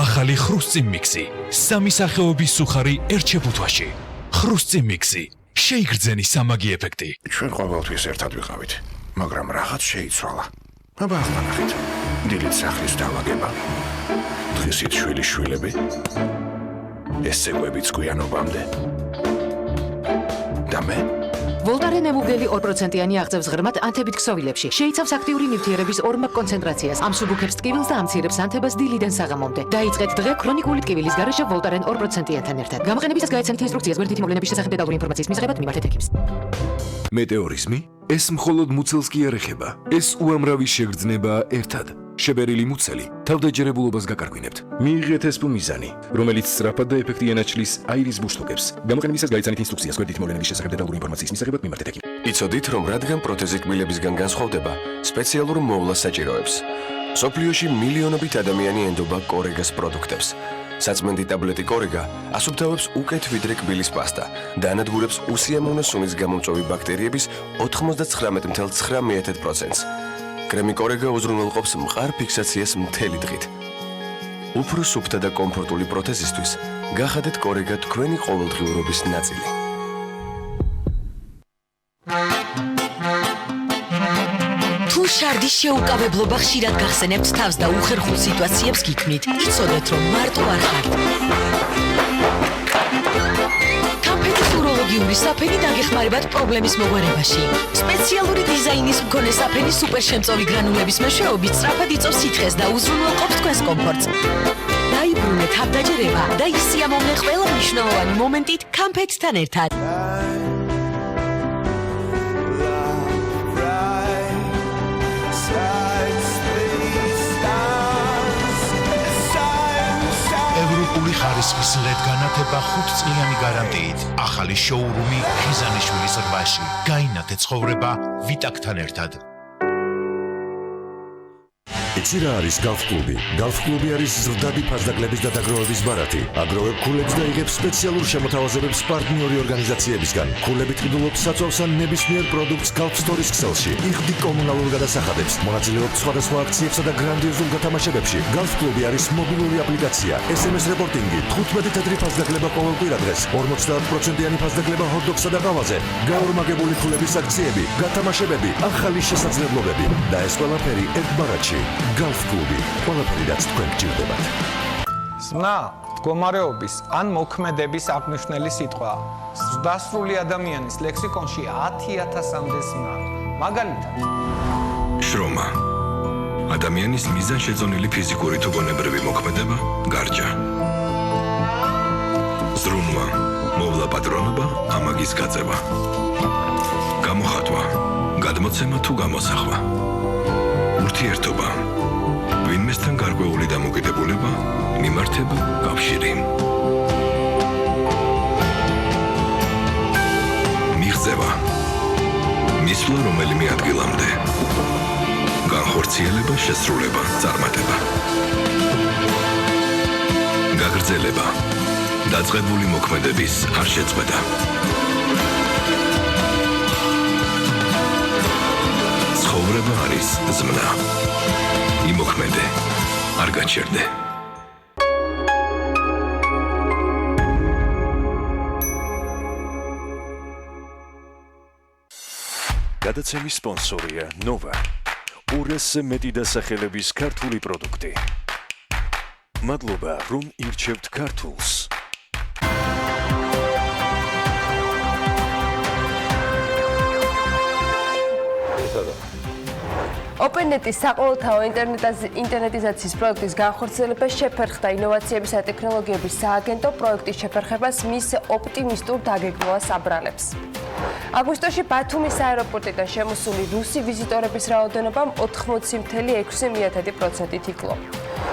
G: ახალი ხრუსწი მიქსი. სამი სახეობის სუხარი ერთ შეფუთვაში. ხრუსწი მიქსი. შეიგრძენი სამაგი ეფექტი.
Y: ჩვენ ყოველთვის ერთად ვიყავით, მაგრამ რაღაც შეიცვალა. აბა ახლა ნახეთ. დილით სახლის დავაგება. დღისით შვილები. ესეგვებიც გვიანობამდე. და მე
Q: ვოლტარენ ემულგელი 2%-იანი აღწევს ღრმად ანთებით ქსოვილებში. შეიცავს აქტიური ნივთიერების ორმაგ კონცენტრაციას, ამსუბუქებს ტკივილს და ამცირებს ანთებას დილიდან საღამომდე. დაიწყეთ დღე ქრონიკული ტკივილის გარეშე ვოლტარენ 2%-იან ერთად. გამოყენებისას გაიცანით ინსტრუქციას გვერდითი მოვლენების შესახებ დეტალური ინფორმაციის მისაღებად მიმართეთ ექიმს.
L: მეტეორიზმი? ეს მხოლოდ მუცელს კი არ ეხება. ეს უამრავი შეგრძნებაა ერთად. შებერილი მუცელი თავდაჯერებულობას გაკარგვინებთ. მიიღეთ ეს პუმიზანი, რომელიც სწრაფად და ეფექტიან აჩლის აირის ბუშტუკებს. გამოყენებისას გაიცანით ინსტრუქციას გვერდითი მოვლენების შესახებ დეტალური ინფორმაციის მისაღებად მიმართეთ ექიმს.
O: იცოდით, რომ რადგან პროთეზი კბილებისგან განსხვავდება, სპეციალურ მოვლას საჭიროებს. სოფლიოში მილიონობით ადამიანი ენდობა კორეგას პროდუქტებს. საწმენდი ტაბლეტი კორეგა ასუფთავებს უკეთ ვიდრე კბილის პასტა და ანადგურებს უსიამოვნო სუნის გამომწვევი ბაქტერიების 99.9%-ს. კრემი კორეგა უზრუნველყოფს მყარ ფიქსაციას მთელი დღით. უფრო სუფთა და კომფორტული პროთეზისთვის გახადეთ კორეგა თქვენი ყოველდღიურობის ნაწილი.
M: თუ შარდის შეუკავებლობა ხშირად გახსენებთ თავს და უხერხულ სიტუაციებს გიქმნით, იცოდეთ, რომ მარტო არ ხართ. კამფეტის უროლოგიური საფენი დაგეხმარებათ პრობლემის მოგვარებაში. სპეციალური დიზაინის მქონე საფენი სუპერშემწოვი გრანულების მეშვეობით სწრაფად იწვევს სითხეს და უზრუნველყოფს თქვენს კომფორტს. დაიბრუნეთ თავდაჯერება და ისიამოვნე ყველა მნიშვნელოვანი მომენტით კამფეტთან ერთად.
G: ევროპული ხარისხის LED განათება 5 წლიანი გარანტიით. ახალი შოურუმი ხიზანიშვილის 8-ში. გაინათე ცხოვრება ვიტაკთან ერთად.
H: იცი რა არის გალფ კლუბი? გალფ კლუბი არის ზრდადი ფასდაკლების და დაგროვების ბარათი. აგროვებ ქულებს და იღებს სპეციალურ შემოთავაზებებს პარტნიორი ორგანიზაციებისგან. ქულებით ყიდულობს საწვავს ან ნებისმიერ პროდუქტს გალფ სტორის ქსელში. იხდი კომუნალურ გადასახადებს. მონაწილეობთ სხვადასხვა აქციებსა და გრანდიოზულ გათამაშებებში. გალფ კლუბი არის მობილური აპლიკაცია. SMS რეპორტინგი, 15 თეთრი ფასდაკლება ყოველ კვირადღეს, 50%-იანი ფასდაკლება ჰოთ-დოგსა და ყავაზე, გაორმაგებული ქულების აქციები, გათამაშებები, ახალი შესაძლებლობები და ეს ყველაფერი ერთ ბარათში. გალფ კლუბი, ყველაფერი რაც თქვენ გჭირდებათ.
C: ზმნა, მდგომარეობის ან მოქმედების აღნიშნული სიტყვა. ზრდასრული ადამიანის ლექსიკონში 10,000-მდე ზმნა. მაგალითად,
Y: შრომა. ადამიანის მიზანშეწონილი ფიზიკური თუ გონებრივი მოქმედება, გარჯა. ზრუნვა, მოვლა პატრონობა, ამაგის გაწევა. გამოხატვა, გადმოცემა თუ გამოსახვა. ურთიერთობა, ვინმესთან გარკვეული დამოკიდებულება, მიმართება, კავშირი. მიღწევა, მისვლა რომელიმე ადგილამდე. განხორციელება, შესრულება, წარმატება. გაგრძელება, დაწყებული მოქმედების არ შეწყვეტა. ცხოვრება არის ზმნა. იმოქმედე, არ გაჩერდე.
A: გადაცემის სპონსორია ნოვა. 200-ზე მეტი დასახელების ქართული პროდუქტი. მადლობა, რომ ირჩევთ ქართულს.
D: OpenNet-ის საყოველთაო ინტერნეტიზაციის პროექტის განხორციელება შეფერხდა ინოვაციების და ტექნოლოგიების სააგენტო პროექტის შეფერხებას მის ოპტიმისტურ დაგეგმვას აბრალებს. აგვისტოში ბათუმის აეროპორტიდან შემოსული რუსი ვიზიტორების რაოდენობამ 80.6%-ით იკლო.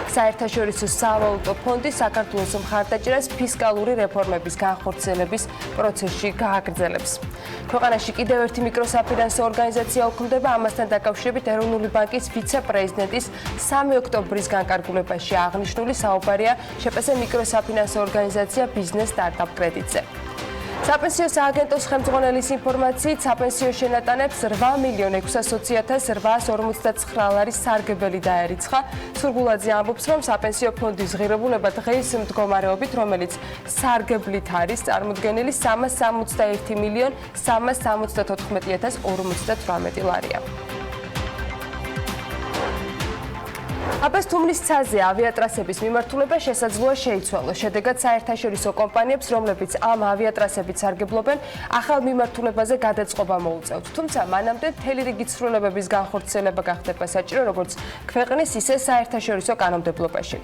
D: საერთაშორისო სავალუტო ფონდი საქართველოს მხარდაჭერას ფისკალური რეფორმების განხორციელების პროცესში გააგრძელებს. ქვეყანაში კიდევ ერთი მიკროსაფინანსო ორგანიზაცია უქმდება, ამასთან დაკავშირებით ეროვნული ბანკის ვიცე-პრეზიდენტის 3 ოქტომბრის განკარგულებაში აღნიშნული საუბარია შპს მიკროსაფინანსო ორგანიზაცია ბიზნეს სტარტაპ კრედიტზე. საპენსიო სააგენტოს ხელმძღვანელის ინფორმაციით, საპენსიო შენატანებს 8,600,859 სარგებელი დაერიცხა. სურგულაძე ამბობს, რომ საპენსიო ფონდის ღირებულება დღეის მდგომარეობით, რომელიც სარგებლით არის წარმოდგენილი 3,374,058 ლარია. აბას თუმლის ცაზე ავიატრასების მიმართულება შესაძლოა შეიცვალოს. შედეგად საერთაშორისო კომპანიებს, რომლებიც ამ ავიატრასებით სარგებლობენ, ახალ მიმართულებაზე გადაწყობა მოუწევთ. თუმცა მანამდე მთელი რიგი ცვლილებების განხორციელება გახდება საჭირო, როგორც ქვეყნის, ისე საერთაშორისო კანონმდებლობაში.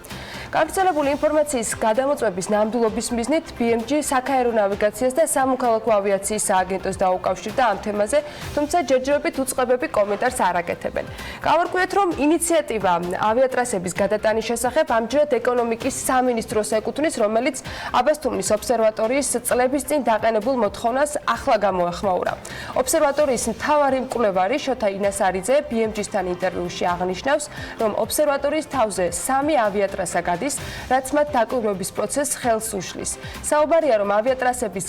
D: გავრცელებული ინფორმაციის გადამოწმების ნამდვილობის მიზნით BMG საქაერო ნავიგაციას და სამოქალაქო ავიაციის სააგენტოს დაუკავშირდა ამ თემაზე, თუმცა ჯერჯერობით უწყებები კომენტარს არ აკეთებენ. გავარკვიეთ, რომ ინიციატივა ავიატრასების გადატანის შესახებ ამჯერად ეკონომიკის სამინისტროს ეკუთვნის, რომელიც აბასთუმნის ობსერვატორიის წლების წინ დაყენებულ მოთხოვნას ახლა გამოეხმაურა. ობსერვატორიის მთავარი მკვლევარი შოთა ინასარიძე BMG-სთან ინტერვიუში აღნიშნავს, რომ ობსერვატორიის თავზე 3 ავიატრასა გადის, რაც მათ დაკვირვების პროცესს ხელს უშლის. საუბარია, რომ ავიატრასების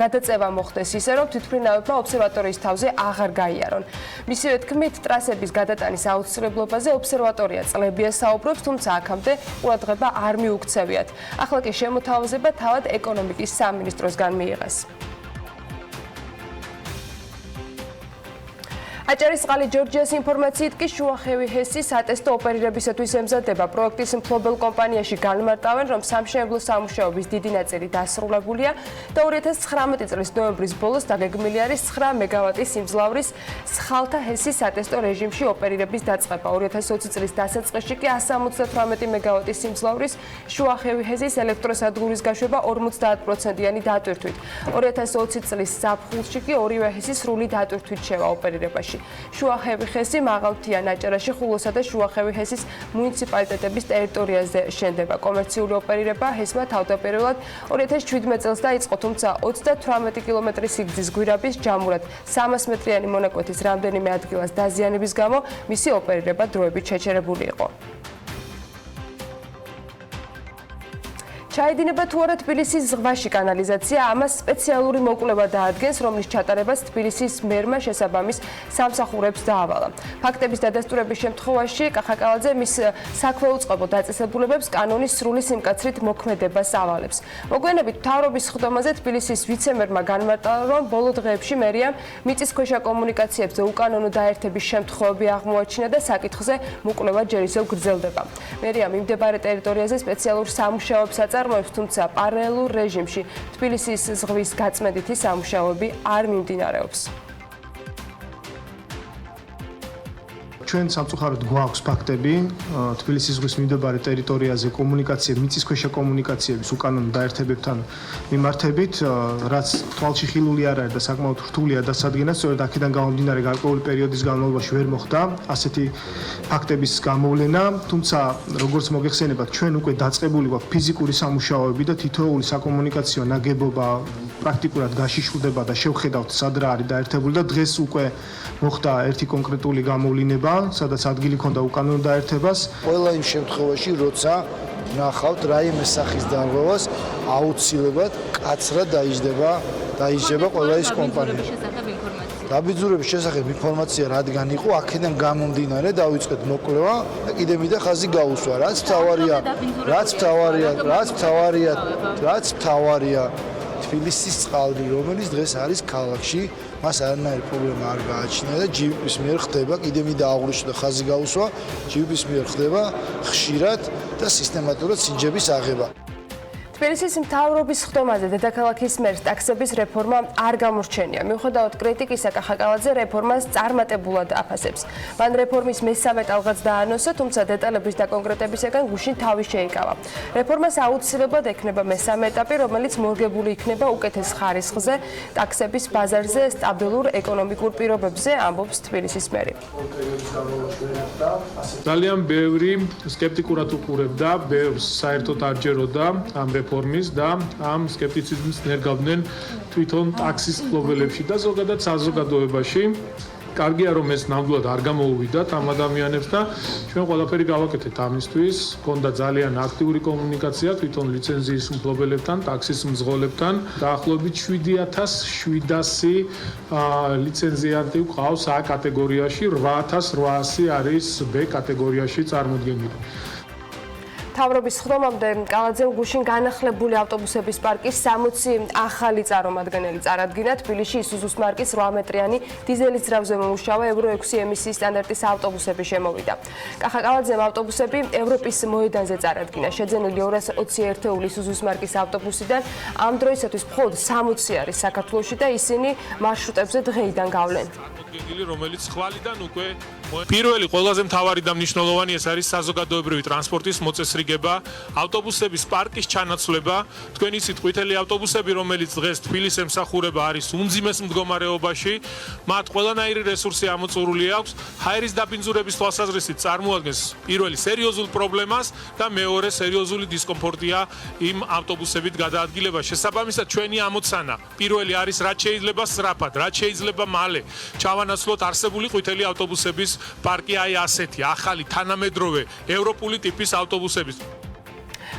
D: გადაწევა მოხდეს ისე, რომ თვითმფრინავებმა ობსერვატორიის თავზე აღარ გაიარონ. მისივე თქმით, ტრასების გადატანის აუცილებლობაზე ობსერვატორია წლებია საუბრობს, თუმცა აქამდე ყურადღება არ მიუქცევიათ. ახლა კი შემოთავაზება თავად ეკონომიკის სამინისტროსგან მიიღეს. აჭარისწყალი ჯორჯიას ინფორმაციით კი შუახევი ჰესი სატესტო ოპერირებისათვის ემზადება. პროექტის მფლობელ კომპანიაში განმარტავენ, რომ სამშენებლო სამუშაოების დიდი ნაწილი დასრულებულია და 2019 წლის ნოემბრის ბოლოს დაგეგმილი არის 9 მეგავატის სიმძლავრის სხალთა ჰესის სატესტო რეჟიმში ოპერირების დაწყება. 2020 წლის დასაწყისში კი 178 მეგავატის სიმძლავრის შუახევი ჰესის ელექტროსადგურის გაშვება 50%-იანი დატვირთვით. 2020 წლის ზაფხულში კი ორივე ჰესი სრული დატვირთვით შევა ოპერირებაში. საქართველოში. შუახევი ხესი მაღალმთიან აჭარაში, ხულოსა და შუახევი ჰესის მუნიციპალიტეტების ტერიტორიაზე შენდება. კომერციული ოპერირება ჰესმა თავდაპირველად 2017 წელს დაიწყო, თუმცა 38 კილომეტრის სიგრძის გვირაბის ჯამურად 300 მეტრიანი მონაკვეთის რამდენიმე ადგილას დაზიანების გამო მისი ოპერირება დროებით შეჩერებული იყო. ჩაედინება თუ არა თბილისის ზღვაში კანალიზაცია, ამას სპეციალური მოკვლევა დაადგენს, რომლის ჩატარებას თბილისის მერმა შესაბამის სამსახურებს დაავალა. ფაქტების დადასტურების შემთხვევაში კახაკალაძე მის საქვეუწყებო დაწესებულებებს კანონის სრული სიმკაცრით მოქმედებას ავალებს. მოგვიანებით მთავრობის სხდომაზე თბილისის ვიცემერმა განმარტა, რომ ბოლო დღეებში მერიამ მიწისქვეშა კომუნიკაციებზე უკანონო დაერთების შემთხვევები აღმოაჩინა და საკითხზე მოკვლევა ჯერ ისევ გრძელდება. მერიამ მიმდებარე ტერიტორიაზე სპეციალურ სამუშაოებს თუმცა პარალელურ რეჟიმში თბილისის ზღვის გაწმენდითი სამუშაოები არ მიმდინარეობს.
E: ჩვენ სამწუხაროდ გვაქვს ფაქტები თბილისის ზღვის მიმდებარე ტერიტორიაზე კომუნიკაციები, მიწისქვეშა კომუნიკაციების უკანონო დაერთებებთან მიმართებით, რაც თვალში ხილული არ არის და საკმაოდ რთულია დასადგენა, სწორედ აქედან გამომდინარე გარკვეული პერიოდის განმავლობაში ვერ მოხდა ასეთი ფაქტების გამოვლენა, თუმცა როგორც მოგეხსენებათ, ჩვენ უკვე დაწყებული გვაქვს ფიზიკური სამუშაოები და თითოეული საკომუნიკაციო ნაგებობა პრაქტიკულად გაშიშვლდება და შევხედავთ სად რა არის დაერთებული და დღეს უკვე მოხდა ერთი კონკრეტული გამოვლინება, სადაც ადგილი ქონდა უკანონო დაერთებას.
N: ყველა იმ შემთხვევაში, როცა ნახავთ რაიმე სახის დარღვევას, აუცილებლად კაცრად დაიჯდება ყველა ის კომპანია. დაბინძურების შესახებ ინფორმაცია რადგან იყო, აქედან გამომდინარე დავიწყეთ მოკვლევა და კიდე მინდა ხაზი გაუსვა, რაც მთავარია თბილისის წყალდი, რომელიც დღეს არის ქალაქში, მას არანაირი პრობლემა არ გააჩნია და GVP-ის მიერ ხდება, კიდე მინდა აღვნიშნო და ხაზი გაუსვა, GVP-ის მიერ ხდება ხშირად და სისტემატურად სინჯების აღება.
D: თბილისის მთავრობის სხდომაზე დედაქალაქის მერს ტაქსების რეფორმა არ გამორჩენია. მიუხედავად კრიტიკისა, კახაკალაძე რეფორმას წარმატებულად აფასებს. მან რეფორმის მესამე ტალღაც დაანონსა, თუმცა დეტალების დაკონკრეტებისაგან გუშინ თავი შეიკავა. რეფორმას აუცილებლად ექნება მესამე ეტაპი, რომელიც მორგებული იქნება უკეთეს ხარისხზე, ტაქსების ბაზარზე, სტაბილურ ეკონომიკურ პირობებზე, ამბობს თბილისის მერი.
E: ძალიან ბევრი სკეპტიკურად უყურებდა, ბევრს საერთოდ არ ჯეროდა ამ რეფორმის და ამ სკეპტიციზმს ნერგავდნენ თვითონ ტაქსის მფლობელებში და ზოგადად საზოგადოებაში. კარგია რომ ეს ნამდვილად არ გამოუვიდათ ამ ადამიანებს და ჩვენ ყველაფერი გავაკეთეთ ამისთვის. გონდა ძალიან აქტიური კომუნიკაცია თვითონ ლიცენზიის მფლობელებთან, ტაქსის მძღოლებთან. დაახლოებით 7700 ლიცენზიანტი გვყავს A კატეგორიაში, 8800 არის B კატეგორიაში წარმოდგენილი.
D: მთავრობის სხდომამდე კალაძემ გუშინ განახლებული ავტობუსების პარკის 60 ახალი წარმომადგენელი წარადგინა. თბილისში ისუზუს მარკის 8 მეტრიანი დიზელის ძრავზე მომუშავე ევრო 6 ემისიის სტანდარტის ავტობუსები შემოვიდა. კახაკალაძემ ავტობუსები ევროპის მოედანზე წარადგინა. შეძენილი 220 ერთეული ისუზუს მარკის ავტობუსიდან ამ დროისათვის მხოლოდ 60 არის საქართველოში და ისინი მარშრუტებზე დღეიდან გავლენ.
S: რომელიც ხვალიდან უკვე პირველი ყველაზე მთავარი და მნიშვნელოვანი ეს არის საზოგადოებრივი ტრანსპორტის მოწესრიგება, ავტობუსების პარკის ჩანაცვლება. თქვენი სიტყვითელი ავტობუსები, რომელიც დღეს თბილისს ემსახურება, არის უმძიმეს მდგომარეობაში, მათ ყველანაირი რესურსი ამოწურული აქვს. ჰაერის დაბინძურების თვალსაზრისით წარმოადგენს პირველი სერიოზულ პრობლემას და მეორე სერიოზული დისკომფორტია იმ ავტობუსებით გადაადგილება. შესაბამისად, ჩვენი ამოცანა პირველი არის რაც შეიძლება სწრაფად, რაც შეიძლება მალე ჩავანაცვლოთ არსებული ყვითელი ავტობუსების პარკი აი ასეთი ახალი თანამედროვე ევროპული ტიპის ავტობუსების.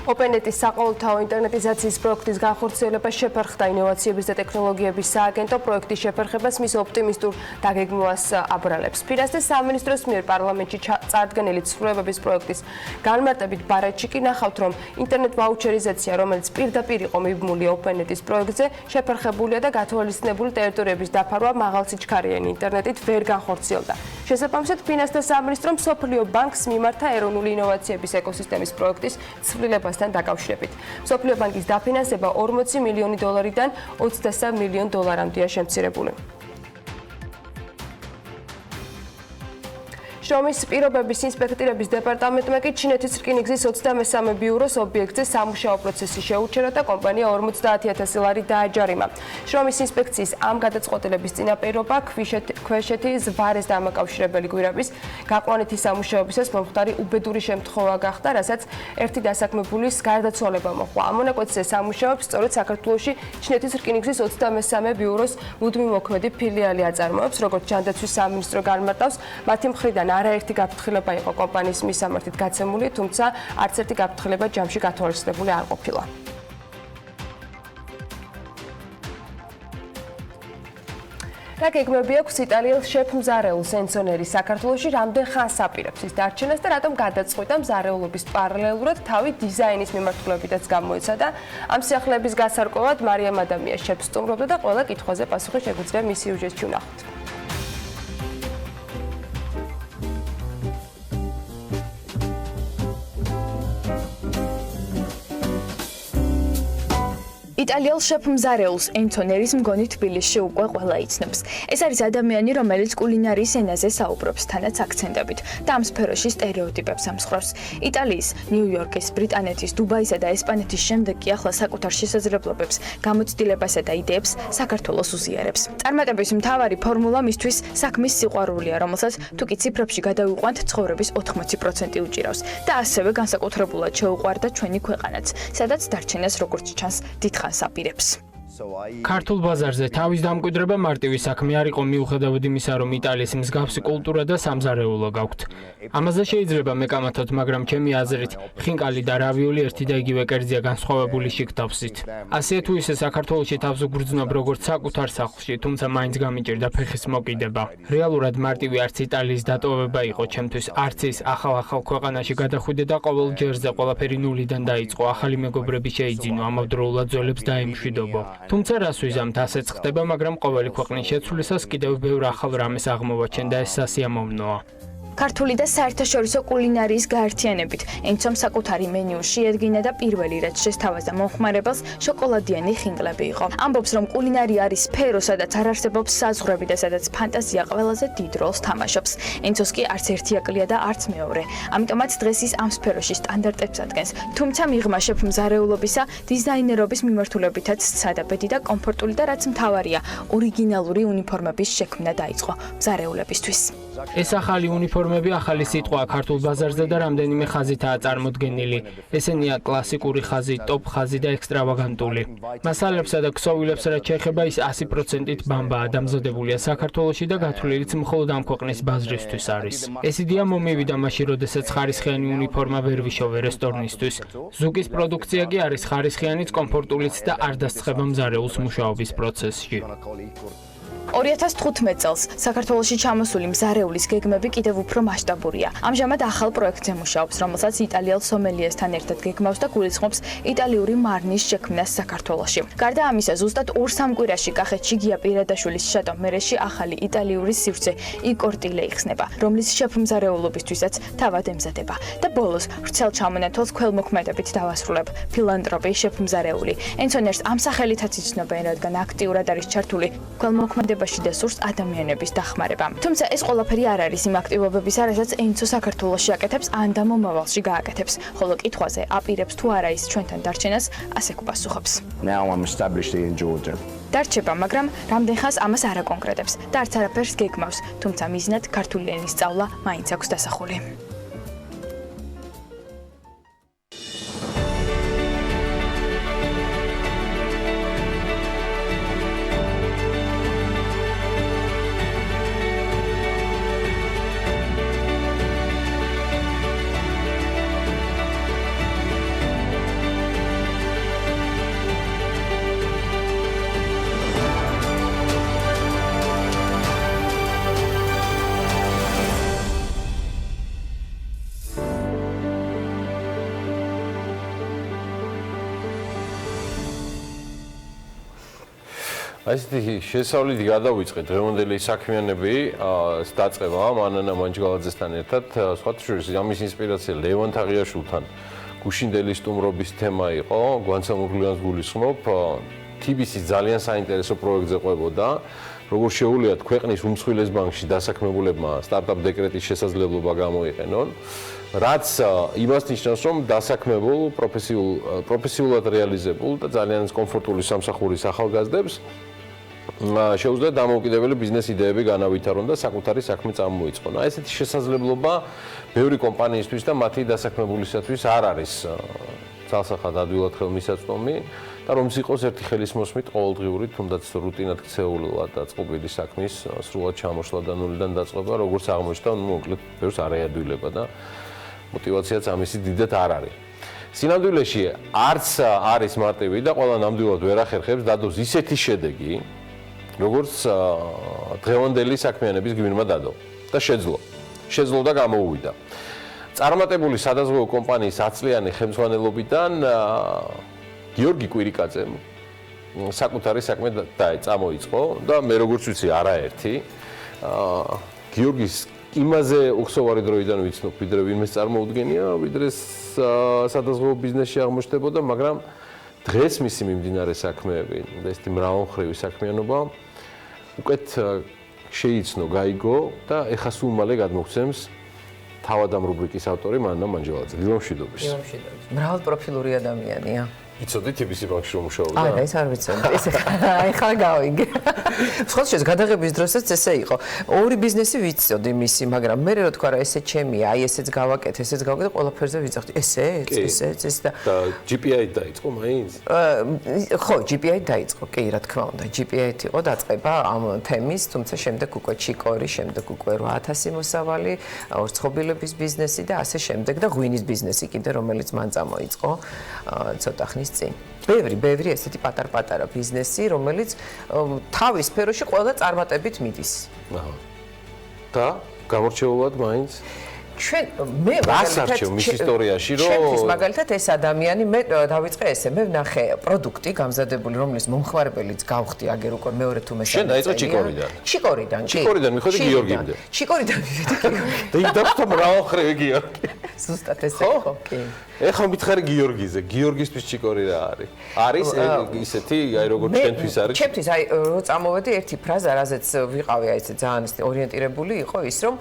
D: ოპენეტის საყოველთაო ინტერნეტიზაციის პროექტის განხორციელება შეფერხდა ინოვაციების და ტექნოლოგიების სააგენტო პროექტის შეფერხებას მის ოპტიმისტურ დაგეგმვას აბრალებს. ფინანსთა სამინისტროს მიერ პარლამენტში წარდგენილი ცვლილებების პროექტის განმარტებით ბარეთში კი ნახავთ, რომ ინტერნეტ ვაუჩერიზაცია, რომელიც პირდაპირ იყო მიბმული ოპენეტის პროექტზე, შეფერხებულია და გათვალისწინებული ტერიტორიების დაფარვა მაღალსიჩქარიანი ინტერნეტით ვერ განხორციელდა. შესაბამისად, ფინანსთა სამინისტრომ მსოფლიო ბანკს მიმართა ეროვნული ინოვაციების ეკოსისტემის პროექტის ცვლილებას დაკავშირებით. მსოფლიო ბანკის დაფინანსება 40 მილიონი დოლარიდან 23 მილიონ დოლარამდეა შემცირებული. შრომის პირობების ინსპექტირების დეპარტამენტმა კი ჩინეთის რკინიგზის 23 ბიუროს ობიექტზე სამუშაო პროცესი შეუჩერა და კომპანია 50,000 ლარი დააჯარიმა. შრომის ინსპექციის ამ გადაწყვეტილების წინაპირობა ქვეშეთის ვარეს დამაკავშირებელი გვირაბის გაყვანითი სამუშაოებისას მომხდარი უბედური შემთხვევა გახდა, რასაც ერთი დასაქმებულის გარდაცვალება მოჰყვა. ამ მონაკვეთზე სამუშაოებს სწორედ საქართველოში ჩინეთის რკინიგზის 23 ბიუროს მუდმივ მოქმედი ფილიალი აწარმოებს, როგორც ჯანდაცვის სამინისტრო განმარტავს, მათი მხრიდან არაერთი გაფრთხილება იყო კომპანიის მისამართით გაცემული, თუმცა არც ერთი გაფრთხილება ჯამში გათვალისწინებული არ ყოფილა. რა გეგმები აქვს იტალიელ შეფ-მზარეულს ენცონერი საქართველოში რამდენ ხანს აპირებს ის დარჩენას და რატომ გადაწყვიტა მზარეულობის პარალელურად თავი დიზაინის მიმართულებითაც გამოეცადა? ამ სიახლეების გასარკვევად მარიამ ადამია შეფს სტუმრობდა და ყველა კითხვაზე პასუხი შეგვიძლია მის სიუჟეტში ვნახოთ.
F: იტალიელ შეფ-მზარეულს ენცონერის მგონი თბილისში უკვე ყველა იცნობს. ეს არის ადამიანი, რომელიც კულინარიის ენაზე საუბრობს, თანაც აქცენტებით და ამ სფეროში სტერეოტიპებს ამსხვრევს. იტალიის, ნიუ-იორკის, ბრიტანეთის, დუბაისა და ესპანეთის შემდეგ კი ახლა საკუთარ შესაძლებლობებს, გამოცდილებასა და იდეებს საქართველოს უზიარებს. წარმატების მთავარი ფორმულა მისთვის საქმის სიყვარულია, რომელსაც თუ კი ციფრებში გადავიყვანთ, ცხოვრების 80% უჭირავს და ასევე განსაკუთრებულად შეუყვარდა ჩვენი ქვეყანაც, სადაც დარჩენას როგორც ჩანს დიდხანს აპირებს.
T: ქართულ ბაზარზე თავის დამკვიდრება მარტივი საქმე არ იყო მიუხედავად იმისა, რომ იტალიის მსგავსი კულტურა და სამზარეულო გაქვთ. ამაზე შეიძლება მეკამათოთ, მაგრამ ჩემი აზრით, ხინკალი და რავიოლი ერთი და იგივე კერძია განსხვავებული შიგთავსით. ასე თუ ისე საქართველოში თავს უგრძნობ როგორც საკუთარ სახლში, თუმცა მაინც გამიჭირდა ფეხის მოკიდება. რეალურად მარტივი არც იტალიის დატოვება იყო ჩემთვის, არც ის ახალ ქვეყანაში გადახვიდე და ყოველ ჯერზე ყველაფერი ნულიდან დაიწყო, ახალი მეგობრები შეიძინო, ამავდროულად ძველებს დაიმშვიდობო. თუმცა რას ვიზამთ, ასეც ხდება, მაგრამ ყოველი ქვეყნის შეცვლისას კიდევ ბევრ ახალ რამეს აღმოვაჩენ და ეს სასიამოვნოა.
F: ქართული და საერთაშორისო კულინარიის გაერთიანებით ენცომ საკუთარი მენიუ შეედგინა და პირველი რაც შესთავაზა მომხმარებელს შოკოლადიანი ხინკლები იყო. ამბობს, რომ კულინარია არის სფერო, სადაც არ არსებობს საზღვრები და სადაც ფანტაზია ყველაზე დიდ როლს თამაშობს. ენცოს კი არც ერთი აკლია და არც მეორე. ამიტომაც დღეს ის ამ სფეროში სტანდარტებს ადგენს. თუმცა მიღმა შეფ-მზარეულობისა დიზაინერობის მიმართულებითაც სცადა და კომფორტული და რაც მთავარია, ორიგინალური უნიფორმების შექმნა დაიწყო მზარეულებისთვის.
T: ეს ახალი უნიფორმები ახალი სიტყვა ქართულ ბაზარზე და რამდენიმე ხაზითაა წარმოდგენილი. ესენია კლასიკური ხაზი, ტოპ ხაზი და ექსტრავაგანტული. მასალებსა და ქსოვილებს რაც შეეხება ის 100%-ით ბამბაა დამზადებულია საქართველოში და გათვლილიც მხოლოდ ამ ქვეყნის ბაზრისთვის არის. ეს იდეა მომივიდა მაშინ, როდესაც ხარისხიანი უნიფორმა ვერ ვიშოვე რესტორნისთვის. ზუკის პროდუქცია კი არის ხარისხიანიც, კომფორტულიც და არ დასწრება მზარეულს მუშაობის პროცესში.
F: 2015 წელს საქართველოში ჩამოსული მზარეულის გეგმები კიდევ უფრო მასშტაბურია. ამჟამად ახალ პროექტზე მუშაობს, რომელსაც იტალიელ სომელიესთან ერთად გეგმავს და გულისხმობს იტალიური მარნის შექმნას საქართველოში. გარდა ამისა, ზუსტად 2-3 კვირაში კახეთში გია პირადაშვილის შატო მერეში ახალი იტალიური სივრცე იკორტილე იხსნება, რომლის შეფ-მზარეულობისთვისაც თავად ემზადება. და ბოლოს ვრცელ ჩამონათვალს ქველმოქმედებით დავასრულებ ფილანტროპი შეფ-მზარეული. ენცონერს ამ სახელითაც იცნობენ, რადგან აქტიურად არის ჩართული ქველმოქმედებაში და სურს ადამიანების დახმარება. თუმცა ეს ყველაფერი არ არის იმ აქტივობების, რასაც ენცო საქართველოში აკეთებს ან და მომავალში გააკეთებს. ხოლო კითხვაზე აპირებს თუ არა ის ჩვენთან დარჩენას, ასე გვპასუხობს. დარჩება, მაგრამ რამდენ ხანს ამას არ აკონკრეტებს და არც არაფერს გეგმავს, თუმცა მიზნად ქართული ენის სწავლა მაინც აქვს დასახული.
B: ასეთი შესავლით გადავიწყეთ დღევანდელი საქმიანები დაწყება მანანა მანჯგალაძესთან ერთად, სხვათა შორის ამის ინსპირაცია ლევან თაღიაშვილთან გუშინდელი სტუმრობის თემა იყო, გვანცამურგლიანს გულისხმობ, TBC ძალიან საინტერესო პროექტზე ყვებოდა როგორ შეუძლიათ ქვეყნის უმსხვილეს ბანკში დასაქმებულებმა სტარტაპ დეკრეტის შესაძლებლობა გამოიყენონ, რაც იმას ნიშნავს, რომ დასაქმებულ, პროფესიულად რეალიზებულ და ძალიან კომფორტული სამსახურის ახალგაზრდებს შეუძლიათ დამოუკიდებელი ბიზნეს იდეები განავითარონ და საკუთარი საქმე წამოიწყონ. აი ესეთი შესაძლებლობა ბევრი კომპანიისთვის და მათი დასაქმებულისათვის არ არის ძალსახად ადვილად ხელმისაწვდომი და რომ იყოს ერთი ხელისმოსმით ყოველდღიური, თუნდაც რუტინად ქცეულად დაწყობილი საქმის სრულად ჩამოშლა და ნულიდან დაწყება, როგორც აღმოჩნდა, მოკლედ ბევრს არ ეადვილება და мотиваციაც ამისი დიდად არ არის. სინამდვილეში არც არის მარტივი და ყველა ნამდვილად ვერ ახერხებს დადოს ისეთი შედეგი, როგორც დღევანდელი საქმიანობის გმირმა დადო და შეძლო და გამოუვიდა. წარმატებული სადაზღვევო კომპანიის 10 წლიანი ხელმძღვანელობიდან გიორგი კვირიკაძემ საკუთარი საქმე წამოიწყო და მე როგორც ვიცი არაერთი გიორგის იმაზე უხსოვარი დროიდან ვიცნობ, ვიდრე ვინმეს წარმოუდგენია, ვიდრე სადაზღვევო ბიზნესში აღმოჩნდებოდა, მაგრამ დღეს მისი მიმდინარე საქმეები და ესეთი მრავალმხრივი საქმიანობა უკეთ შეიცნო, გაიგო და ეხა სულ მალე გადმოგცემს თავად ამ რუბრიკის ავტორი მანნა მანჯელაძე. დილომშვიდობის.
R: მრავალპროფილური ადამიანია.
B: იცოდით იბისი ბანკში რომ მუშაობდა?
R: არა, ეს არ ვიცოდი. ეს ახლა გავიგე. სხვა შეიძლება გადაღების დროსაც ესე იყო. ორი ბიზნესი ვიცოდი მისი, მაგრამ მე რო თქვა რა ესე ჩემია, აი ესეც გავაკეთე, ესეც გავაკეთე, ყველაფერზე ვიძახდი. ესეც და
B: GPI დაიწყო მაინც?
R: ხო, GPI დაიწყო, კი, რა თქმა უნდა. GPI იყო დაწყება ამ თემის, თუმცა შემდეგ უკვე ჩიკორი, შემდეგ უკვე 8000 მოსავალი, ორცხობილების ბიზნესი და ასე შემდეგ და ღვინის ბიზნესი კიდე, რომელიც მან წამოიწყო ცოტა ხნის წინ. ბევრი ესეთი პატარ-პატარა ბიზნესი, რომელიც თავის სფეროში ყველა წარმატებით მიდის.
B: აჰა. და გამორჩეულად მაინც
R: მე
B: მაგალითად მის ისტორიაში რომ
R: ჩემთვის მაგალითად ეს ადამიანი მე დავიწყე ესე მე ვნახე პროდუქტი გამზადებული რომლის მომხმარებელიც გავხდი აგერ უკვე მეორე თუ მესამე
B: შენ დაიწყე ჩიკორიდან ჩიკორიდან მიხვედი გიორგიმდე
R: ჩიკორიდან მივედი
B: და იქ დაგვხდა მრავალმხრივი გიორგი
R: ზუსტად ესე ხო კი
B: ეხლა მითხარი გიორგიზე გიორგისთვის ჩიკორი რა არის ისეთი აი როგორც ჩვენთვის არის
R: ჩემთვის აი რო წამოვედი ერთი ფრაზა რაზეც ვიყავი აი ესე ძალიან ორიენტირებული იყო ის რომ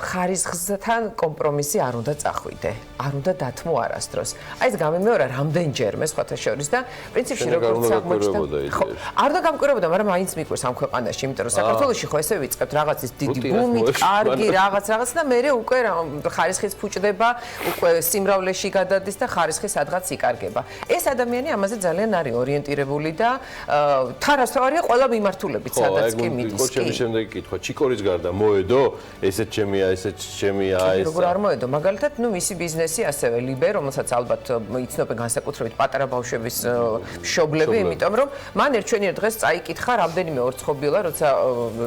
R: ხარისხთან კომპრომისი არ უნდა წახვიდე არ უნდა დათმო არასდროს აი ეს გამიმეორა რამდენჯერმე სხვათა შორის და პრინციპში როგორც აღმოჩნდა ხო არ უნდა გამკვირვებოდა მაგრამ მაინც მიკვირს ამ ქვეყანაში იმიტომ რომ საქართველოში ხო ესე ვიწყებთ რაღაცის დიდი ბუმით კარგი რაღაც და მე უკვე ხარისხიც ფუჭდება უკვე სიმრავლეში გადადის და ხარისხი სადღაც იკარგება. ეს ადამიანი ამაზე ძალიან არის ორიენტირებული და თარასო არის ყველა მიმართულებით სადაც კი მიდის.
B: ხო, ჩემი შემდეგი კითხვა, ჩიკორის გარდა მოედო, ესეც ჩემია, ესეც ჩემია, ეს.
R: როგორ არ მოედო? მაგალითად, მისი ბიზნესი ასევე ლიბე, რომელსაც ალბათ იცნობენ განსაკუთრებით პატარა ბავშვების მშობლები, იმიტომ რომ მან ერთჩვენიერ დღეს წაიკითხა რამდენიმე ორცხობილა, როცა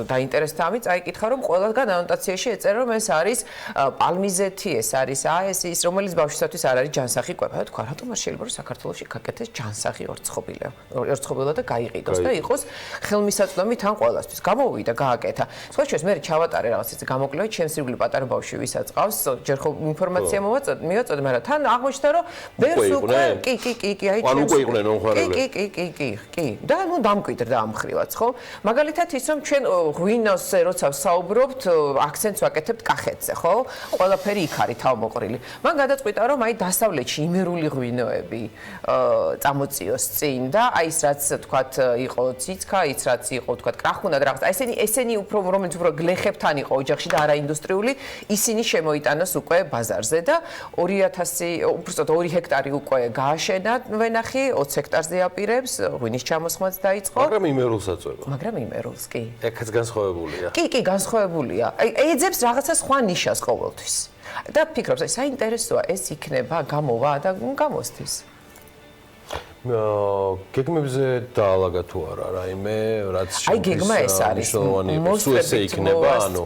R: დაინტერესდა ამით, წაიკითხა რომ ყველგან ანოტაციაში ეწერა რომ ეს არის პალმიზეთი, ეს არის ეს ის, რომელიც ბავშვისათვის არ არის ჯანსაღი კვება. თქვა, რატომ არ შეიძლება რომ საქართველოში გაკეთდეს ჯანსაღი ორცხობილა და გაიყიდოს და იყოს ხელმისაწვდომი თან ყველასთვის. გამოვიდა, გააკეთა. სხვა შეს მე ჩავატარე რაღაც ეს გამოკვლევი, ჩემს ირგვლივ პატარა ბავშვი ვისაც ყავს, ჯერ ხო ინფორმაცია მივაწოდე, მაგრამ თან აღმოჩნდა რომ ბერს უკვე კი, აი
B: ანუ უკვე იყვნენ მომხმარებლები.
R: კი. და ნუ დამკვიდრდა ამ ხრივაც, ხო? მაგალითად ის რომ ჩვენ ღვინოსზე როცა ვსაუბრობთ, აქცენტს ვაკეთებთ კახეთზე, ხო? ყველაფერი იქ არის თავმოყრილი. მან გადაწყვიტა რომ აი დასავლეთში იმერული ღვინოები წამოწიოს წინ და აი ის რაც თქვათ იყო ციცქა, ის რაც იყო თქვათ კრახუნა და რაღაც. ესენი უფრო რომელიც უფრო გლეხებთან იყო ოჯახში და არა ინდუსტრიული, ისინი შემოიტანოს უკვე ბაზარზე და 2000 უბრალოდ 2 ჰექტარი უკვე გააშენა ვენახი 20 ჰექტარზე აპირებს, ღვინის ჩამოსხმაც დაიწყო.
B: მაგრამ იმერულს აწובה.
R: მაგრამ იმერულს კი.
B: ეხაც განსხვავებულია.
R: კი, განსხვავებულია. აი ეძებს რაღაცა სხვა ნიშას ყოველთვის. და ფიქრობს, აი საინტერესოა ეს იქნება, გამოვა და გამოსთვის.
B: გეგმებზე დაალაგა თუ არა რაიმე რაც
R: აი გეგმა ეს არის
B: მოსწრაფე იქნება ანუ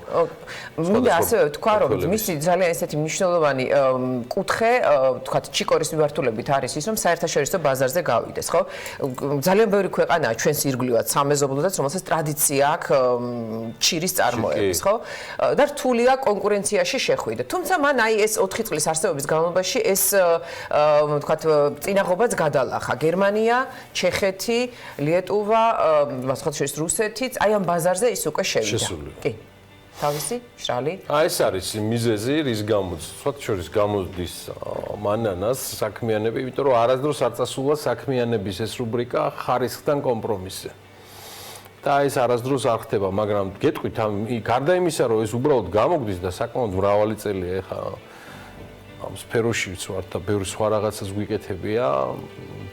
R: მინდა ასევე ვთქვა რომ მისი ძალიან ესეთი მნიშვნელოვანი კუთხე თქვათ ჩიკორის მიმართულებით არის ის რომ საერთაშორისო ბაზარზე გავიდეს ხო ძალიან ბევრი ქვეყანაა ჩვენს ირგვლივად სამეზობლოდაც რომელსაც ტრადიცია აქვს ჩირის წარმოების ხო და რთულია კონკურენციაში შეხვიდე თუმცა მან აი ეს 4 წლის არსებობის განმავლობაში ეს თქვათ წინაღობაც გადალახა გერმანია, ჩეხეთი, ლიეტუვა, მასხოთ შორის რუსეთიც, აი ამ ბაზარზე ის უკვე შევიდა. კი. თავისი შრალი?
B: აი ეს არის მიზეზი, რის გამოც, სხვათა შორის გამოდის მანანას საქმიანები, იმიტომ რომ არასდროს არ წასულა საქმიანების ეს რუბრიკა ხარისხთან კომპრომისზე. და ეს არასდროს არ ხდება, მაგრამ გეტყვით ამ გარდა იმისა, რომ ეს უბრალოდ გამოგდის და საკმაოდ მრავალი წელია ეხა ამ სფეროშიც ვარ და ბევრი სხვა რაღაცას გვიკეთებია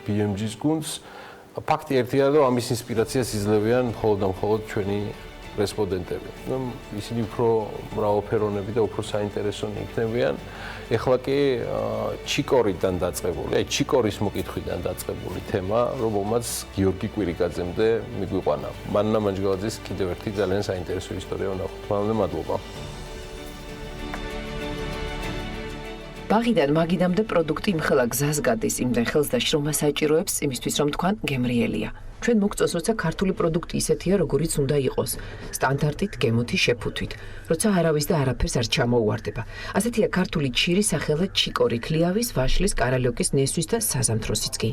B: BMG-ს გუნდს. ფაქტი ერთია, რომ ამის ინსპირაციას იძლევიან მხოლოდ და მხოლოდ ჩვენი რესპონდენტები. ისინი უფრო მრავალფეროვნები და უფრო საინტერესონი იქნებიან. ეხლა კი ჩიკორიდან დაწყებული, აი ჩიკორის მოკითხვიდან დაწყებული თემა, რომელმაც გიორგი კვირიკაძემდე მიგვიყვანა. მანნა მანჯგალაძის კიდევ ერთი ძალიან საინტერესო ისტორია ვნახოთ. მადლობა, მადლობა.
I: ბაღიდან მაგიდამდე პროდუქტი იმხელა გზას გადის, იმდენ ხელს და შრომას საჭიროებს იმისთვის, რომ თქვან გემრიელია. ჩვენ მოგწონს, როცა ქართული პროდუქტი ისეთია, როგორიც უნდა იყოს, სტანდარტით, გემოთი, შეფუთვით, როცა არავის და არაფერს არ ჩამოუვარდება. ასეთია ქართული ჩირი სახელად ჩიკორი, ქლიავის, ვაშლის, კარალიოკის, ნესვის და საზამთროსიც კი.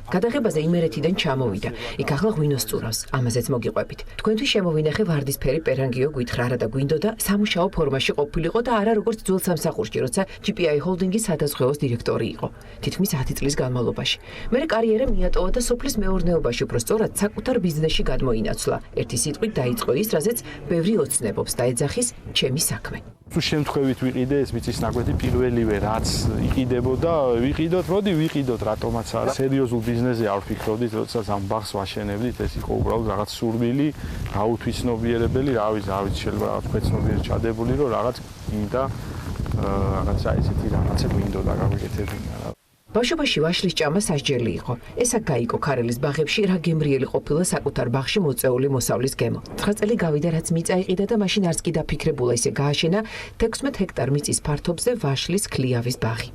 I: გადაღებაზე იმერეთიდან ჩამოვიდა. იქ ახლა ღვინოს წურავს, ამაზეც მოგიყვებით. თქვენთვის შემოვინახე ვარდისფერი პერანგიო გვითხრა რა და გვინდოდა სამუშაო ფორმაში ყოფილიყო და არა როგორც ძველ სამსახურში, როცა GPI ჰოლდინგის სადაზღვევოს დირექტორი იყო. თითქმის 10 წლის განმავლობაში. მერე კარიერა მიატოვა და სოფლის მეურნეობაში, უფრო სწორად, საკუთარ ბიზნესში გადმოინაცვლა. ერთი სიტყვით დაიწყო ის, რაზეც ბევრი ოცნებობს და ეძახის ჩემი საქმე.
U: თუ შემთხვევით ვიყიდე ეს მიწის ნაკვეთი პირველივე რაც იყიდებოდა, ვიყიდოთ, მოდი ვიყიდოთ, რატომაც არა. სერიოზულ ბიზნესზე არ ვფიქრობდით, როდესაც ამ ბაღს ვაშენებდით, ეს იყო უბრალოდ რაღაც სურვილი, გაუთვისნობიერებელი, რავი, შეიძლება რაღაც ქვეცნობიერი ჩადებული, რომ რაღაც გინდა რაღაცა ესეთი რაღაცა გვინდოდა გავიკეთებინა.
I: ბავშვობაში ვაშლის ჭამა სასჯელი იყო. ეს აქ გაიგო ქარელის ბაღებში რა გემრიელი ყოფილა საკუთარ ბაღში მოწეული მოსავლის გემო. 9 წელი გავიდა, რაც მიწა იყიდა და მაშინ არც კი დაფიქრებულა ისე გააშენა 16 ჰექტარ მიწის ფართობზე ვაშლის ქლიავის ბაღი.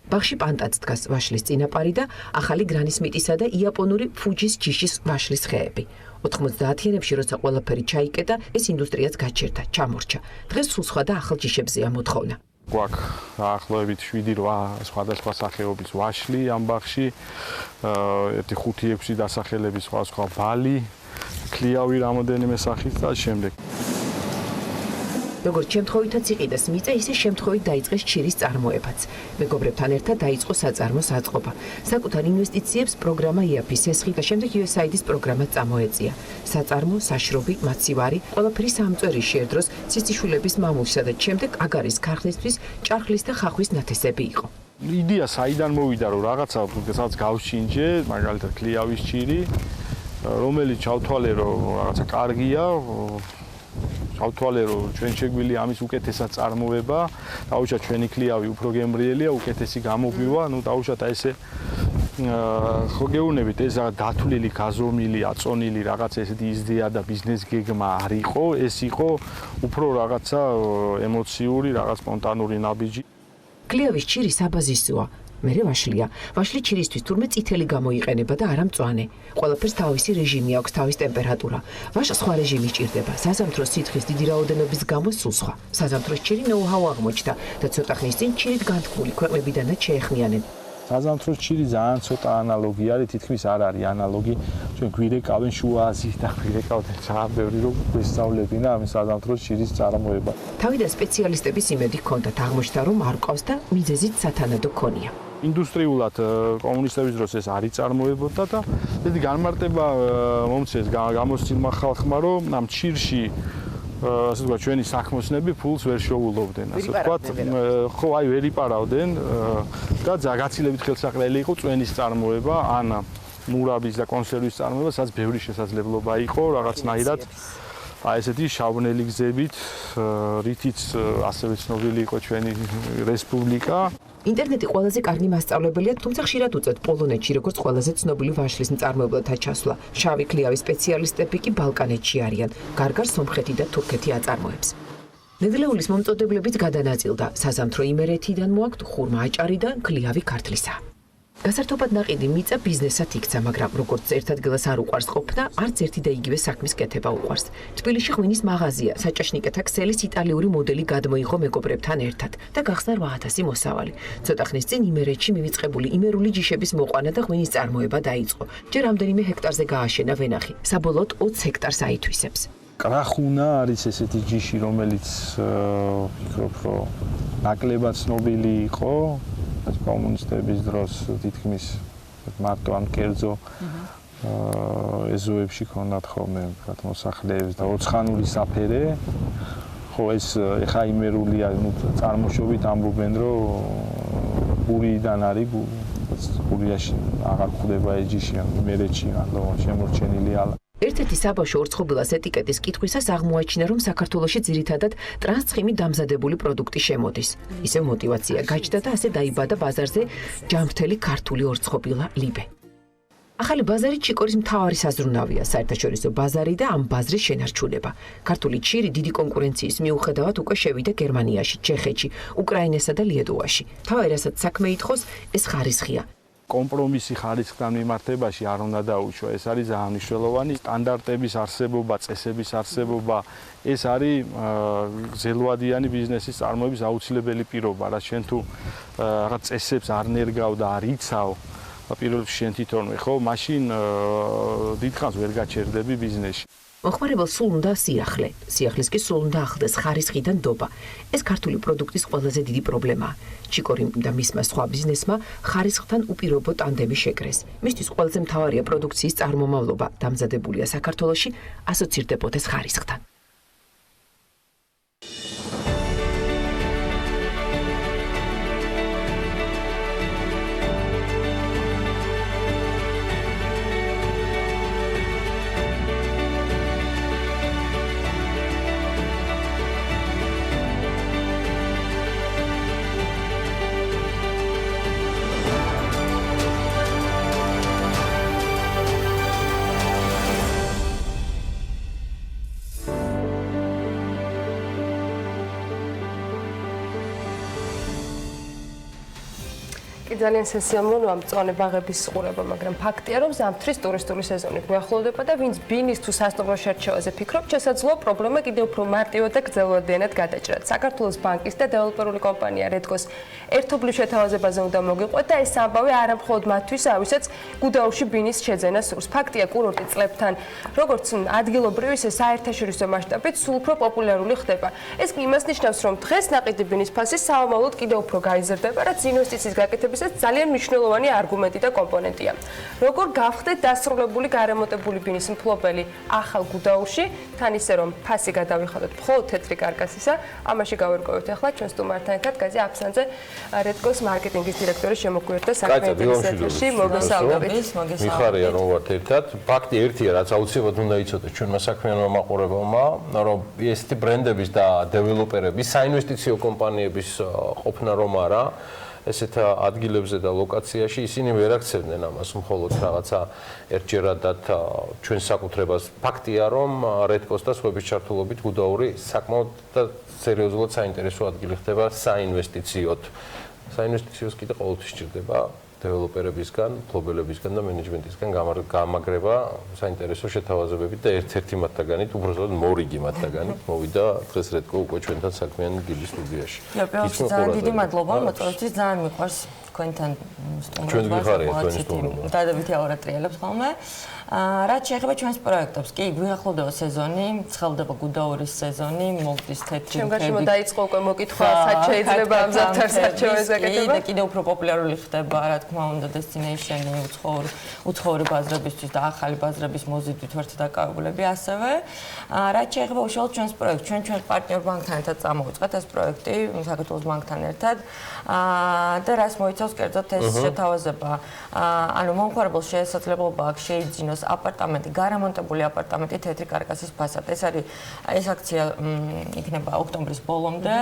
I: ბაღში პანტაც დგას ვაშლის წინაპარი და ახალი გრანისმიტისა და იაპონური ფუჯის ჯიშის ვაშლის ხეები. 90-იანებში როცა ყველაფერი ჩაიკეტა, ეს ინდუსტრიაც გაჩერდა, ჩამორჩა. დღეს სულ სხვა და ახალ ჯიშებზეა მოთხოვნა.
U: გვაქვს დაახლოებით 7-8 სხვადასხვა სახეობის ვაშლი ამ ბაღში, 1-5-6 დასახელების სხვა ბალი, ქლიავი რამოდენიმე სახის და შემდეგ.
I: როგორც შემთხვევითაც იყიდეს მიწა, ისე შემთხვევით დაიწყეს ჩირის წარმოებაც. მეგობრებთან ერთად დაიწყო საწარმოს აწყობა. საკუთარ ინვესტიციებს პროგრამა IAPI სესხი და შემდეგ USAID-ის პროგრამა წამოეწია. საწარმო, საშრობი, მაცივარი, ყველაფერი სამწვერი შეერდროს ციციშვილების მამულსა და შემდეგ აგარის ქარხნისთვის ჭარხლის და ხახვის ნათესები იყო.
U: იდეა საიდან მოვიდა, რომ რაღაცა სადაც გავშინჯე, მაგალითად ქლიავის ჩირი, რომელიც ჩავთვალე, რომ რაღაცა კარგია, ჩავთვალე, რომ ჩვენ შეგვიძლია ამის უკეთესად წარმოება, დაუშვათ ჩვენი ქლიავი უფრო გემრიელია, უკეთესი გამოგვივა, დაუშვათ აი ესე ხო გეუბნებით, ეს დათვლილი, გაზომილი, აწონილი რაღაც ესეთი იზდია და ბიზნეს გეგმა არ იყო, ეს იყო უფრო რაღაცა ემოციური, რაღაც სპონტანური ნაბიჯი.
I: ქლიავის ჩირი საბაზისოა. მერე ვაშლია. ვაშლი ჩირისთვის თურმე წითელი გამოიყენება და არა მწვანე. ყველაფერს თავისი რეჟიმი აქვს, თავის ტემპერატურა. ვაშლს სხვა რეჟიმი სჭირდება. საზამთროს სითხის დიდი რაოდენობის გამო სულ სხვა. საზამთროს ჩირი ნოუ-ჰაუ აღმოჩნდა და ცოტა ხნის წინ ჩირით განთქმული ქვეყნებიდანაც შეეხმიანენ.
U: საზამთროს ჩირი ძალიან ცოტა ანალოგი არის, თითქმის არ არის ანალოგი. ჩვენ გვირეკავენ შუა აზიით და გვირეკავენ ძალიან ბევრი რომ გვესწავლებინა ამის საზამთროს ჩირის წარმოება.
I: თავიდან სპეციალისტების იმედი ჰქონდათ, აღმოჩნდა რომ არ ყავს და მიზეზით სათანადო ქონია.
U: ინდუსტრიულად კომუნისტების დროს ეს არ იწარმოებოდა და ესეთი განმარტება მომწეს გამოსცილმა ხალხმა, რომ ამ ჩირში ასე ვთქვათ, ჩვენი საქმოსნები ფულს ვერ შეუვლობდნენ, ასე ვთქვათ, ხო, აი ვერ იპარავდნენ და გაცილებით ხელსაყრელი იყო წვენის წარმოება, ან მურაბის და კონსერვის წარმოება, სადაც ბევრი შესაძლებლობა იყო რაღაცნაირად აი ესეთი შავნელი გზებით, რითიც ასევე ცნობილი იყო ჩვენი რესპუბლიკა.
I: ინტერნეტი ყველაზე კარგი მასწავლებელია, თუმცა ხშირად უწევთ პოლონეთში, როგორც ყველაზე ცნობილი ვაშლის მწარმოებლთა ჩასვლა. შავი ქლიავის სპეციალისტები კი ბალკანეთში არიან, გარგარ სომხეთი და თურქეთი აწარმოებს. ნედლეულის მომწოდებლებიც გადანაწილდა, საზამთრო იმერეთიდან მოაქვთ, ხურმა აჭარიდან, ქლიავი ქართლისა. გასართობად ნაყიდი მიწა ბიზნესად იქცა, მაგრამ როგორც ერთადგელას არ უყვარს ყოფნა, არც ერთი და იგივე საქმის კეთება უყვარს. თბილისში ღვინის მაღაზია, საჭაშნიკეთა ქსელის იტალიური მოდელი გადმოიღო მეგობრებთან ერთად და გახსნა 8000 მოსავალი. ცოტა ხნის წინ იმერეთში მივიწყებული იმერული ჯიშების მოყვანა და ღვინის წარმოება დაიწყო. ჯერ რამდენიმე ჰექტარზე გააშენა ვენახი, საბოლოოდ 20 ჰექტარს აითვისებს.
U: კრახუნა არის ესეთი ჯიში, რომელიც ვფიქრობ, რომ ნაკლებად ცნობილი იყო კომუნისტების დროს თითქმის მარტო ამ კერძო ეზოებში ქონდათ ხოლმე მოსახლეებს და ოცხანური საფერე. ხო ეს ეხა იმერულია, წარმოშობით ამბობენ, რომ გურიიდან არის, გურიაში აღარ გვხვდება ეს ჯიში, იმერეთში ანუ შემორჩენილი ალა.
I: ერთ-ერთი საბავშვო ორცხობილას ეტიკეტის კითხვისას აღმოაჩინა, რომ საქართველოში ძირითადად ტრანსცხიმით დამზადებული პროდუქტი შემოდის. ისევ мотиваცია გაჩნდა და ასე დაიბადა ბაზარზე ჯანმრთელი ქართული ორცხობილა ლიბე. ახალი ბაზარი ჩიკორის მთავარი საზრუნავია, საერთაშორისო ბაზარი და ამ ბაზრის შენარჩუნება. ქართული ჩირი დიდი კონკურენციის მიუხედავად უკვე შევიდა გერმანიაში, ჩეხეთში, უკრაინასა და ლიეტუვაში. თავი რასაც საქმე ითხოვს, ეს ხარისხია.
U: კომპრომისი ხარისხთან მიმართებაში არ უნდა დაუშვა. ეს არის ძალიან მნიშვნელოვანი სტანდარტების არსებობა, წესების არსებობა. ეს არის გრძელვადიანი ბიზნესის წარმოების აუცილებელი პირობა, რაც შენ თუ რაღაც წესებს არ ნერგავ და არ იცავ, პირველ რიგში შენ თვითონვე ხო, მაშინ დიდხანს ვერ გაჩერდები ბიზნესში.
I: მოხმარებელს სულ უნდა სიახლე. სიახლის კი სულ უნდა ახლდეს ხარისხი და ნდობა. ეს ქართული პროდუქტის ყველაზე დიდი პრობლემაა. ჩიკორიმ და მისმა სხვა ბიზნესმა ხარისხთან უპირობო ტანდემი შეკრეს. მისთვის ყველაზე მთავარია პროდუქციის წარმომავლობა, დამზადებულია საქართველოში, ასოცირდებოდეს ხარისხთან.
D: ძალიან სესიამოვნოა მწვანე ბაღების ყურება, მაგრამ ფაქტია, რომ ზამთრის ტურისტული სეზონი გვახლოვდება და ვინც ბინის თუ სასტუმრო შერჩევაზე ფიქრობ, შესაძლოა პრობლემა კიდევ უფრო მარტივად და გრძელვადიანად გადაჭრათ. საქართველოს ბანკის და დეველოპერული კომპანია რედკოს ერთობლივ შეთავაზებაზე უნდა მოგიყვეთ და ეს ამბავი არა მხოლოდ მათთვისაა, ვისაც გუდაურში ბინის შეძენა სურს. ფაქტია, კურორტი წლებთან, როგორც ადგილობრივი, ისე საერთაშორისო მასშტაბით სულ უფრო პოპულარული ხდება. ეს კი იმას ნიშნავს, რომ დღეს ნაყიდი ბინის ფასი საომავლოდ კიდევ უფრო გაიზრდება, რაც ინვესტიციის გაკეთების ძალიან მნიშვნელოვანი არგუმენტი და კომპონენტია. როგორ გავხდეთ დასრულებული გარემონტებული ბინის მფლობელი ახალ გუდაურში, თან ისე რომ ფასი გადავიხადოთ მხოლოდ თეთრი კარკასისა, ამაში გავერკვევით ახლა ჩვენ სტუმართან ერთად გაზი აფსანძე რედკოს მარკეტინგის დირექტორი შემოგვიერთდა საქმეების ეთერში. მოგესალმებით.
B: მიხარია რომ ვართ ერთად. ფაქტი ერთია, რაც აუცილებლად უნდა იცოდეთ ჩვენმა საქმიანობამ მაყურებელმა, რომ ესეთი ბრენდების და დეველოპერების, საინვესტიციო კომპანიების ყოფნა რომ არა ესეთ ადგილებზე და ლოკაციაში ისინი ვერ აქცევდნენ ამას მხოლოდ რაღაცა ერთჯერადად ჩვენ საკუთრებას. ფაქტია, რომ რედკოს და სხვების ჩართულობით გუდაური საკმაოდ სერიოზულად საინტერესო ადგილი ხდება საინვესტიციოდ. საინვესტიციოს კიდე ყოველთვის სჭირდება დეველოპერებისგან, მფლობელებისგან და მენეჯმენტისგან გამაგრება საინტერესო შეთავაზებებით და ერთ-ერთი მათგანით, უბრალოდ მორიგი მათგანით მოვიდა დღეს რედკო უკვე ჩვენთან საქმიანი გილის სტუდიაში.
J: ძალიან დიდი მადლობა, მოწვევისთვის ძალიან მიყვარს თქვენთან სტუმრობა.
B: ჩვენ გიხარია თქვენი სტუმრობა.
J: დადებითი აურატრიელებს ხოლმე. რაც შეეხება ჩვენს პროექტებს, კი, გვიახლოვდება სეზონი, ცხელდება გუდაურის სეზონი, მოგდის თეთრი
D: ჩემ გარშემო დაიწყო უკვე მოკითხვა, სად შეიძლება ამ ზამთარს არჩევას გაკეთება?
J: და კიდევ უფრო პოპულარული ხდება, რა თქმა უნდა, destination-ი, უცხოური ბაზრებისთვის და ახალი ბაზრების მოზიდვით ვართ დაკავებულები ასევე. რაც შეეხება უშუალოდ ჩვენს პროექტს, ჩვენს პარტნიორ ბანკთან ერთად წამოვიწყეთ ეს პროექტი, საქართველოს ბანკთან ერთად. და რას მოიცავს კერძოდ ეს შეთავაზება? ანუ მომხმარებელს შესაძლებლობა აქვს შეიძინოს აპარტამენტი, გარემონტებული აპარტამენტი თეთრი კარკასის ფასად. ეს აქცია იქნება ოქტომბრის ბოლომდე.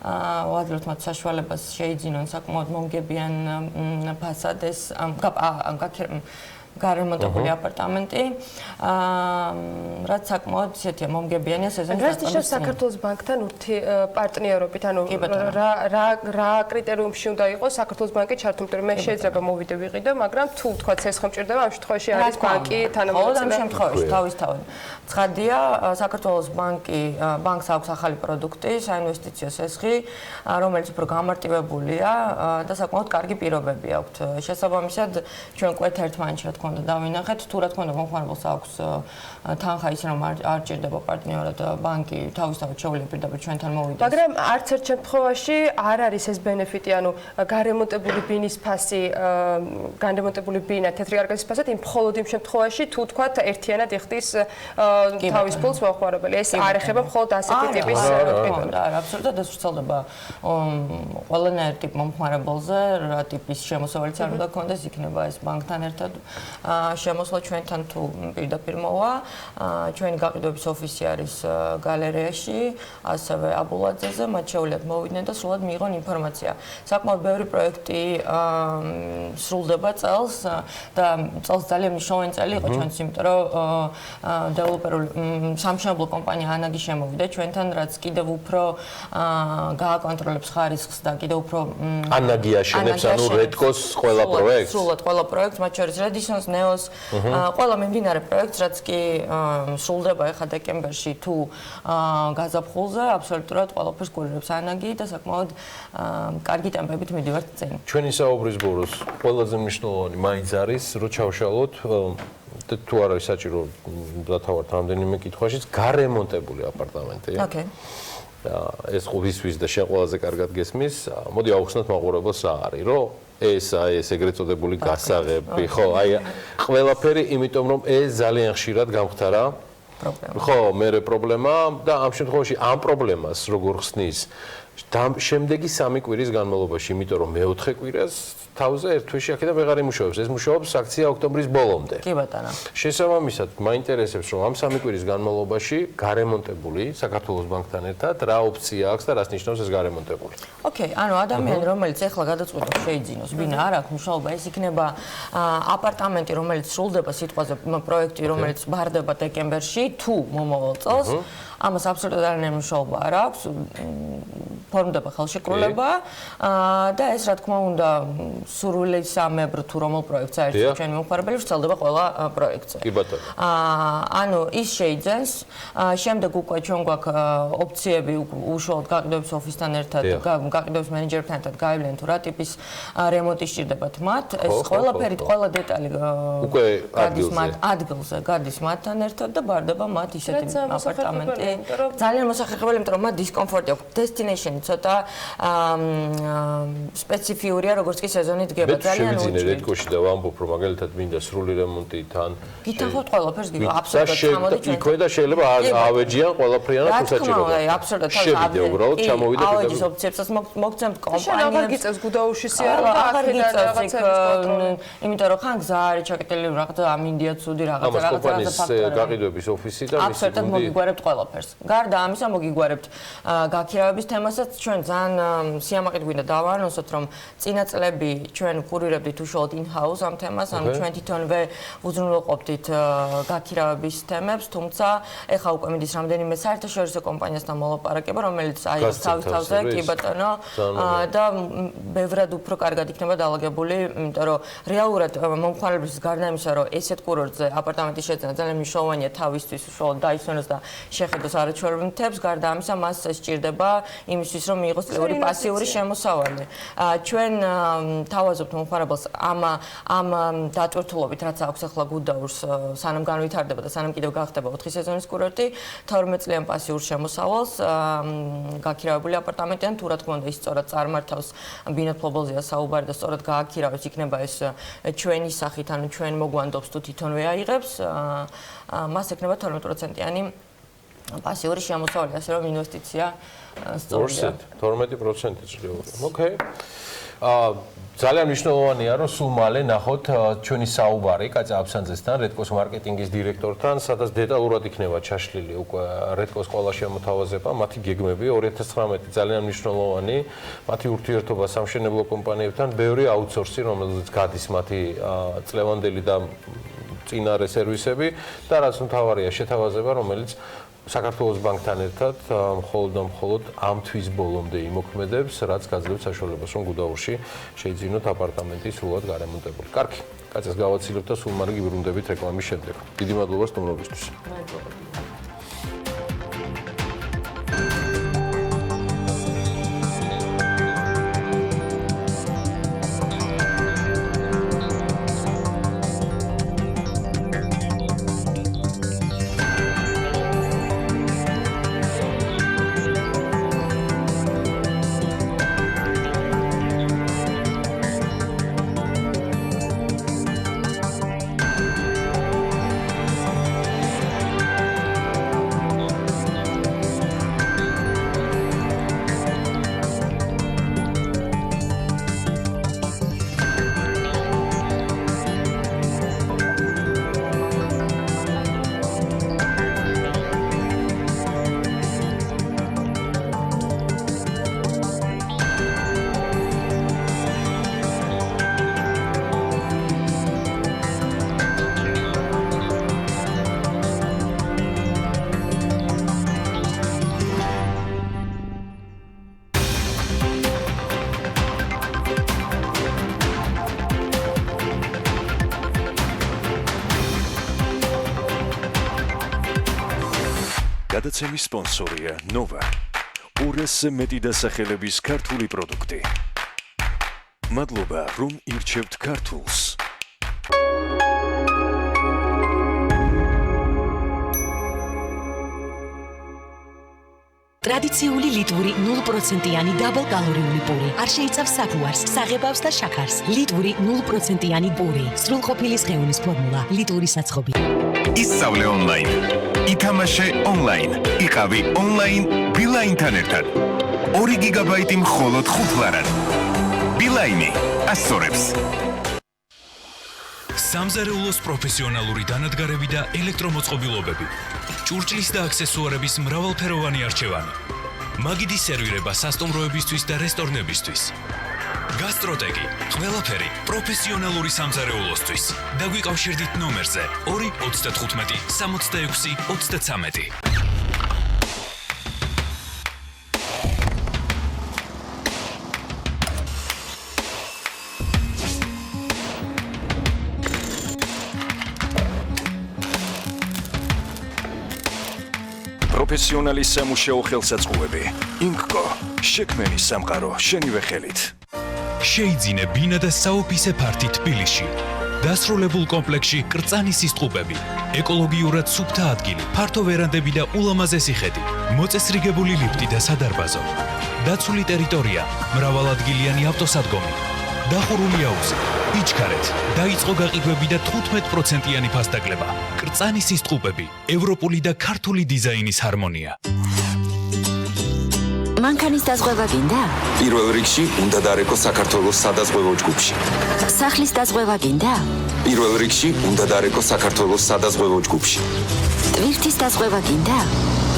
J: ვაძლევთ მათ საშუალებას შეიძინონ საკმაოდ მომგებიან ფასად ეს გარემონტებული აპარტამენტი. რაც საკმაოდ ისეთია მომგებიანია სეზონის
D: რაც ნიშნავს საქართველოს ბანკთან პარტნიორობით, ანუ რა კრიტერიუმში უნდა იყოს საქართველოს ბანკი ჩართული, მე შეიძლება მოვიდე ვიყიდო, მაგრამ თუ თქვა ცესხი მჭირდება, ამ შემთხვევაში არის ბანკი თანამოწინე.
J: ამ შემთხვევაში თავისთავად ცხადია, საქართველოს ბანკს აქვს ახალი პროდუქტი, საინვესტიციო სესხი, რომელიც უფრო გამარტივებულია და საკმაოდ კარგი პირობები აქვთ. შესაბამისად, ჩვენ კვეთ ერთმანეთში რა თქმა უნდა დავინახეთ, თუ რა თქმა უნდა მომხმარებელს აქვს თანხა ის რომ არ ჭირდება პარტნიორად ბანკი თავისთავად შეუძლია პირდაპირ ჩვენთან მოვიდეს.
D: მაგრამ არც ერთ შემთხვევაში არ არის ეს ბენეფიტი, ანუ გარემონტებული ბინის ფასი, გარემონტებული ბინა თეთრი კარგადის ფასად, მხოლოდ იმ შემთხვევაში თუ თქვათ ერთიანად იხდის თავის ფულს მომხმარებელი. ეს არ ეხება მხოლოდ ასეთი ტიპის პროდუქტებს.
J: არა, აბსოლუტურად ეს ვრცელდება ყველანაირ ტიპ მომხმარებელზე, რა ტიპის შემოსავალიც არ უნდა გქონდეს, იქნება ეს ბანკთან ერთად შემოსვლა ჩვენთან თუ პირდაპირ მოვა. ჩვენი გაყიდვების ოფისი არის გალერეაში, ასევე აბულაძეზე, მათ შეუძლიათ მოვიდნენ და სრულად მიიღონ ინფორმაცია. საკმაოდ ბევრი პროექტი სრულდება წელს და წელს ძალიან მნიშვნელოვანი წელი იყო ჩვენთვის, იმიტომ რომ დეველოპერული სამშენებლო კომპანია ანაგი შემოვიდა ჩვენთან, რაც კიდევ უფრო გააკონტროლებს ხარისხს და კიდევ უფრო
B: ანაგი აშენებს, ანუ რედკოს ყველა პროექტს.
J: სრულად ყველა პროექტს, მათ შორის რედისონს, ნეოს, ყველა მიმდინარე პროექტს, რაც კი სრულდება ახლა დეკემბერში თუ გაზაფხულზე, აბსოლუტურად ყველაფერს გულირებს ანაგი და საკმაოდ კარგი ტემპებით მიდივართ წინ.
B: ჩვენი საუბრის ბოლოს ყველაზე მნიშვნელოვანი მაინც არის, რომ ჩავშალოთ თუ არ არის საჭირო დათავართ რამდენიმე კითხვაშიც გარემონტებული აპარტამენტი.
J: ოკეი.
B: ეს ღვისვის და შენ ყველაზე კარგად გესმის, მოდი ავხსნათ მაყურებელს რა არის, რომ ეს ეგრეთ წოდებული გასაღები, ხო, აი ყველაფერი, იმიტომ რომ ეს ძალიან ხშირად გამხდარა ხო, მერე პრობლემა და ამ შემთხვევაში ამ პრობლემას როგორ ხსნის შემდეგი 3 კვირის განმავლობაში, იმიტომ რომ მეოთხე კვირას თავზე ერთ თვეში აქედან ვეღარ იმუშავებს. ეს მუშაობს აქცია ოქტომბრის ბოლომდე.
J: კი ბატონო.
B: შესაბამისად, მაინტერესებს რომ ამ 3 კვირის განმავლობაში გარემონტებული საქართველოს ბანკთან ერთად რა ოპცია აქვს და რას ნიშნავს ეს გარემონტებული.
J: ოკეი, ანუ ადამიანი რომელიც ახლა გადაწყვეტოს შეიძინოს, ვინ არ აქვს მნიშვნელობა, ეს იქნება აპარტამენტი, რომელიც სრულდება სიტყვაზე პროექტი, რომელიც ბარდება დეკემბერში თუ მომავალ წელს. ამას აბსოლუტურად არანაირი მნიშვნელობა არ აქვს. ფორმდება ხელშეკრულება და ეს რა თქმა უნდა სურვილისამებრ თუ რომელ პროექტს არის ჩვენი მომხმარებელი ვრცელდება ყველა პროექტზე.
B: კი ბატონო.
J: ანუ ის შეიძენს, შემდეგ უკვე ჩვენ გვაქვს ოპციები უშუალოდ გაყიდვების ოფისთან ერთად, გაყიდვების მენეჯერთან ერთად გაივლენ თუ რა ტიპის რემონტი სჭირდებათ მათ. ეს ყველაფერი, ყველა დეტალი
B: უკვე
J: ადგილზე გადის მათთან ერთად და ბარდება მათ ისეთი აპარტამენტი. ძალიან მოსახერხებელი, იმიტომ რომ მათ დისკომფორტი აქვს. Destination ცოტა სპეციფიურია, როგორც კი სეზონი დგება.
B: ძალიან უჭირს. რედკოში და ვამბობ, რომ მაგალითად მინდა სრული რემონტი თან.
J: გითხოვთ ყველაფერს გიგო, აბსოლუტურად ჩამოდით ჩვენ.
B: იქვე და შეიძლება ავეჯიან ყველაფრიანად თუ საჭიროა.
J: აბსოლუტურად
B: შევიდე უბრალოდ, ჩამოვიდე და
J: ავეჯის ოპციებსაც მოგცემთ კომპანიას.
D: შენ აღარ გიწევს გუდაუშისი არა და
J: აღარ გიწევს, იმიტომ რომ ხან გზა არის ჩაკეტილი, რაღაცა ამინდია ცუდი რაღაცა
B: ფაქტორი. ამას კომპანიის გაყიდვების ოფისი და მისი
J: აბსოლუტურად მოგიგვარებთ ყველაფერს. გარდა ამისა მოგიგვარებთ გაქირავების თემასაც ჩვენ ძალიან სიამაყით გვინდა დავაანონსოთ, რომ წინა წლები ჩვენ კურირებდით უშუალოდ in-house ამ თემას, ანუ ჩვენ თვითონვე უზრუნველყოფდით გაქირავების თემებს, თუმცა ეხლა უკვე მიდის რამდენიმე საერთაშორისო კომპანიასთან მოლაპარაკება, რომელიც აი ეს თავისთავზე კი ბატონო და ბევრად უფრო კარგად იქნება დალაგებული, იმიტომ რომ რეალურად მომხმარებლის გარდა იმისა, რომ ესეთ კურორტზე აპარტამენტის შეძენა ძალიან მნიშვნელოვანია თავისთვის უშუალოდ დაისვენოს და შეხედოს არაჩვეულებრივ თემს, გარდა ამისა მას სჭირდება იმისთვის, რომ მიიღოს წლიური პასიური შემოსავალი. ჩვენ თავაზობთ მომხმარებელს ამ დატვირთულობით, რაც აქვს ახლა გუდაურს, სანამ განვითარდება და სანამ კიდევ გახდება 4 სეზონის კურორტი, 12 წლიან პასიურ შემოსავალს გაქირავებული აპარტამენტიდან, თუ რა თქმა უნდა ის სწორად წარმართავს ბინათლობელზეა საუბარი და სწორად გააქირავებს, იქნება ეს ჩვენი სახით, ანუ ჩვენ მოგვანდობს თუ თვითონვე აიღებს, მას ექნება 12%-იანი პასიური შემოსავალი, ასე რომ ინვესტიცია სწორია.
B: 12% ძლიერია. ოკეი. ძალიან მნიშვნელოვანია, რომ სულ მალე ნახოთ ჩვენი საუბარი კაც აბსანძესთან, რედკოს მარკეტინგის დირექტორთან, სადაც დეტალურად იქნება ჩაშლილი უკვე რედკოს ყველა შემოთავაზება, მათი გეგმები 2019 ძალიან მნიშვნელოვანი, მათი ურთიერთობა სამშენებლო კომპანიებთან, ბევრი აუთსორსი, რომელზეც გადის მათი წლევანდელი და წინარე სერვისები და რაც მთავარია შეთავაზება, რომელიც საქართველოს ბანკთან ერთად მხოლოდ ამ თვის ბოლომდე იმოქმედებს, რაც გაძლევს საშუალებას, რომ გუდაურში შეიძინოთ აპარტამენტი სრულად გარემონტებული. კარგი, კაცებს გავაცილებთ და სულ მარგი ბრუნდებით რეკლამის შემდეგ. დიდი მადლობა სტუმრობისთვის.
A: გადაცემის სპონსორია ნოვა. 200-ზე მეტი დასახელების ქართული პროდუქტი. მადლობა, რომ ირჩევთ ქართულს.
M: ტრადიციული ლიტვური 0%-იანი დაბალკალორიული პური. არ შეიცავს საფუარს, საღებავს და შაქარს. ლიტვური 0%-იანი პური. სრულყოფილის ღეულის ფორმულა. ლიტვური საცხობი.
K: ისწავლე ონლაინ. ითამაშე ონლაინ. იყავი ონლაინ ბილაინთან ერთად. 2 გიგაბაიტი მხოლოდ 5 ლარად. ბილაინი ასწორებს.
G: სამზარეულოს პროფესიონალური დანადგარები და ელექტრომოწყობილობები. ჭურჭლის და აქსესუარების მრავალფეროვანი არჩევანი. მაგიდის სერვირება სასტუმროებისთვის და რესტორნებისთვის. გასტროტეკი, ყველაფერი პროფესიონალური სამზარეულოსთვის. დაგვიკავშირდით ნომერზე 295 66 33.
A: პროფესიონალის სამუშაო ხელსაწყოები. ინკკო, შექმენი სამყარო შენივე ხელით.
G: შეიძინე ბინა და საოფისე ფართი თბილისში. დასრულებულ კომპლექსში კრწანის სისტყუპები, ეკოლოგიურად სუფთა ადგილი, ფართო ვერანდები და ულამაზესი ხედი, მოწესრიგებული ლიფტი და სადარბაზო. დაცული ტერიტორია, მრავალადგილიანი ავტოსადგომი, დახურული აუზი. იჩქარეთ, დაიწყო გაყიდვები და 15%-იანი ფასდაკლება. კრწანის სისტყუპები, ევროპული და ქართული დიზაინის ჰარმონია.
P: მანქანის დაზღვევა გინდა?
O: პირველ რიგში უნდა დარეკო საქართველოს სადაზღვევო ჯგუფში.
P: სახლის დაზღვევა გინდა?
O: პირველ რიგში უნდა დარეკო საქართველოს სადაზღვევო ჯგუფში.
P: ტვირთის დაზღვევა გინდა?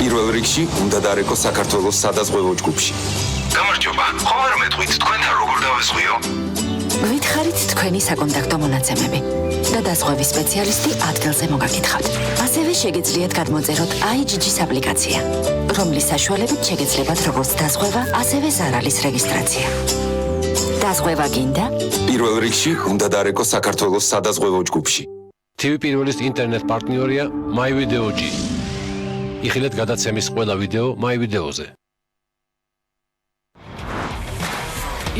O: პირველ რიგში უნდა დარეკო საქართველოს სადაზღვევო ჯგუფში.
K: გამარჯობა, ხომ არ მეტყვით თქვენთან როგორ დავესხვიო?
P: გვითხრით თქვენი საკონტაქტო მონაცემები და დაზღვევის სპეციალისტი ადგილზე მოგაკითხავთ. ასევე შეგიძლიათ გადმოწეროთ IGG-ის აპლიკაცია, რომლის საშუალებით შეგეძლებათ როგორც დაზღვევა, ასევე ზარალის რეგისტრაცია. დაზღვევა გინდა?
O: პირველ რიგში უნდა დარეკო საქართველოს სადაზღვევო ჯგუფში.
B: TV პირველის ინტერნეტ პარტნიორია MyVideoG. იხილეთ გადაცემის ყველა ვიდეო MyVideo-ზე.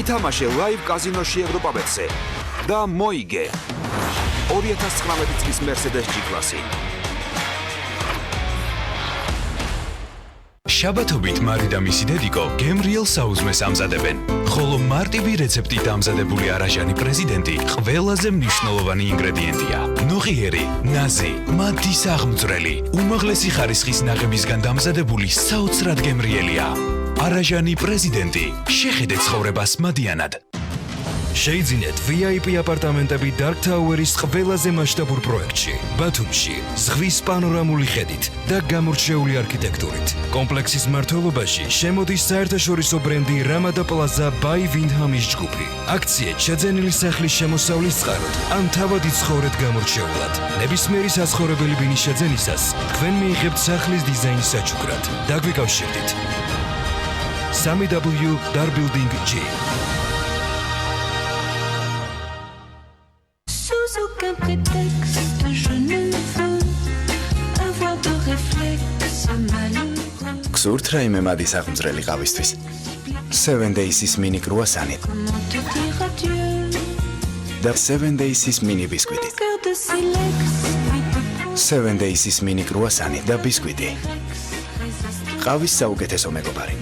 K: ითამაშე ლაივ კაზინოში ევროპაბეტზე და მოიგე 2019 წლის Mercedes G-კლასი.
G: შაბათობით მარი და მისი დედიკო გემრიელ საუზმეს ამზადებენ. ხოლო მარტივი რეცეპტით ამზადებული არაჟანი პრეზიდენტი ყველაზე მნიშვნელოვანი ინგრედიენტია. ნოღიერი, ნაზი, მათის აღმწვრელი, უმაღლესი ხარისხის ნაღებისგან დამზადებული საოცრად გემრიელია. არაჟანი პრეზიდენტი, შეხედე ცხოვრებას მადიანად. შეიძინეთ VIP აპარტამენტები Dark Tower-ის ყველაზე მასშტაბურ პროექტში, ბათუმში, ზღვის პანორამული ხედით და გამორჩეული არქიტექტურით. კომპლექსის მმართველობაში შემოდის საერთაშორისო ბრენდი Ramada Plaza by Windham-ის ჯგუფი. აქციეთ შეძენილი სახლის შემოსავლის წყაროდ, ან თავად იცხოვრეთ გამორჩეულად. ნებისმიერი საცხოვრებელი ბინის შეძენისას თქვენ მიიღებთ სახლის დიზაინის საჩუქრად. დაგვიკავშირდით. 3W Dar Building G.
L: Sous aucun prétexte, je ne veux avoir de réflexe malheureux.
Q: გსურთ რაიმე მადი საღმძრელი ყავისთვის? 7 Days-ის mini croissant-ით.
L: Comment te dire adieu?
Q: და 7 Days-ის mini ბისკვიტი.
L: Cœur de silex.
Q: 7 Days-ის mini croissant-ით და ბისკვიტი. ყავის საუკეთესო მეგობარი.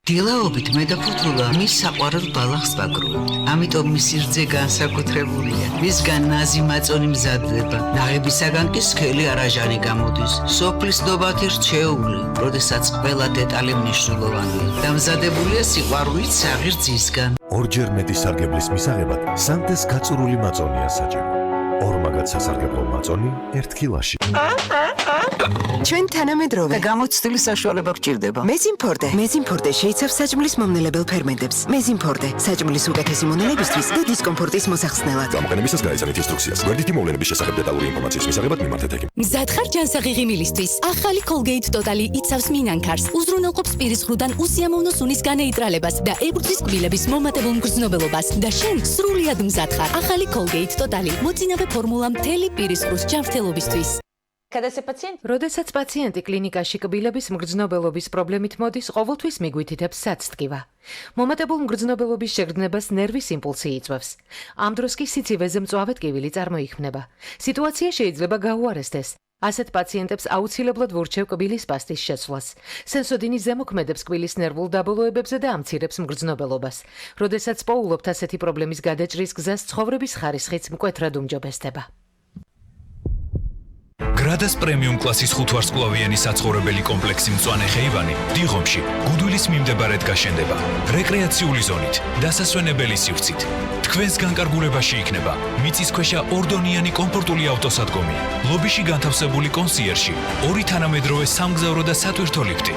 V: დილაობით მე და ფუთულა მის საყვარელ ბალახს ვაგროვებთ. ამიტომ მისი რძე განსაკუთრებულია. მისგან ნაზი მაწონი მზადდება. ნაღებისაგან კი სქელი არაჟანი გამოდის. სოფლის ნდობათი რჩეული, როდესაც ყველა დეტალი მნიშვნელოვანია. დამზადებულია სიყვარულით საღირძისგან.
H: ორჯერ მეტი სარგებლის მისაღებად სანტეს გაწურული მაწონია საჭირო. ორმაგად სასარგებლო მაწონი 1 კილოში.
W: ჩვენ თანამედროვე
V: და გამოცდილი საშუალება გჭირდება.
W: მეზიმფორდე. მეზიმფორდე შეიცავს საჭმლის მომნელებელ ფერმენტებს. მეზიმფორდე საჭმლის უკეთესი მონელებისთვის და დისკომფორტის მოსახსნელად.
Y: გამოყენებისას გაიცანით ინსტრუქციას. გვერდითი მოვლენების შესახებ დეტალური ინფორმაციის მისაღებად მიმართეთ ეკიმ.
M: მზად ხარ ჯანსაღი ღიმილისთვის. ახალი Colgate Total-ი იცავს მინანქარს, უზრუნველყოფს პირის ხრუდან უსიამოვნო სუნის განეიტრალებას და ებრძვის კბილების მომატებელ მგრძნობელობას. და შენ სრულიად მზად ხარ. ახალი Colgate Total-ი მოწინავე ფორმულა მთელი პირის ხრუს ჯანმრთელობისთვის.
I: როდესაც პაციენტი კლინიკაში კბილების მგრძნობელობის პრობლემით მოდის, ყოველთვის მიგვითითებს საცტკივა. მომატებულ მგრძნობელობის შეგრძნებას ნერვის იმპულსი იწვევს. ამ დროს კი სიცივეზე მწვავე ტკივილი წარმოიქმნება. სიტუაცია შეიძლება გაუარესდეს. ასეთ პაციენტებს აუცილებლად ვურჩევ კბილის პასტის შეცვლას. სენსოდინი ზემოქმედებს კბილის ნერვულ დაბოლოებებზე და ამცირებს მგრძნობელობას. როდესაც პოულობთ ასეთი პრობლემის გადაჭრის გზას, ცხოვრების ხარისხიც მკვეთრად უმჯობესდება.
G: გრადას პრემიუმ კლასის 5 ვარსკვლავიანი საცხოვრებელი კომპლექსი მწვანე ხეივანი დიღომში გუდვილის მიმდებარედ გაშენდება. რეკრეაციული ზონით, დასასვენებელი სივრცით. თქვენს განკარგულებაში იქნება მიწისქვეშა ორდონიანი კომფორტული ავტოსადგომი, ლობიში განთავსებული კონსიერში, 2 თანამედროვე სამგზავრო და სატვირთო ლიფტი.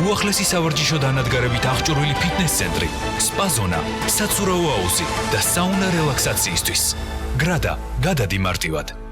G: უახლესი სავარჯიშო დანადგარებით აღჭურვილი ფიტნეს ცენტრი, სპა ზონა, საცურაო აუზი და საუნა რელაქსაციისთვის. გრადა, გადადი მარტივად.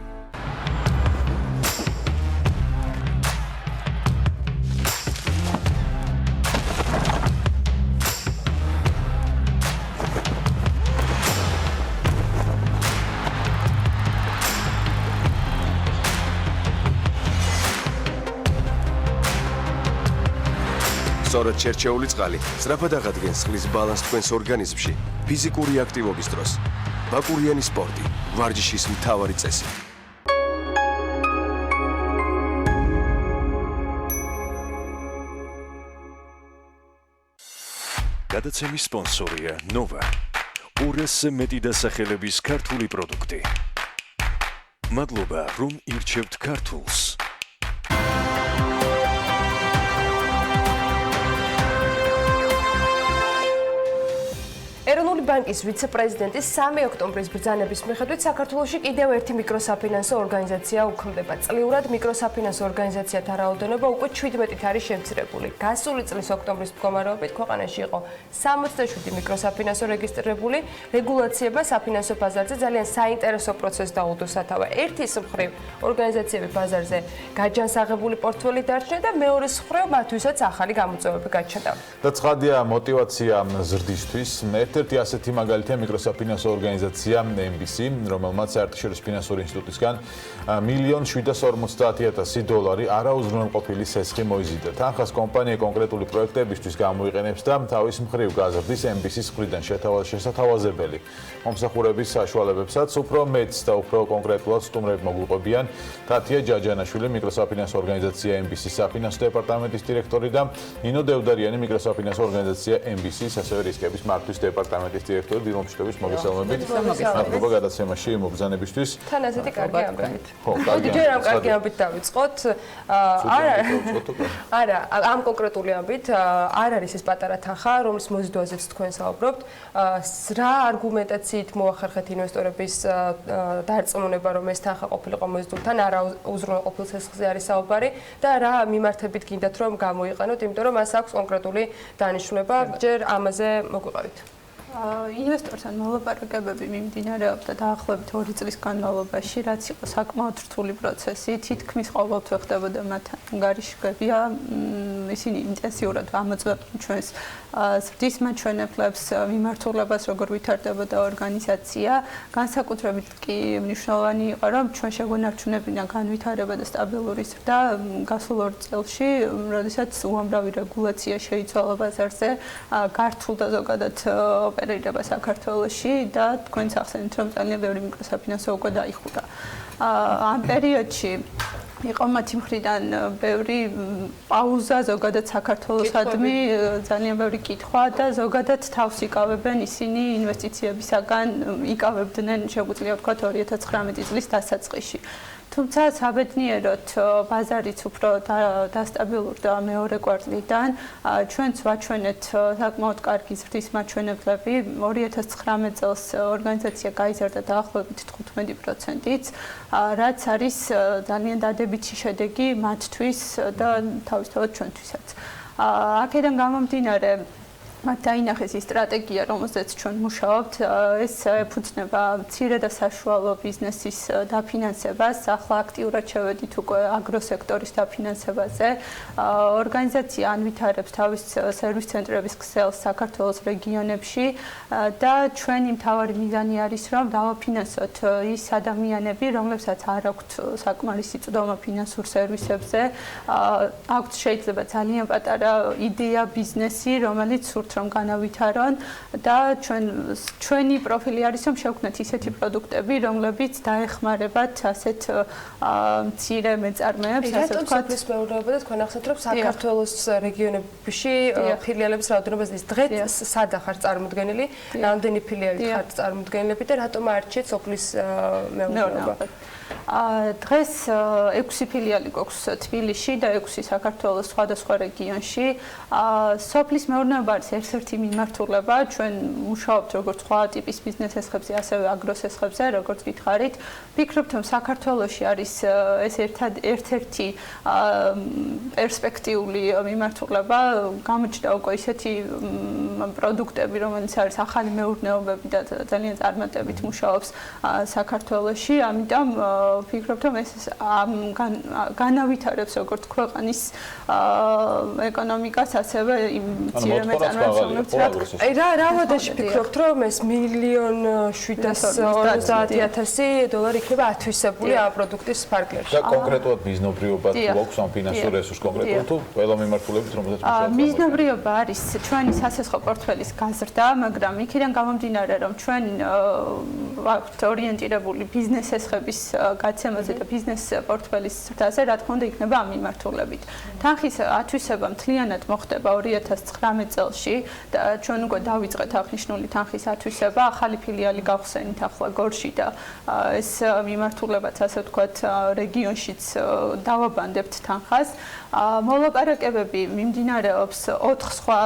O: სწორად შერჩეული წყალი სწრაფად აღადგენს წყლის ბალანსს თქვენს ორგანიზმში ფიზიკური აქტივობის დროს. ბაკურიანი სპორტი, ვარჯიშის მთავარი წესი.
A: გადაცემის სპონსორია Nova. 200-ზე მეტი დასახელების ქართული პროდუქტი. მადლობა, რომ ირჩევთ ქართულს.
D: ეროვნული ბანკის ვიცე-პრეზიდენტის 3 ოქტომბრის ბრძანების მიხედვით საქართველოში კიდევ ერთი მიკროსაფინანსო ორგანიზაცია უქმდება. წლიურად მიკროსაფინანსო ორგანიზაციათა რაოდენობა უკვე 17-ით არის შემცირებული. გასული წლის ოქტომბრის მდგომარეობით ქვეყანაში იყო 67 მიკროსაფინანსო რეგისტრირებული. რეგულაციებმა საფინანსო ბაზარზე ძალიან საინტერესო პროცესს დაუდო სათავე. ერთის მხრივ ორგანიზაციები ბაზარზე გაჯანსაღებული პორტფელი დარჩნენ და მეორის მხრივ მათთვისაც ახალი გამოწვევები გაჩნდა.
U: და ცხადია мотивация ზრდისთვის. ერთ-ერთი ასეთი მაგალითია მიკროსაფინანსო ორგანიზაცია MBC, რომელმაც საერთაშორისო ფინანსური ინსტიტუტისგან $1,750,000 არაუზრუნველყოფილი სესხი მოიზიდა. თანხას კომპანია კონკრეტული პროექტებისთვის გამოიყენებს და თავის მხრივ გაზრდის MBC-ის მხრიდან შესათავაზებელი მომსახურების საშუალებებსაც უფრო მეტს და უფრო კონკრეტულად სტუმრები მოგვიყვებიან. თათია ჯაჯანაშვილი, მიკროსაფინანსო ორგანიზაცია MBC-ის საფინანსო დეპარტამენტის დირექტორი და ნინო დევდარიანი, მიკროსაფინანსო ორგანიზაცია MBC-ის ასევე რისკების მართვის დეპარტამენტის
C: ბანკის დირექტორი დილმოშტების მოგესალმებით. ნაგობა გადაცემაში მობრძანებისთვის.
D: თან ასეთი კარგი ამბებით.
C: ხო,
D: მოდი ჯერ ამ კარგი ამბით დავიწყოთ. არა, ამ კონკრეტული ამბით არ არის ეს პატარა თანხა, რომლის მოზიდვაზეც თქვენ საუბრობთ. რა არგუმენტაციით მოახერხეთ ინვესტორების დარწმუნება, რომ ეს თანხა ყოფილიყო მოზიდულთან, არა უზრუნველყოფილ ცეცხლზე არის საუბარი და რა მიმართებით გინდათ რომ გამოიყენოთ, იმიტომ რომ მას აქვს კონკრეტული დანიშნულება. ჯერ ამაზე მოგვიყევით.
E: ინვესტორთან მოლაპარაკებები მიმდინარეობდა დაახლოებით 2 წლის განმავლობაში, რაც იყო საკმაოდ რთული პროცესი. თითქმის ყოველთვე ხდებოდა მათთან ანგარიშგებია. ისინი ინტენსიურად ამოწმებდნენ ჩვენს ზრდის მაჩვენებლებს, მიმართულებას, როგორ ვითარდებოდა ორგანიზაცია. განსაკუთრებით კი მნიშვნელოვანი იყო, რომ ჩვენ შეგვენარჩუნებინა განვითარება და სტაბილური ზრდა გასულ 2 წელში, როდესაც უამრავი რეგულაცია შეიცვალა ბაზარზე, გართულდა ზოგადად ოპერირება საქართველოში და თქვენც ახსენეთ, რომ ძალიან ბევრი მიკროსაფინანსო უკვე დაიხურა. ამ პერიოდში იყო მათი მხრიდან ბევრი პაუზა ზოგადად საქართველოსადმი, ძალიან ბევრი კითხვა და ზოგადად თავს იკავებენ ისინი ინვესტიციებისაგან, იკავებდნენ შეგვიძლია ვთქვათ 2019 წლის დასაწყისში. თუმცა საბედნიეროდ ბაზარიც უფრო დასტაბილურდა მეორე კვარტლიდან. ჩვენც ვაჩვენეთ საკმაოდ კარგი ზრდის მაჩვენებლები. 2019 წელს ორგანიზაცია გაიზარდა დაახლოებით 15%-ით, რაც არის ძალიან დადებითი შედეგი მათთვის და თავისთავად ჩვენთვისაც. აქედან გამომდინარე მათ დაინახეს ის სტრატეგია, რომელზეც ჩვენ მუშაობთ, ეს ეფუძნება მცირე და საშუალო ბიზნესის დაფინანსებას. ახლა აქტიურად შევედით უკვე აგროსექტორის დაფინანსებაზე. ორგანიზაცია ანვითარებს თავის სერვის ცენტრების ქსელს საქართველოს რეგიონებში და ჩვენი მთავარი მიზანი არის, რომ დავაფინანსოთ ის ადამიანები, რომლებსაც არ აქვთ საკმარისი წვდომა ფინანსურ სერვისებზე, აქვთ შეიძლება ძალიან პატარა იდეა, ბიზნესი, რომელიც სურთ რომ განავითარონ და ჩვენი პროფილი არის რომ შევქმნათ ისეთი პროდუქტები, რომლებიც დაეხმარებათ ასეთ მცირე მეწარმეებს, ასე ვთქვათ.
D: რატომ მეურნეობა და თქვენ ახსენეთ რომ საქართველოს რეგიონებში ფილიალების რაოდენობა ზრდის. დღეს სად ახარ წარმოდგენილი? რამდენი ფილიალი ხართ წარმოდგენილები და რატომ არჩიეთ სოფლის მეურნეობა?
E: დღეს 6 ფილიალი გვაქვს თბილისში და 6 საქართველოს სხვადასხვა რეგიონში. სოფლის მეურნეობა არის ერთ-ერთი მიმართულება. ჩვენ მუშაობთ როგორც სხვა ტიპის ბიზნეს ესხებზე, ასევე აგროს ესხებზე, როგორც გითხარით. ვფიქრობთ, რომ საქართველოში არის ეს ერთ-ერთი პერსპექტიული მიმართულება. გამოჩნდა უკვე ისეთი პროდუქტები, რომელიც არის ახალი მეურნეობები და ძალიან წარმატებით მუშაობს საქართველოში. ამიტომ ვფიქრობ, რომ ეს განავითარებს როგორც ქვეყნის ეკონომიკას, ასევე იმ მცირე მეწარმეებს.
D: რა მოდაში ფიქრობთ, რომ ეს 1,750,000 დოლარი იქნება ათვისებული ამ პროდუქტის ფარგლებში?
C: და კონკრეტულად მიზნობრიობა გვაქვს ამ ფინანსურ რესურს კონკრეტულად თუ ყველა მიმართულებით რომელზეც მუშაობთ?
E: მიზნობრიობა არის ჩვენი სასესხო პორტფელის გაზრდა, მაგრამ იქიდან გამომდინარე, რომ ჩვენ ვართ ორიენტირებული ბიზნეს ესხების გაცემაზე და ბიზნეს პორტფელის ზრდაზე, რა თქმა უნდა, იქნება ამ მიმართულებით. თანხის ათვისება მთლიანად მოხდება 2019 წელში და ჩვენ უკვე დავიწყეთ აღნიშნული თანხის ათვისება, ახალი ფილიალი გავხსენით ახლა გორში და ეს მიმართულებაც, ასე ვთქვათ, რეგიონშიც დავაბანდებთ თანხას. მოლაპარაკებები მიმდინარეობს 4 სხვა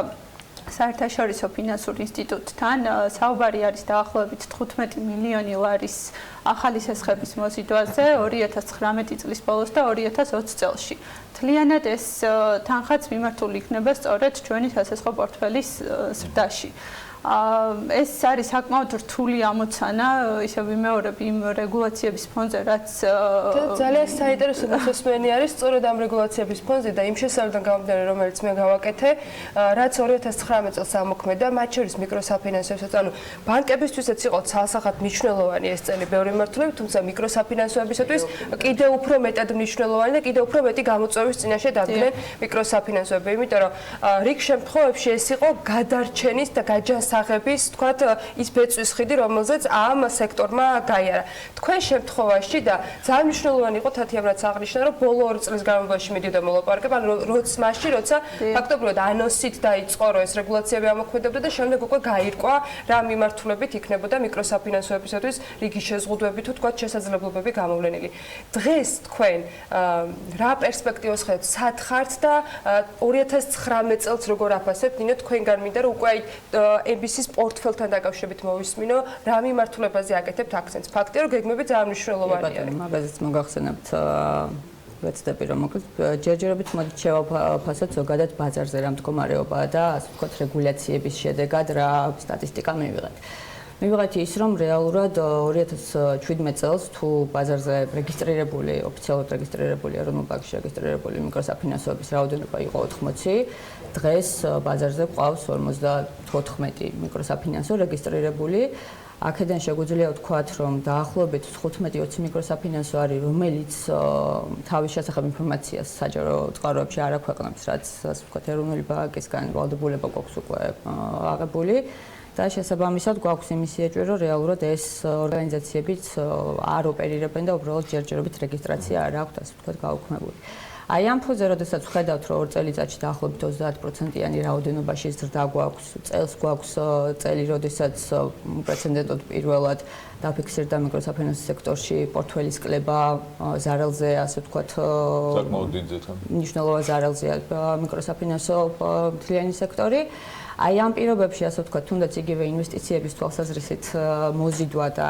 E: საერთაშორისო ფინანსურ ინსტიტუტთან. საუბარი არის დაახლოებით 15 მილიონი ლარის ახალი სესხების მოზიდვაზე 2019 წლის ბოლოს და 2020 წელში. მთლიანად ეს თანხაც მიმართული იქნება სწორედ ჩვენი სასესხო პორტფელის ზრდაში. ეს არის საკმაოდ რთული ამოცანა, ისე ვიმეორებ იმ რეგულაციების ფონზე, რაც
D: ძალიან საინტერესო მოსმენი არის სწორედ ამ რეგულაციების ფონზე და იმ შესაბამისად გამომდინარე, რომელიც მე გავაკეთე, რაც 2019 წელს ამოქმედა, მათ შორის მიკროსაფინანსოებსაც, ანუ ბანკებისთვისაც იყო ცალსახად მნიშვნელოვანი ეს წელი ბევრი მიმართულებით, თუმცა მიკროსაფინანსოებისათვის კიდევ უფრო მეტად მნიშვნელოვანი და კიდევ უფრო მეტი გამოწვევის წინაშე დადგნენ მიკროსაფინანსოები, იმიტომ რომ რიგ შემთხვევებში ეს იყო გადარჩენის და გაჯანსაღების მოსაღების, თქვათ, ის ბეწვის ხიდი, რომელზეც ამ სექტორმა გაიარა. თქვენ შემთხვევაში და ძალიან მნიშვნელოვანი იყო თათიამ რაც აღნიშნა, რომ ბოლო 2 წლის განმავლობაში მიდიოდა მოლაპარაკება, მაშინ როცა ფაქტობრივად ანონსით დაიწყო, რომ ეს რეგულაციები ამოქმედებდა და შემდეგ უკვე გაირკვა რა მიმართულებით იქნებოდა მიკროსაფინანსოებისათვის რიგი შეზღუდვები თუ თქვათ შესაძლებლობები გამოვლენილი. დღეს თქვენ რა პერსპექტივას ხედავთ, სად ხართ და 2019 წელს როგორ აფასებთ, ნინო თქვენგან მინდა რომ უკვე MBC-ის პორტფელთან დაკავშირებით მოვისმინო, რა მიმართულებაზე აკეთებთ აქცენტს. ფაქტია რომ გეგმები ძალიან მნიშვნელოვანია.
E: მაგაზეც მოგახსენებთ ვეცდები რომ მოკლედ ჯერჯერობით მოდით შევაფასოთ ზოგადად ბაზარზე რა მდგომარეობაა და ასე ვთქვათ რეგულაციების შედეგად რა სტატისტიკა მივიღეთ. მივიღეთ ის რომ რეალურად 2017 წელს თუ ბაზარზე რეგისტრირებული ოფიციალურად რეგისტრირებული ეროვნულ ბანკში რეგისტრირებული მიკროსაფინანსოების რაოდენობა იყო 80, დღეს ბაზარზე ყავს 54 მიკროსაფინანსო რეგისტრირებული. აქედან შეგვიძლია ვთქვათ, რომ დაახლოებით 15-20 მიკროსაფინანსო არის, რომელიც თავის შესახებ ინფორმაციას საჯარო წყაროებში არ აქვეყნებს, რაც ასე ვთქვათ, ეროვნული ბანკისგან ვალდებულება გვაქვს უკვე აღებული. და შესაბამისად გვაქვს იმის იაჭვე, რომ რეალურად ეს ორგანიზაციებიც არ ოპერირებენ და უბრალოდ ჯერჯერობით რეგისტრაცია არ აქვთ, ასე ვთქვათ, გაუქმებული. აი ამ ფონზე, როდესაც ვხედავთ, რომ 2 წელიწადში დაახლოებით 30%-იანი რაოდენობაში ზრდა გვაქვს, წელს გვაქვს წელი, როდესაც პრეცედენტოდ პირველად დაფიქსირდა მიკროსაფინანსო სექტორში პორტფელის კლება ზარალზე, ასე ვთქვათ,
C: საკმაოდ დიდ
E: მნიშვნელოვან ზარალზეა მიკროსაფინანსო მთლიანი სექტორი. აი ამ პირობებში, ასე ვთქვათ, თუნდაც იგივე ინვესტიციების თვალსაზრისით მოზიდვა და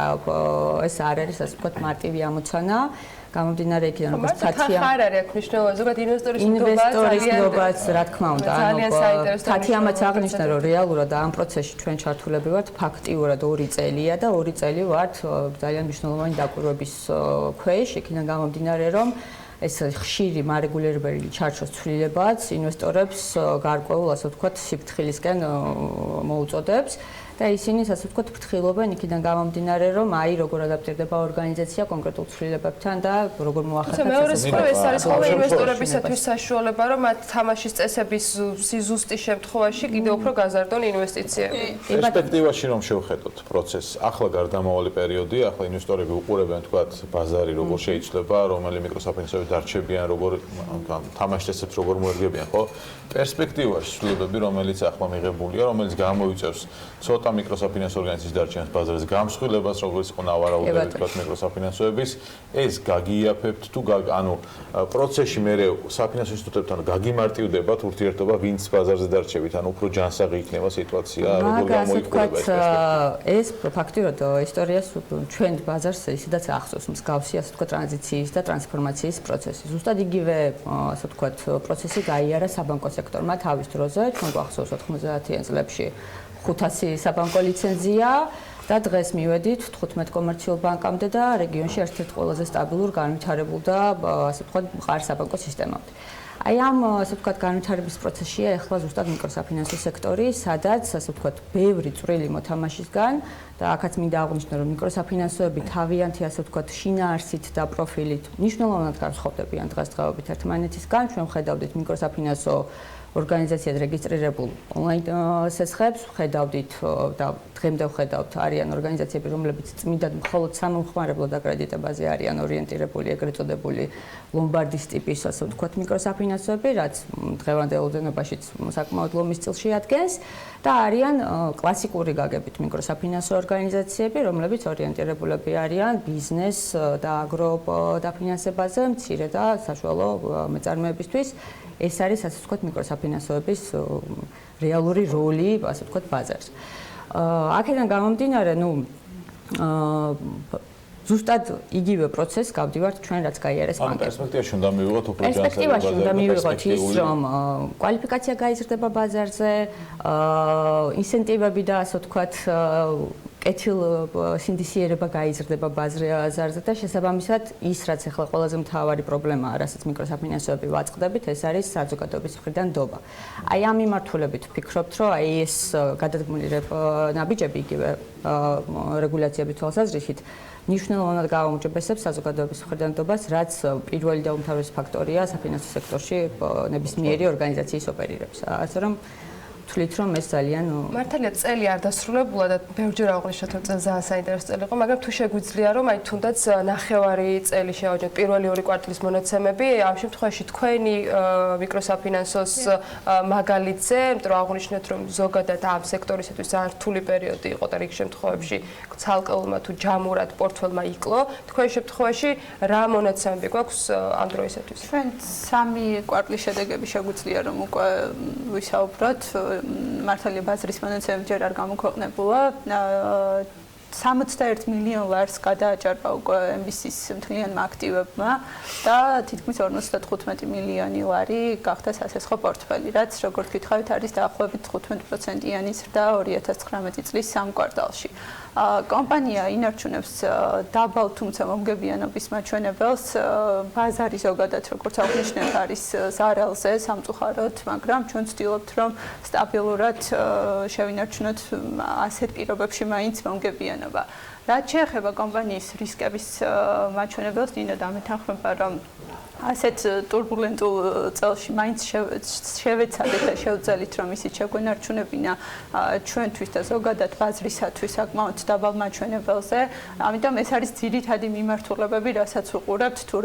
E: ეს არ არის, ასე ვთქვათ, მარტივი ამოცანა. გამომდინარე იქიდან, როგორც თათია
D: არ არის აქ მნიშვნელოვანი, ზოგადად ინვესტორის
E: ნდობაც, რა თქმა უნდა, თათიამაც აღნიშნა, რომ რეალურად ამ პროცესში ჩვენ ჩართულები ვართ ფაქტიურად 2 წელია და 2 წელი ვართ ძალიან მნიშვნელოვანი დაკვირვების ქვეშ, იქიდან გამომდინარე, რომ ეს ხშირი მარეგულირებელი ჩარჩოს ცვლილებაც ინვესტორებს გარკვეულ, ასე ვთქვათ, სიფრთხილისკენ მოუწოდებს. და ისინი ასე ვთქვათ ფრთხილობენ იქიდან გამომდინარე რომ აი როგორ ადაპტირდება ორგანიზაცია კონკრეტულ ცვლილებებთან და როგორ მოახერხებს
D: მეორე სწორ ეს არის ხოლმე ინვესტორებისათვის საშუალება რომ მათ თამაშის წესების ზუსტი შემთხვევაში კიდევ უფრო გაზარდონ ინვესტიციები.
C: პერსპექტივაში რომ შევხედოთ პროცესს, ახლა გარდამავალი პერიოდი, ახლა ინვესტორები უყურებენ თქვათ ბაზარი როგორ შეიცვლება, რომელი მიკროსაფინანსოები დარჩებიან, როგორ თამაშის წესებს როგორ მოერგებიან, ხო? პერსპექტივაში ცვლილებები რომელიც ახლა მიღებულია, რომელიც გამოიწევს ცოტა მიკროსაფინანსო ორგანიზაციის დარჩენას ბაზარზე გამსხვილებას, როგორც იყო ნავარაუდები თქვათ მიკროსაფინანსოების, ეს გაგიაფებთ თუ ანუ პროცესში მე საფინანსო ინსტიტუტებთან გაგიმარტივდებათ ურთიერთობა, ვინც ბაზარზე დარჩებით, ანუ უფრო ჯანსაღი იქნება სიტუაცია, როგორ გამოიყურება
E: ეს ფაქტიურად ისტორიას ჩვენ ბაზარს ისედაც ახსოვს მსგავსი, ასე ვთქვათ, ტრანზიციის და ტრანსფორმაციის პროცესი. ზუსტად იგივე, ასე ვთქვათ, პროცესი გაიარა საბანკო სექტორმა თავის დროზე, ჩვენ გვახსოვს 90-იან წლებში 500 საბანკო ლიცენზია და დღეს მივედით 15 კომერციულ ბანკამდე და რეგიონში ერთ-ერთ ყველაზე სტაბილურ განვითარებულ და ასე ვთქვათ მყარ საბანკო სისტემამდე. აი ამ ასე ვთქვათ განვითარების პროცესშია ახლა ზუსტად მიკროსაფინანსო სექტორი, სადაც ასე ვთქვათ ბევრი წვრილი მოთამაშისგან და აქაც მინდა აღვნიშნო რომ მიკროსაფინანსოები თავიანთი ასე ვთქვათ შინაარსით და პროფილით მნიშვნელოვნად განსხვავდებიან დღესდღეობით ერთმანეთისგან. ჩვენ ხედავდით მიკროსაფინანსო ორგანიზაციად რეგისტრირებულ ონლაინ სესხებს, ხედავდით და დღემდე ვხედავთ არიან ორგანიზაციები, რომლებიც წმინდად მხოლოდ სამომხმარებლო დაკრედიტებაზე არიან ორიენტირებული, ეგრეთ წოდებული ლომბარდის ტიპის, ასე ვთქვათ, მიკროსაფინანსოები, რაც დღევანდელ ოდენობაშიც საკმაოდ ლომის წილში ადგენს და არიან კლასიკური გაგებით მიკროსაფინანსო ორგანიზაციები, რომლებიც ორიენტირებულები არიან ბიზნეს და აგრო დაფინანსებაზე, მცირე და საშუალო მეწარმეებისთვის. ეს არის ასე ვთქვათ მიკროსაფინანსოების რეალური როლი, ასე ვთქვათ, ბაზარს. აქედან გამომდინარე, ზუსტად იგივე პროცესს გავდივართ ჩვენ რაც გაიარეს ბანკებში.
C: პერსპექტივაში უნდა მივიღოთ უფრო ჯანსაღი ბაზარი.
E: პერსპექტივაში უნდა მივიღოთ ის, რომ კვალიფიკაცია გაიზრდება ბაზარზე, ინსენტივები და ასე ვთქვათ კეთილ სინდისიერება გაიზრდება ბაზარზე და შესაბამისად ის რაც ახლა ყველაზე მთავარი პრობლემაა, რასაც მიკროსაფინანსოები ვაწყდებით, ეს არის საზოგადოების მხრიდან ნდობა. აი ამ მიმართულებით ვფიქრობთ, რომ აი ეს გადადგმული ნაბიჯები იგივე რეგულაციების თვალსაზრისით მნიშვნელოვნად გააუმჯობესებს საზოგადოების მხრიდან ნდობას, რაც პირველი და უმთავრესი ფაქტორია საფინანსო სექტორში ნებისმიერი ორგანიზაციის ოპერირებს. ასე რომ
F: ვთვლით, რომ ეს ძალიან
D: მართალია წელი არ დასრულებულა და ბევრჯერ აღვნიშნეთ, რომ ძალიან საინტერესო წელი იყო, მაგრამ თუ შეგვიძლია რომ აი თუნდაც ნახევარი წელი შევაჯოთ პირველი ორი კვარტალის მონაცემები, ამ შემთხვევაში თქვენი მიკროსაფინანსოს მაგალითზე, იმიტომ რომ აღვნიშნეთ, რომ ზოგადად ამ სექტორისათვის ძალიან რთული პერიოდი იყო და რიგ შემთხვევებში ცალკეულმა თუ ჯამურად პორტფელმა იკლო, თქვენ შემთხვევაში რა მონაცემები გვაქვს ამ დროისათვის?
E: ჩვენ სამი კვარტლის შედეგები შეგვიძლია რომ უკვე ვისაუბროთ, მართალია ბაზრის მონაცემები ჯერ არ გამოქვეყნებულა. 61 მილიონ ლარს გადააჭარბა უკვე MBC-ის მთლიანმა აქტივებმა და თითქმის 55 მილიონი ლარი გახდა სასესხო პორტფელი, რაც როგორც გითხარით არის დაახლოებით 15%-იანი ზრდა 2019 წლის სამ კვარტალში. კომპანია ინარჩუნებს დაბალ თუმცა მომგებიანობის მაჩვენებელს, ბაზარი ზოგადად როგორც აღნიშნეთ არის ზარალზე სამწუხაროდ, მაგრამ ჩვენ ვცდილობთ რომ სტაბილურად შევინარჩუნოთ ასეთ პირობებში მაინც მომგებიანობა. რაც შეეხება კომპანიის რისკების მაჩვენებელს, ნინო დამეთანხმება რომ ასეთ турბულენტულ წელში მაინც შევეცადეთ და შევძელით რომ ისიც შეგვენარჩუნებინა ჩვენთვის და ზოგადად ბაზრისათვის საკმაოდ დაბალ მაჩვენებელზე. ამიტომ ეს არის ძირითადი მიმართულებები, რასაც ვუყურებთ, თუ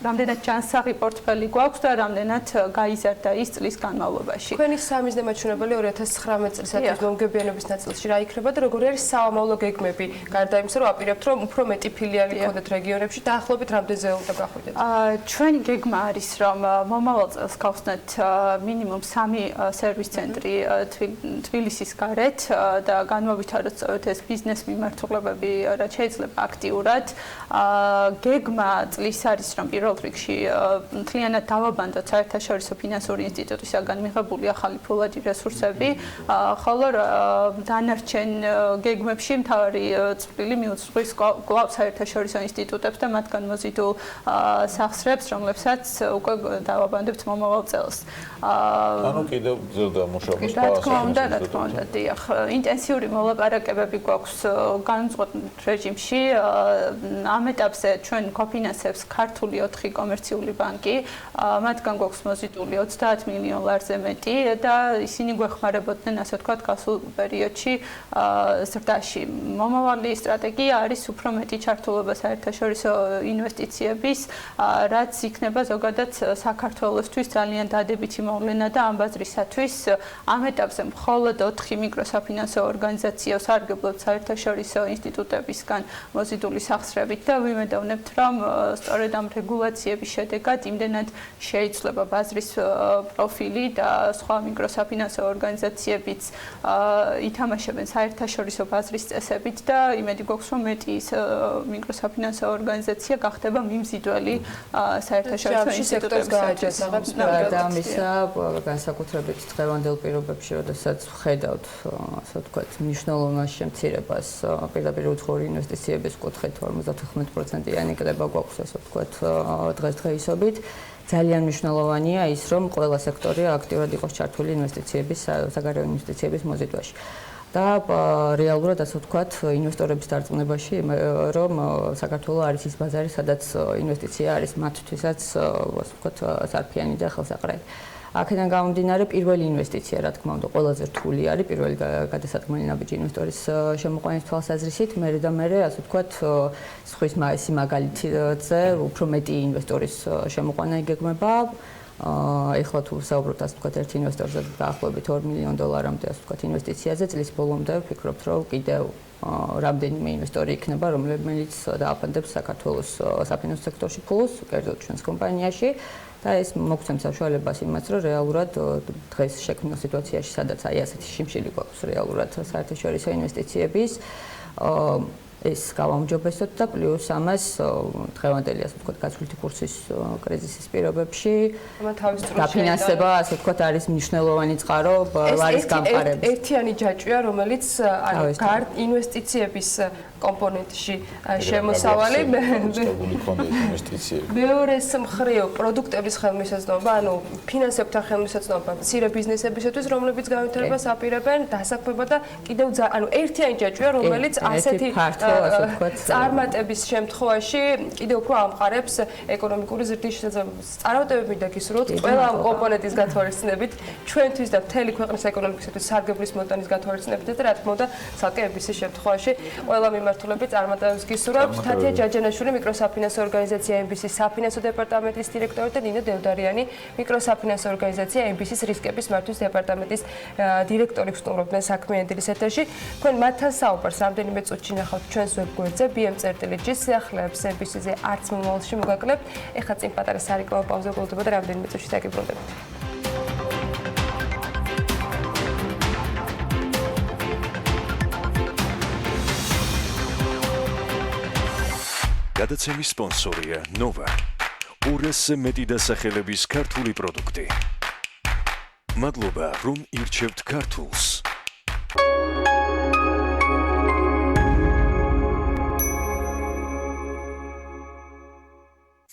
E: რამდენად ჯანსაღი პორტფელი გვაქვს და რამდენად გაიზარდა ის წლის განმავლობაში.
D: თქვენი სამიზნე მაჩვენებელი 2019 წლისათვის მომგებიანობის ნაწილში რა იქნება და როგორი არის საომავლო გეგმები? გარდა იმისა, რომ აპირებთ რომ უფრო მეტი ფილიალი გქონდეთ რეგიონებში, დაახლოებით რამდენზე უნდა გახვიდეთ?
E: ჩვენი გეგმა არის რომ მომავალ წელს გავხსნათ მინიმუმ 3 სერვის ცენტრი თბილისის გარეთ და განმოვითაროთ სწორედ ეს ბიზნეს მიმართულებები, რაც შეიძლება აქტიურად. გეგმა წლის არის რომ პირველ რიგში მთლიანად დავაბანდოთ საერთაშორისო ფინანსური ინსტიტუტისაგან მიღებული ახალი ფულადი რესურსები, ხოლო დანარჩენ გეგმებში მთავარი წვლილი მიუძღვის კვლავ საერთაშორისო ინსტიტუტებს და მათგან მოზიდულ სახსრებს, რომლებსაც უკვე დავაბანდებთ მომავალ წელს.
C: ანუ კიდევ გრძელდება მუშაობა სხვა
E: რა თქმა უნდა, დიახ, ინტენსიური მოლაპარაკებები გვაქვს განუწყვეტ რეჟიმში. ამ ეტაპზე ჩვენ კოფინანსებს ქართული 4 კომერციული ბანკი, მათგან გვაქვს მოზიდული 30 მილიონ ლარზე მეტი და ისინი გვეხმარებოდნენ, ასე ვთქვათ, გასულ პერიოდში ზრდაში. მომავალი სტრატეგია არის უფრო მეტი ჩართულობა საერთაშორისო ინვესტიციების, რაც იქნება ზოგადად საქართველოსთვის ძალიან დადებითი მოვლენა და ამ ბაზრისათვის ამ ეტაპზე მხოლოდ 4 მიკროსაფინანსო ორგანიზაცია სარგებლობთ საერთაშორისო ინსტიტუტებისგან მოზიდული სახსრებით და ვიმედოვნებთ, რომ სწორედ ამ რეგულაციების შედეგად იმდენად შეიცვლება ბაზრის პროფილი და სხვა მიკროსაფინანსო ორგანიზაციებიც ითამაშებენ საერთაშორისო ბაზრის წესებით და იმედი გვაქვს, რომ მეტი მიკროსაფინანსო ორგანიზაცია გახდება მიმზიდველი საერთაშორისო ინსტიტუტების
F: და ამისა განსაკუთრებით დღევანდელ პირობებში, როდესაც ვხედავთ, ასე ვთქვათ, მნიშვნელოვან შემცირებას პირდაპირ უცხოური ინვესტიციების კუთხით 59%-იანი კრება გვაქვს, ასე ვთქვათ, დღესდღეობით. ძალიან მნიშვნელოვანია ის, რომ ყველა სექტორი აქტიურად იყოს ჩართული ინვესტიციების, საგარეო ინვესტიციების მოზიდვაში. და რეალურად ასე ვთქვათ, ინვესტორების დარწმუნებაში, რომ საქართველოს არის ის ბაზარი, სადაც ინვესტიცია არის მათთვისაც, ასე ვთქვათ, სარფიანი და ხელსაყრელი. აქედან გამომდინარე, პირველი ინვესტიცია, რა თქმა უნდა, ყველაზე რთული არის, პირველი გადასადგმელი ნაბიჯი ინვესტორის შემოყვანის თვალსაზრისით, მერე და მერე, ასე ვთქვათ, სხვის მაგალითზე უფრო მეტი ინვესტორის შემოყვანა იგეგმება. ეხლა თუ საუბრობთ, ასე ვთქვათ, ერთ ინვესტორზე დაახლოებით $2 მილიონ ასე ვთქვათ, ინვესტიციაზე, წლის ბოლომდე ვფიქრობთ, რომ კიდევ რამდენიმე ინვესტორი იქნება, რომელიც დააფანტებს საქართველოს საფინანსო სექტორში ფულს, კერძოდ ჩვენს კომპანიაში. და ეს მოგცემს საშუალებას იმას, რომ რეალურად დღეს შექმნილ სიტუაციაში, სადაც აი ასეთი შიმშილი გვაქვს რეალურად საერთაშორისო ინვესტიციების, ეს გავაუმჯობესოთ და პლუს ამას დღევანდელი, ასე ვთქვათ, გაცვლითი კურსის კრიზისის პირობებში დაფინანსება, ასე ვთქვათ, არის მნიშვნელოვანი წყარო ლარის გამყარების.
D: ერთიანი ჯაჭვია, რომელიც გარდა ინვესტიციების კომპონენტში შემოსავალი მეორეს მხრივ პროდუქტების ხელმისაწვდომობა, ანუ ფინანსებთან ხელმისაწვდომობა მცირე ბიზნესებისათვის, რომლებიც განვითარებას აპირებენ, დასაქმება და კიდევ ანუ ერთიანი ჯაჭვია, რომელიც ასეთი წარმატების შემთხვევაში კიდევ უფრო ამყარებს ეკონომიკური ზრდის შესაძლებლობას. წარმატებები მინდა გისურვოთ ყველა ამ კომპონენტის გათვალისწინებით, ჩვენთვის და მთელი ქვეყნის ეკონომიკისათვის სარგებლის მოტანის გათვალისწინებით და რა თქმა უნდა, ცალკე MBC-ის შემთხვევაში ყველა მიმართულებით წარმატებებს გისურვებთ. თათია ჯაჯანაშვილი, მიკროსაფინანსო ორგანიზაცია MBC-ის საფინანსო დეპარტამენტის დირექტორი და ნინო დევდარიანი, მიკროსაფინანსო ორგანიზაცია MBC-ის რისკების მართვის დეპარტამენტის დირექტორი ვსტუმრობდნენ საქმიან დილის ეთერში. თქვენ მათთან საუბარს რამდენიმე წუთში ნახავთ ჩვენს ვებგვერდზე bm.gis სიახლეებს MBC-ზე არც მომავალში მოგაკლებთ. ეხლა წინ პატარა სარეკლამო პაუზა გულდება და რამდენიმე წუთში დაგიბრუნდებით.
A: გადაცემის სპონსორია Nova. 200-ზე მეტი დასახელების ქართული პროდუქტი. მადლობა, რომ ირჩევთ ქართულს.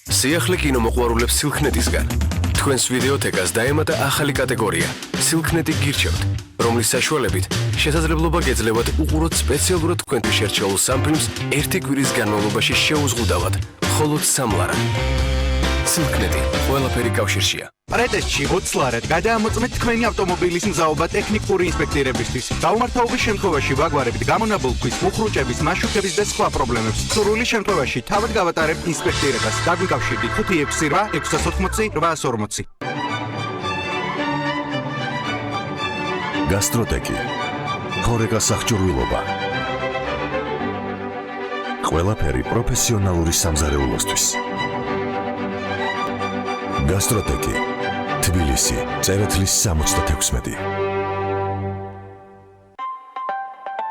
O: სიახლე კინომოყვარულებს სილქნეტისგან. თქვენს ვიდეოთეკას დაემატა ახალი კატეგორია სილქნეტი გირჩევთ, რომლის საშუალებით შესაძლებლობა გეძლევათ უყუროთ სპეციალურად თქვენთვის შერჩეულ სამ ფილმს ერთი კვირის განმავლობაში შეუზღუდავად, მხოლოდ 3 ლარა. სილქნეტი ყველაფერი კავშირშია.
N: პრეტესტში 20 ლარად გადაამოწმეთ თქვენი ავტომობილის მზაობა ტექნიკური ინსპექტირებისთვის. დაუმართავობის შემთხვევაში ვაგვარებთ გამონაბოლ ქვის, უხრუჭების, მაშუქების და სხვა პრობლემებს. სურვილი შემთხვევაში თავად გავატარებთ ინსპექტირებას. დაგვიკავშირდით 568 680 840.
H: გასტროტეკი. ხორეკა სახჭურვილობა. ყველაფერი პროფესიონალური სამზარეულოსთვის. გასტროტეკი. თბილისი, წერეთლის 66.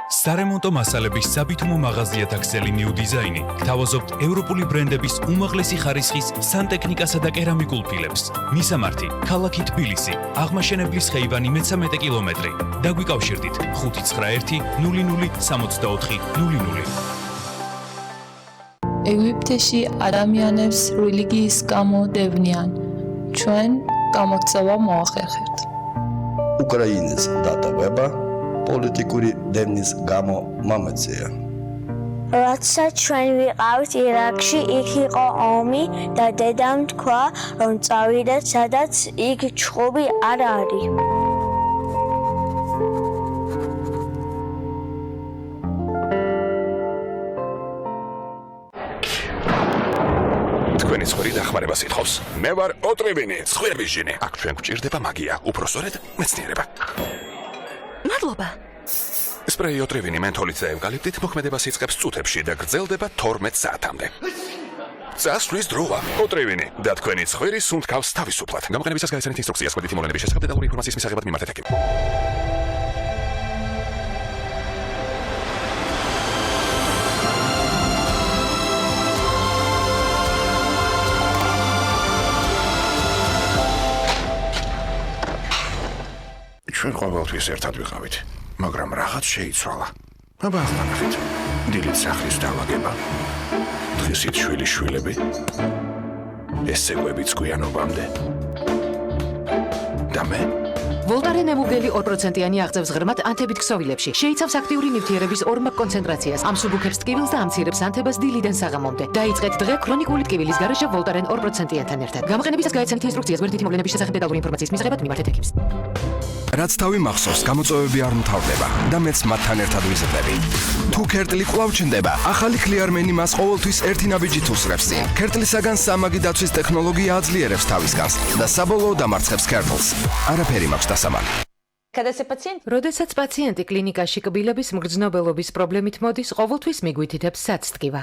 G: სარემონტო მასალების საბითუმო მაღაზიათა ქსელი New Design-ი გთავაზობთ ევროპული ბრენდების უმაღლესი ხარისხის სანტექნიკასა და კერამიკულ ფილებს. მისამართი: ქალაქი თბილისი, აღმაშენებლის ხეივანი 13 კილომეტრი. დაგვიკავშირდით 591 00 64 00.
R: ეგვიპტეში ადამიანებს რელიგიის გამო დევნიან. ჩვენ გამოწვევა მოახერხებთ.
S: უკრაინის დატოვება პოლიტიკური დევნის გამო მომეწია.
T: როცა ჩვენ ვიყავით ირაკში, იქ იყო ომი და დედამ თქვა, რომ წავიდეთ, სადაც იქ ჩხუბი არ არის.
Y: თქვენი ცხვრი დახმარებას ითხოვს. მე ვარ ოტრევინი, ცხვირების ჟინი. აქ ჩვენ გვჭირდება მაგია, უпроსორედ მეცნიერება.
P: მადლობა.
Y: სპრეი ოტრევინი მენთოლით და ევკალიპტით მოქმედებას იწყებს წუთებში და გრძელდება 12 საათამდე. წასვლის დროა. ოტრევინი და თქვენი ცხვრი სუნთქავს თავისუფლად. გამოყენებისას გაიცანით ინსტრუქციას კვედითი მოვლენების შესახებ დეტალური ინფორმაციის მისაღებად მიმართეთ ექიმს. ჩვენ ყოველთვის ერთად ვიყავით, მაგრამ რაღაც შეიცვალა. აბა ახლა ნახეთ. დილით სახლის დაალაგება. დღისით შვილები. ესეგვებიც გვიანობამდე. და მე?
X: ვოლტარენ ემუგელი 2%-იანი აღწევს ღრმად ანთებით ქსოვილებში. შეიცავს აქტიური ნივთიერების ორმაგ კონცენტრაციას, ამსუბუქებს ტკივილს და ამცირებს ანთებას დილიდან საღამომდე. დაიწყეთ დღე ქრონიკული ტკივილის გარეშე ვოლტარენ 2%-იანთან ერთად. გამოყენებისას გაიცანით ინსტრუქციას გვერდითი მოვლენების შესახებ დეტალური ინფორმაციის მისაღებად მიმართეთ ექიმს.
O: რაც თავი მახსოვს, გამოწვევები არ მთავრდება და მეც მათთან ერთად ვიზრდები. თუ ქერტლი კვლავ ჩნდება, ახალი ქლიარმენი მას ყოველთვის ერთი ნაბიჯით უსწრებს წინ. ქერტლისაგან სამაგი დაცვის ტექნოლოგია აძლიერებს თავის განს და საბოლოოდ ამარცხებს ქერტლს. არაფერი მაქვს დასამალი.
X: როდესაც პაციენტი კლინიკაში კბილების მგრძნობელობის პრობლემით მოდის, ყოველთვის მიგვითითებს საცტკივა.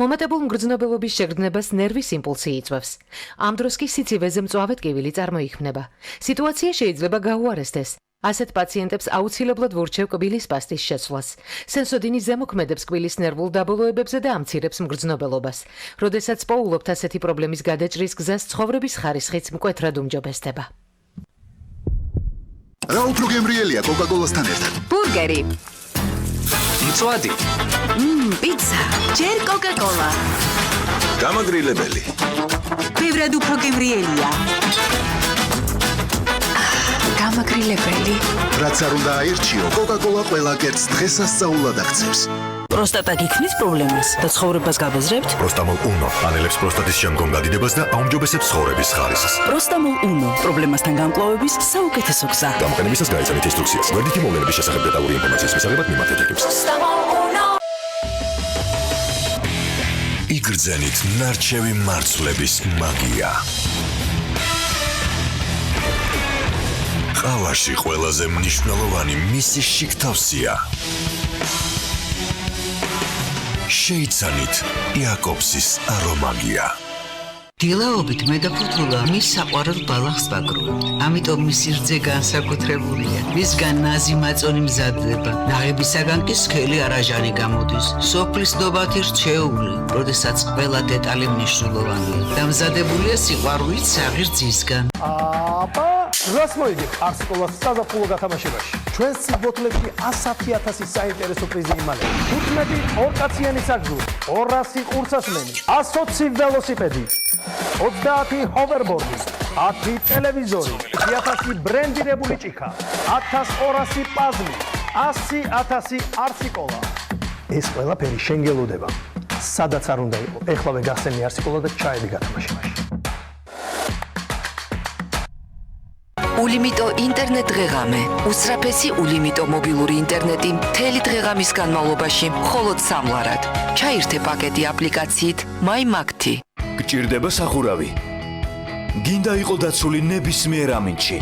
X: მომატებულ მგრძნობელობის შეგრძნებას ნერვის იმპულსი იწვევს. ამ დროს კი სიცივეზე მწვავე ტკივილი წარმოიქმნება. სიტუაცია შეიძლება გაუარესდეს. ასეთ პაციენტებს აუცილებლად ვურჩევ კბილის პასტის შეცვლას. სენსოდინი ზემოქმედებს კბილის ნერვულ დაბოლოებებზე და ამცირებს მგრძნობელობას. როდესაც პოულობთ ასეთი პრობლემის გადაჭრის გზას, ცხოვრების ხარისხიც მკვეთრად უმჯობესდება.
Z: რა უფრო გემრიელია კოკაკოლასთან ერთად?
M: ბურგერი.
Z: მწვადი.
M: პიცა. ჯერ კოკაკოლა.
Z: გამაგრილებელი.
M: ბევრად უფრო გემრიელია. გამაგრილებელი.
Z: რაც არ უნდა აირჩიო, კოკაკოლა ყველა კერძს დღესასწაულად აქცევს.
M: პროსტატა გიქმნის პრობლემას და ცხოვრებას გაბეზრებთ?
H: პროსტამოლ უნო ანელებს პროსტატის შემდგომ გადიდებას და აუმჯობესებს ცხოვრების ხარისხს.
M: პროსტამოლ უნო პრობლემასთან გამკლავების საუკეთესო გზა.
H: გამოყენებისას გაიცანით ინსტრუქციას. გვერდითი მოვლენების შესახებ დეტალური ინფორმაციის მისაღებად მიმართეთ ექიმს. იგრძენით ნარჩევი მარცვლების მაგია. ყავაში ყველაზე მნიშვნელოვანი მისი შიგთავსია. შეიცანით იაკობსის არომაგია.
B: დილაობით მე და ფუთულა მის საყვარელ ბალახს ვაგროვებთ. ამიტომ მისი რძე განსაკუთრებულია. მისგან ნაზი მაწონი მზადდება. ნაღებისაგან კი სქელი არაჟანი გამოდის. სოფლის ნდობათი რჩეული, როდესაც ყველა დეტალი მნიშვნელოვანია. დამზადებულია სიყვარულით საღირძისგან.
J: აბა, რას მოიგებ არსკოლას საზაფხულო გათამაშებაში? ჩვენს სიბოთლებში 110,000 საინტერესო პრიზი იმალება. 15 ორკაციანი საგზური, 200 ყურცასმენი, 120 ველოსიპედი, 30 ჰოვერბორდი, 10 ტელევიზორი, 1000 ბრენდირებული ჭიქა, 1200 პაზლი, 100,000 არსიკოლა. ეს ყველაფერი შენ გელოდება. სადაც არ უნდა იყო. ეხლავე გახსენე არსიკოლა და ჩაედი გათამაშებაში.
K: ულიმიტო ინტერნეტ დღეღამე. უსწრაფესი ულიმიტო მობილური ინტერნეტი მთელი დღეღამის განმავლობაში მხოლოდ სამლარად. ჩაირთე პაკეტი აპლიკაციით MyMakti.
L: გჭირდება სახურავი. გინდა იყო დაცული ნებისმიერ ამინდში.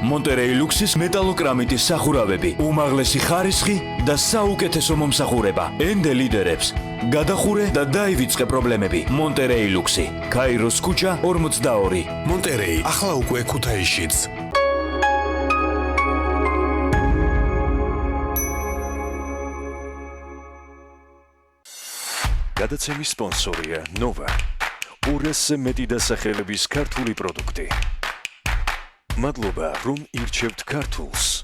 L: მონტერეი ლუქსის მეტალოკრამიტის სახურავები, უმაღლესი ხარისხი და საუკეთესო მომსახურება. ენდე ლიდერებს. გადახურე და დაივიწყე პრობლემები. მონტერეი ლუქსი. კაიროს ქუჩა 42.
H: მონტერეი ახლა უკვე ქუთაისშიც.
A: გადაცემის სპონსორია ნოვა. 200-ზე მეტი დასახელების ქართული პროდუქტი. მადლობა, რომ ირჩევთ ქართულს.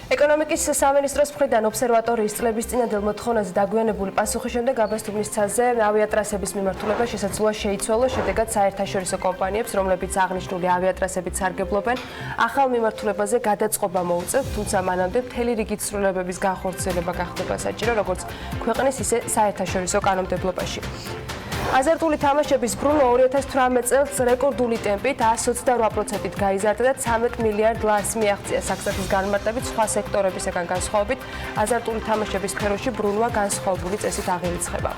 D: ეკონომიკის სამინისტროს მხრიდან ობსერვატორიის წლების წინადელ მოთხოვნაზე დაგვიანებული პასუხის შემდეგ აბასთუმნის ცაზე ავიატრასების მიმართულება შესაძლოა შეიცვალოს, შედეგად საერთაშორისო კომპანიებს, რომლებიც აღნიშნული ავიატრასებით სარგებლობენ, ახალ მიმართულებაზე გადაწყობა მოუწევთ, თუმცა მანამდე მთელი რიგი ცვლილებების განხორციელება გახდება საჭირო, როგორც ქვეყნის, ისე საერთაშორისო კანონმდებლობაში. აზარტული თამაშების ბრუნვა 2018 წელს რეკორდული ტემპით 128%-ით გაიზარდა და 13 მილიარდ ლარს მიაღწია საქმის განმარტებით სხვა სექტორებისგან განსხვავებით. აზარტული თამაშების სფეროში ბრუნვა განსხვავებული წესით აღირიცხება.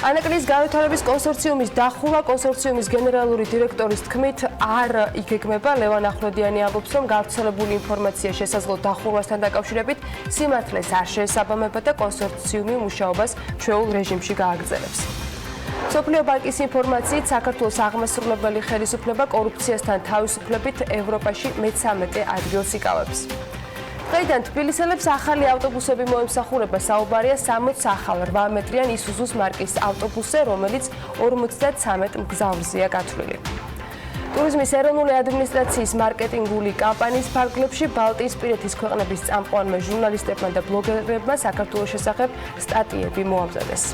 D: ანაკლის განვითარების კონსორციუმის დახურვა კონსორციუმის გენერალური დირექტორის თქმით არ იგეგმება. ლევან ახვლედიანი ამბობს, რომ გავრცელებული ინფორმაცია შესაძლო დახურვასთან დაკავშირებით სიმართლეს არ შეესაბამება და კონსორციუმი მუშაობას ჩვეულ რეჟიმში გააგრძელებს. სოფლიო ბანკის ინფორმაციით საქართველოს აღმასრულებელი ხელისუფლება კორუფციასთან თავისუფლებით ევროპაში მე-13 ადგილს იკავებს. დღეიდან თბილისელებს ახალი ავტობუსები მოემსახურება. საუბარია 60 ახალ 8 მეტრიან ისუზუს მარკის ავტობუსზე, რომელიც 53 მგზავრზეა გათვლილი. ტურიზმის ეროვნული ადმინისტრაციის მარკეტინგული კამპანიის ფარგლებში ბალტიისპირეთის ქვეყნების წამყვანმა ჟურნალისტებმა და ბლოგერებმა საქართველოს შესახებ სტატიები მოამზადეს.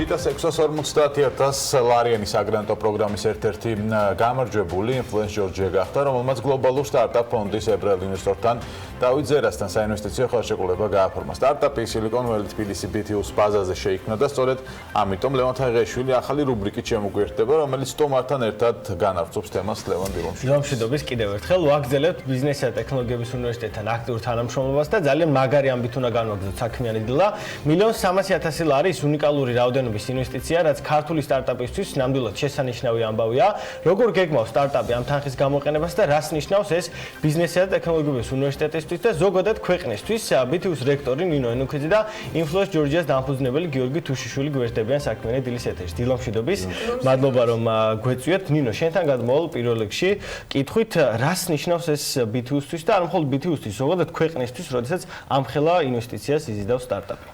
C: იტას 650,000 ლარიანის აგრანტო პროგრამის ერთ-ერთი გამარჯვებული ინფლუენს ჯორჯია გახდა, რომელმაც გლობალურ სტარტაპ ფონდის ებრაელ ინვესტორთან დავით ზერასთან საინვესტიციო ხელშეკრულება გააფორმა. სტარტაპი Silicon Valley თბილისი BTU-ს ბაზაზე შეიქმნა და სწორედ ამიტომ ლევან თაღიაშვილი ახალი რუბრიკით შემოგვიერთდება, რომელიც ტომართან ერთად განავრცობს თემას. ლევან დილომში.
Q: დილომშვიდობის კიდევ ერთხელ ვაგრძელებთ ბიზნესისა და ტექნოლოგიების უნივერსიტეტთან აქტიურ თანამშრომლობას და ძალიან მაგარი ამბით უნდა განვაგრძოთ საქმიანი დილა. 1,300,000 ლარის უნიკალური რაოდენობის ინვესტიცია, რაც ქართული სტარტაპისთვის ნამდვილად შესანიშნავი ამბავია. როგორ გეგმავს სტარტაპი ამ თანხის გამოყენებას და რას ნიშნავს ეს ბიზნესისა და ტექნოლოგიების უნივერსიტეტისთვის და ზოგადად ქვეყნისთვის? BTU-ს რექტორი ნინო ენუქიძე და ინფლუენს ჯორჯიას დამფუძნებელი გიორგი თუშიშვილი გვერდებიან საქმიანი დილის ეთერში. დილომშვიდობის. მადლობა რომ გვეწვიეთ. ნინო, შენთან გადმოვალ პირველ რიგში კითხვით, რას ნიშნავს ეს BTU-სთვის და არ მხოლოდ BTU-სთვის, ზოგადად ქვეყნისთვის, როდესაც ამხელა ინვესტიციას იზიდავს სტარტაპი?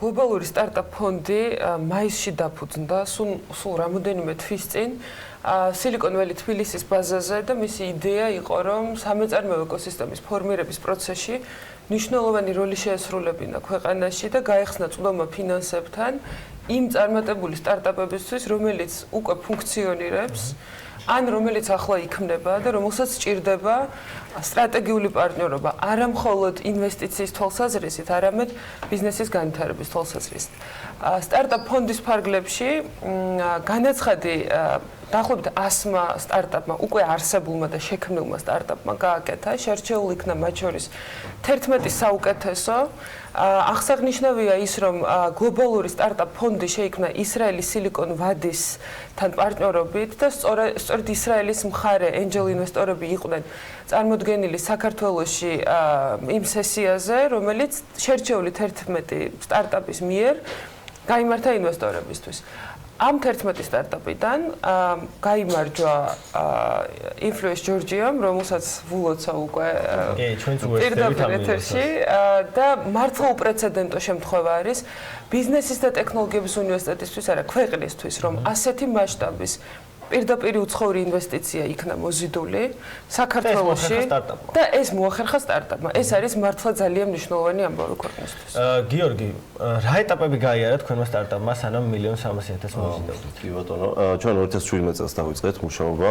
V: გლობალური სტარტაპ ფონდი მაისში დაფუძნდა სულ რამოდენიმე თვის წინ Silicon Valley თბილისის ბაზაზე და მისი იდეა იყო, რომ სამეწარმეო ეკოსისტემის ფორმირების პროცესში მნიშვნელოვანი როლი შეესრულებინა ქვეყანაში და გაეხსნა წვდომა ფინანსებთან იმ წარმატებული სტარტაპებისთვის, რომელიც უკვე ფუნქციონირებს, ან რომელიც ახლა იქმნება და რომელსაც სჭირდება სტრატეგიული პარტნიორობა, არა მხოლოდ ინვესტიციის თვალსაზრისით, არამედ ბიზნესის განვითარების თვალსაზრისით. სტარტაპ ფონდის ფარგლებში განაცხადი დაახლოებით 100-მა სტარტაპმა, უკვე არსებულმა და შექმნილმა სტარტაპმა გააკეთა, შერჩეული იქნა მათ შორის 11 საუკეთესო. აღსანიშნავია ის, რომ გლობალური სტარტაპ ფონდი შეიქმნა ისრაელის სილიკონ ვადისთან პარტნიორობით და სწორედ ისრაელის მხარე ენჯელ ინვესტორები იყვნენ წარმოდგენილი საქართველოში იმ სესიაზე, რომელიც შერჩეული 11 სტარტაპის მიერ გაიმართა ინვესტორებისთვის. ამ 11 სტარტაპიდან გაიმარჯვა Influence Georgiam, რომელსაც ვულოცა უკვე პირდაპირ ეთერში და მართლა უპრეცედენტო შემთხვევა არის ბიზნესის და ტექნოლოგიების უნივერსიტეტისთვის, არა ქვეყნისთვის, რომ ასეთი მასშტაბის პირდაპირ უცხოური ინვესტიცია იქნა მოზიდული საქართველოში და ეს მოახერხა სტარტაპმა. ეს არის მართლა ძალიან მნიშვნელოვანი ამბავი ქვეყნისთვის.
Q: გიორგი, რა ეტაპები გაიარა თქვენმა სტარტაპმა, სანამ 1.300.000 მოზიდავთ?
E: კი ბატონო, ჩვენ 2017 წელს დავიწყეთ მუშაობა.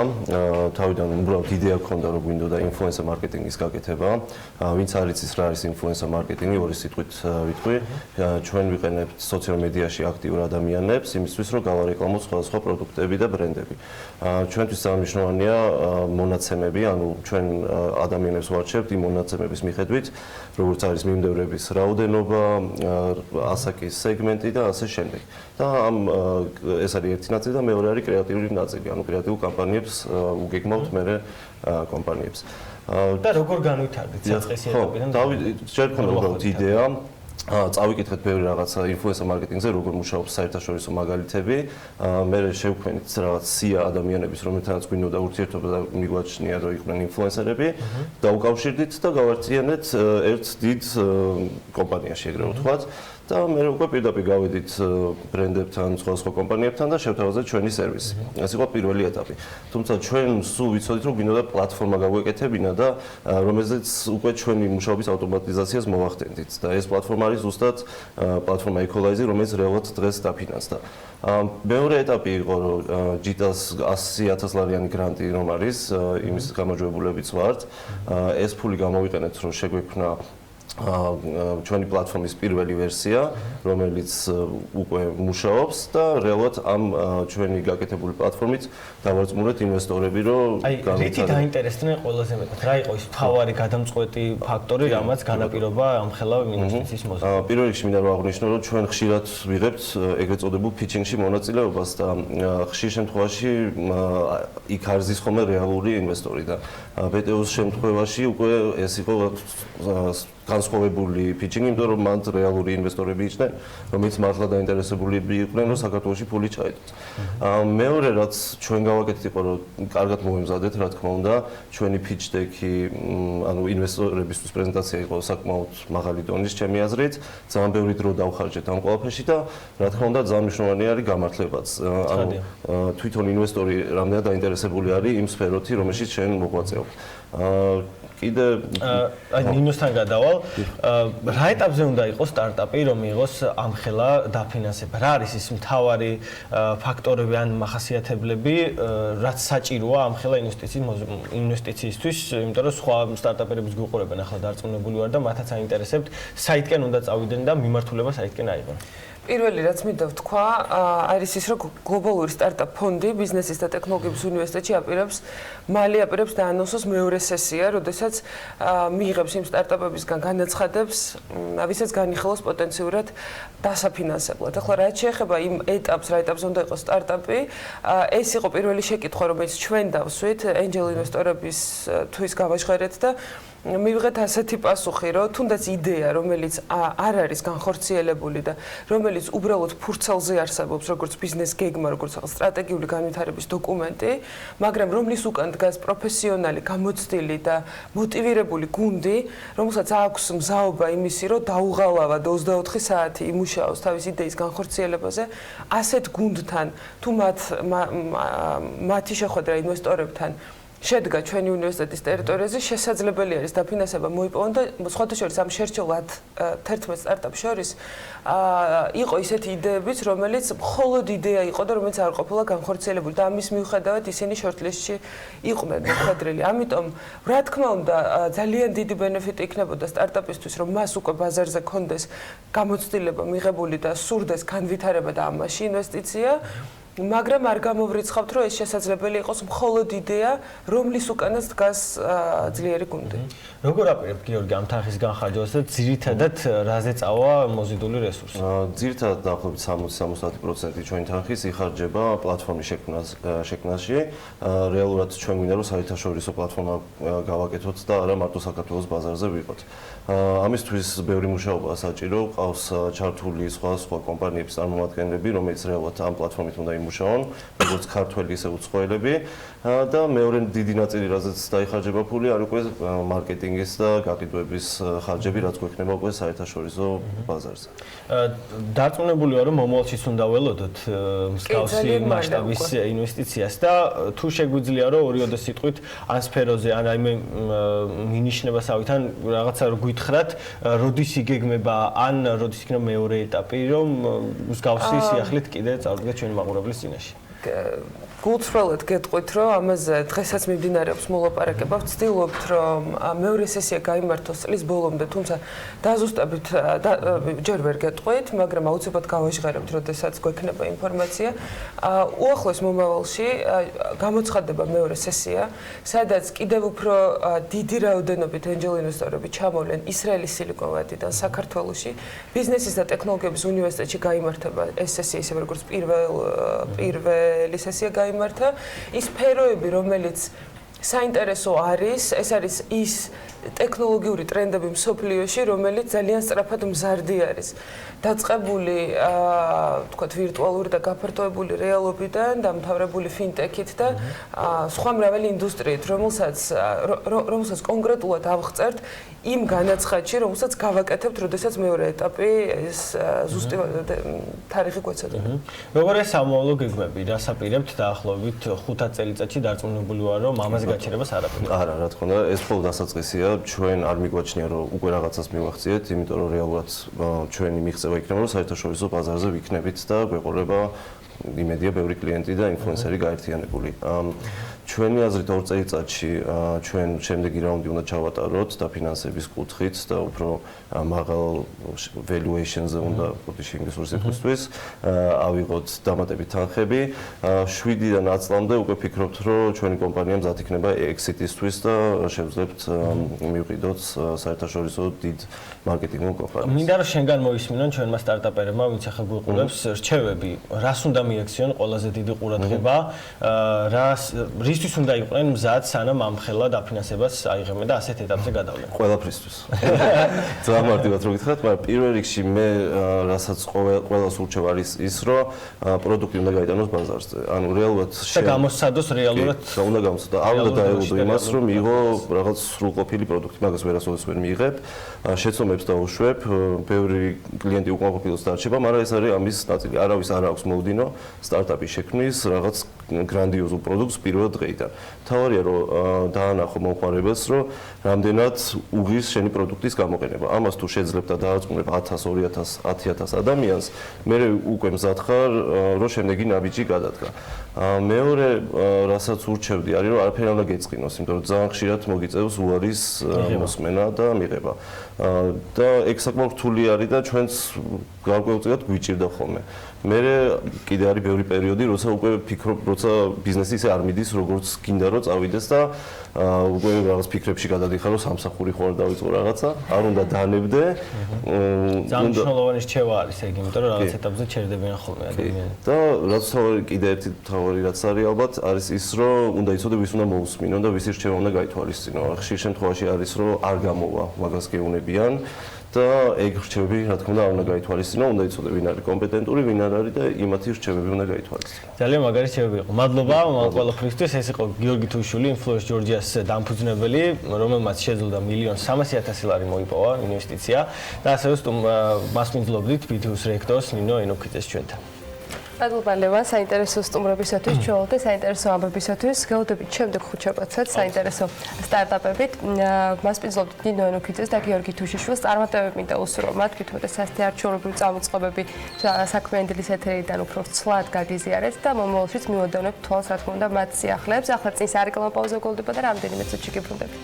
E: თავიდან უბრალოდ იდეა გქონდა, რომ გვინდოდა ინფლუენსერ მარკეტინგის გაკეთება. ვინც არ იცის რა არის ინფლუენსერ მარკეტინგი, ორი სიტყვით ვიტყვი. ჩვენ ვიყენებთ სოციალურ მედიაში აქტიურ ადამიანებს იმისთვის, რომ გავარეკლამოთ სხვადასხვა პროდუქტები და ბრენდები. ჩვენთვის ძალიან მნიშვნელოვანია მონაცემები, ანუ ჩვენ ადამიანებს ვარჩევთ იმ მონაცემების მიხედვით, როგორც არის მიმდევრების რაოდენობა, ასაკის სეგმენტი და ასე შემდეგ. და ეს არის ერთი ნაწილი და მეორე არის კრეატიული ნაწილი, ანუ კრეატიულ კამპანიებს უგეგმავთ მერე კომპანიებს.
Q: და როგორ განვითარდით საწყისი ეტაპიდან?
E: ჯერ ქონდა უბრალოდ იდეა. წავიკითხეთ ბევრი რაღაცა ინფლუენსერ მარკეტინგზე, როგორ მუშაობს საერთაშორისო მაგალითები. მე შევქმნით რაღაც სია ადამიანების, რომელთანაც გვინდოდა ურთიერთობა და მიგვაჩნია, რომ იყვნენ ინფლუენსერები და უკავშირდით და გავარწიენეთ ერთ დიდ კომპანიაში, ეგრე ვთქვათ. და მე უკვე პირდაპირ გავედით ბრენდებთან, სხვადასხვა კომპანიებთან და შევთავაზეთ ჩვენი სერვისი. ეს იყო პირველი ეტაპი. თუმცა ჩვენ სულ ვიცოდით, რომ გვინდოდა პლატფორმა გაგვეკეთებინა და რომელზეც უკვე ჩვენი მუშაობის ავტომატიზაციას მოვახდენდით. და ეს პლატფორმა არის ზუსტად პლატფორმა Equalizer, რომელიც რეალურად დღეს დაფინანსდა. მეორე ეტაპი იყო, რომ GTAS 100.000 ლარიანი გრანტი რომ არის, იმის გამარჯვებულებიც ვართ. ეს ფული გამოვიყენეთ, რომ შეგვექმნა ჩვენი პლატფორმის პირველი ვერსია, რომელიც უკვე მუშაობს და რეალურად ამ ჩვენი გაკეთებული პლატფორმით დავარწმუნეთ ინვესტორები, რომ
Q: რითი დაინტერესდნენ ყველაზე მეტად? რა იყო ის მთავარი გადამწყვეტი ფაქტორი, რამაც განაპირობა ამხელა ინვესტიციის მოზიდვა?
E: პირველ რიგში მინდა რომ აღვნიშნო, რომ ჩვენ ხშირად ვიღებთ ეგრეთ წოდებულ ფიჩინგში მონაწილეობას და ხშირ შემთხვევაში იქ არზის ხოლმე რეალური ინვესტორი და BTO-ს შემთხვევაში უკვე ეს იყო განსხვავებული ფიჩინგი, იმიტომ რომ მანდ რეალური ინვესტორები იყვნენ, რომელიც მართლა დაინტერესებული იყვნენ, რომ საქართველოში ფული ჩაიდოთ. მეორე რაც ჩვენ გავაკეთეთ იყო, რომ კარგად მოვიმზადეთ, რა თქმა უნდა, ჩვენი pitch deck-ი, ანუ ინვესტორებისთვის პრეზენტაცია იყო საკმაოდ მაღალი დონის, ჩემი აზრით, ძალიან ბევრი დრო დავხარჯეთ ამ ყველაფერში და რა თქმა უნდა, ძალიან მნიშვნელოვანი არის გამართლებაც. ანუ თვითონ ინვესტორი რამდენად დაინტერესებული არის იმ სფეროთი, რომელშიც ჩვენ მოღვაწეობთ. კიდე
Q: ნინოსთან გადავალ. რა ეტაპზე უნდა იყოს სტარტაპი, რომ მიიღოს ამხელა დაფინანსება? რა არის ის მთავარი ფაქტორები ან მახასიათებლები, რაც საჭიროა ამხელა ინვესტიციისთვის, იმიტომ რომ სხვა სტარტაპერებს გვიყურებენ ახლა დარწმუნებული ვარ და მათაც აინტერესებთ, საითკენ უნდა წავიდნენ და მიმართულება საითკენ აიღონ.
V: პირველი რაც მინდა ვთქვა, არის ის, რომ გლობალური სტარტაპ ფონდი ბიზნესის და ტექნოლოგიების უნივერსიტეტში მალე აპირებს დაანონსოს მეორე სესია, როდესაც მიიღებს იმ სტარტაპებისგან განაცხადებს, ვისაც განიხილავს პოტენციურად დასაფინანსებლად. ახლა რაც შეეხება იმ ეტაპს, რა ეტაპზე უნდა იყოს სტარტაპი, ეს იყო პირველი შეკითხვა, რომელიც ჩვენ დავსვით ენჯელ ინვესტორებისთვის გავაჟღერეთ და მივიღეთ ასეთი პასუხი, რომ თუნდაც იდეა, რომელიც არ არის განხორციელებული და რომელიც უბრალოდ ფურცელზე არსებობს, როგორც ბიზნეს გეგმა, როგორც სტრატეგიული განვითარების დოკუმენტი, მაგრამ რომლის უკან დგას პროფესიონალი, გამოცდილი და მოტივირებული გუნდი, რომელსაც აქვს მზაობა იმისი, რომ დაუღალავად 24 საათი იმუშაოს თავის იდეის განხორციელებაზე, ასეთ გუნდთან თუ მათი შეხვედრა ინვესტორებთან შედგა ჩვენი უნივერსიტეტის ტერიტორიაზე, შესაძლებელი არის დაფინანსება მოიპოვონ და სხვათა შორის ამ შერჩეულ 11 სტარტაპს შორის იყო ისეთი იდეებიც, რომელიც მხოლოდ იდეა იყო და რომელიც არ ყოფილა განხორციელებული და ამის მიუხედავად ისინი shortlist-ში იყვნენ მოხვედრილი. ამიტომ რა თქმა უნდა ძალიან დიდი ბენეფიტი იქნებოდა სტარტაპისთვის, რომ მას უკვე ბაზარზე ქონდეს გამოცდილება მიღებული და სურდეს განვითარება და ამაში ინვესტიცია. მაგრამ არ გამოვრიცხავთ, რომ ეს შესაძლებელი იყოს მხოლოდ იდეა, რომლის უკანაც დგას ძლიერი გუნდი.
Q: როგორ აპირებთ გიორგი ამ თანხის განხარჯვას და ძირითადად რაზე წავა მოზიდული რესურსი?
E: ძირითადად დაახლოებით 60-70% ჩვენი თანხის იხარჯება პლატფორმის შექმნაში. რეალურად ჩვენ გვინდა რომ საერთაშორისო პლატფორმა გავაკეთოთ და არა მარტო საქართველოს ბაზარზე ვიყოთ. ამისთვის ბევრი მუშაობა საჭირო, ყავს ჩართული სხვა კომპანიების წარმომადგენლები, რომელიც რეალურად ამ პლატფორმით უნდა იმუშაონ, როგორც ქართველი ისე უცხოელები და მეორე დიდი ნაწილი, რაზეც დაიხარჯება ფული, არის უკვე მარკეტინგის და გაყიდვების ხარჯები, რაც გვექნება უკვე საერთაშორისო ბაზარზე.
Q: დარწმუნებული ვარ, რომ მომავალშიც უნდა ველოდოთ მსგავსი მასშტაბის ინვესტიციას და თუ შეგვიძლია რომ ორიოდე სიტყვით ან სფეროზე ან რაიმე მინიშნებასავით ან რაღაცა რო გითხრათ, როდის იგეგმება ან როდის იქნება მეორე ეტაპი, რომ მსგავსი სიახლით კიდე წავდგეთ ჩვენი მაყურებლის წინაშე.
V: გულწრფელად გეტყვით, რომ ამაზე დღესაც მიმდინარეობს მოლაპარაკება. ვცდილობთ, რომ მეორე სესია გაიმართოს წლის ბოლომდე, თუმცა დაზუსტებით ჯერ ვერ გეტყვით, მაგრამ აუცილებლად გავაჟღერებთ, როდესაც გვექნება ინფორმაცია. უახლოეს მომავალში გამოცხადდება მეორე სესია, სადაც კიდევ უფრო დიდი რაოდენობით ენჯელ ინვესტორები ჩამოვლენ ისრაელის სილიკონვადიდან საქართველოში. ბიზნესის და ტექნოლოგიების უნივერსიტეტში გაიმართება ეს სესია, ისე როგორც პირველი სესია გაიმართა. ის სფეროები, რომელიც საინტერესო არის, ეს არის ის ტექნოლოგიური ტრენდები მსოფლიოში, რომელიც ძალიან სწრაფად მზარდი არის. დაწყებული, თქვათ, ვირტუალური და გაფართოებული რეალობიდან, დამთავრებული ფინტექით და სხვა მრავალი ინდუსტრიით, რომელსაც კონკრეტულად ავღწერთ იმ განაცხადში, რომელსაც გავაკეთებთ, როდესაც მეორე ეტაპი ეს ზუსტი თარიღი გვეცადება.
Q: როგორია სამომავლო გეგმები? რას აპირებთ დაახლოებით 5 წელიწადში დარწმუნებული ვარ, რომ ამაზე გაჩერებას არ აპირებთ?
E: არა, რა თქმა უნდა, ეს მხოლოდ დასაწყისია. ჩვენ არ მიგვაჩნია, რომ უკვე რაღაცას მივახციეთ, იმიტომ რომ რეალურად ჩვენი მიღწევა იქნება, რომ საერთაშორისო ბაზარზე ვიქნებით და გვეყოლება იმედია ბევრი კლიენტი და ინფლუენსერი გაერთიანებული. ჩვენი აზრით 2 წელიწადში ჩვენ შემდეგი რაუნდი უნდა ჩავატაროთ დაფინანსების კუთხით და უფრო მაღალ valuation-ზე უნდა პოტენციალში ინგლისური სიტყვისთვის ავიღოთ დამატებით თანხები. 7-დან 10 წლამდე უკვე ფიქრობთ, რომ ჩვენი კომპანია მზად იქნება exit-ისთვის და შევძლებთ მივყიდოთ საერთაშორისო დიდ მარკეტინგ კომპანიას.
Q: მინდა რომ შენგან მოისმინონ ჩვენმა სტარტაპერებმა, ვინც ახლა გვიყურებს, რჩევები, რას უნდა მიაქციონ ყველაზე დიდი ყურადღება, რისთვის უნდა იყვნენ მზად, სანამ ამ ხელა დაფინანსებას აიღებენ და ასეთ ეტაპზე გადავლენ.
E: ყველაფრისთვის. ძალიან მარტივად რო გითხრათ, მაგრამ პირველ რიგში მე რასაც ყველას ურჩევ არის ის, რომ პროდუქტი უნდა გაიტანოს ბაზარზე. ანუ რეალურად
Q: და გამოსცადოს რეალურად.
E: და უნდა გამოსცადოს. არ უნდა დაელოდო იმას, რომ მიიღო რაღაც სრულყოფილი პროდუქტი, მაგას ვერასოდეს ვერ მიიღებ. შეცდომებს დავუშვებ, ბევრი კლიენტი უკმაყოფილოს დარჩება, მაგრამ ეს არის ამის ნაწილი. არავის არ აქვს მოლოდინო სტარტაპის შექმნის რაღაც გრანდიოზულ პროდუქტს პირველ დღეიდან. თავარია რომ დაანახო მომხმარებელს, რომ რამდენად უღის შენი პროდუქტის გამოყენება. ამას თუ შეძლებ და დაარწმუნებ 1000, 2000, 10000 ადამიანს, მე უკვე მზად ხარ, რომ შემდეგი ნაბიჯი გადადგა. მეორე რასაც ურჩევდი არის, რომ არაფერი არ უნდა გეწყინოს, იმიტომ რომ ძალიან ხშირად მოგიწევს უარის მოსმენა და მიღება. და ეგ საკმაოდ რთული არის და ჩვენს გარკვეულწილად გვიჭირდა ხოლმე. მე კიდე არის ბევრი პერიოდი, როცა უკვე ფიქრობ, როცა ბიზნესი ისე არ მიდის, როგორც გინდა რომ წავიდეს და უკვე რაღაც ფიქრებში გადადიხარ, რომ სამსახური ხო არ დავიწყო რაღაცა, არ უნდა დანებდე.
Q: ძალიან მნიშვნელოვანი რჩევა არის ეგ, იმიტომ რომ რაღაც ეტაპზე ჩერდებიან ხოლმე ადამიანები.
E: და რაც კიდე ერთი თავი რაც არის ალბათ, არის ის, რომ უნდა იცოდე ვის უნდა მოусმინონ და ვისი რჩევა უნდა გაითვალისწინო. ხშირ შემთხვევაში არის, რომ არ გამოვა, მაგას გეუბნებიან. და ეგ რჩევები, რა თქმა უნდა, არ უნდა გაითვალისწინო, უნდა იცოდე ვინ არის კომპეტენტური, ვინ არ არის და იმათი რჩევები უნდა გაითვალისწინო.
Q: ძალიან მაგარი რჩევები იყო. მადლობა ყველაფრისთვის. ეს იყო გიორგი თუშვილი, Influence Georgia-ს დამფუძნებელი, რომელმაც შეძლო 1.300.000 ლარი მოიპოვა ინვესტიცია და ასევე მასპინძლობდით BTU-ს რექტორს ნინო ენოქიძეს ჩვენთან.
D: მადლობა ლევან საინტერესო სტუმრობისათვის, ჩვეულებრივ და საინტერესო ამბებისათვის. გელოდებით შემდეგ ხუთშაბათსაც საინტერესო სტარტაპებით. მასპინძლობთ ნინო ენოქიძეს და გიორგი თუშიშვილს. წარმატებები მინდა უსურვო მათ, თვითონ სასთე არჩეულებრივი წამოწყობები საქმე ენდლის ეთერიდან უფრო ცლად გაგიზიარეთ და მომავალშიც მივადევნებთ თვალს, რა თქმა უნდა, მათ სიახლეებს. ახლა წინ სარეკლამო პაუზა გოლდება და რამდენიმე წუთში გიბრუნდებით.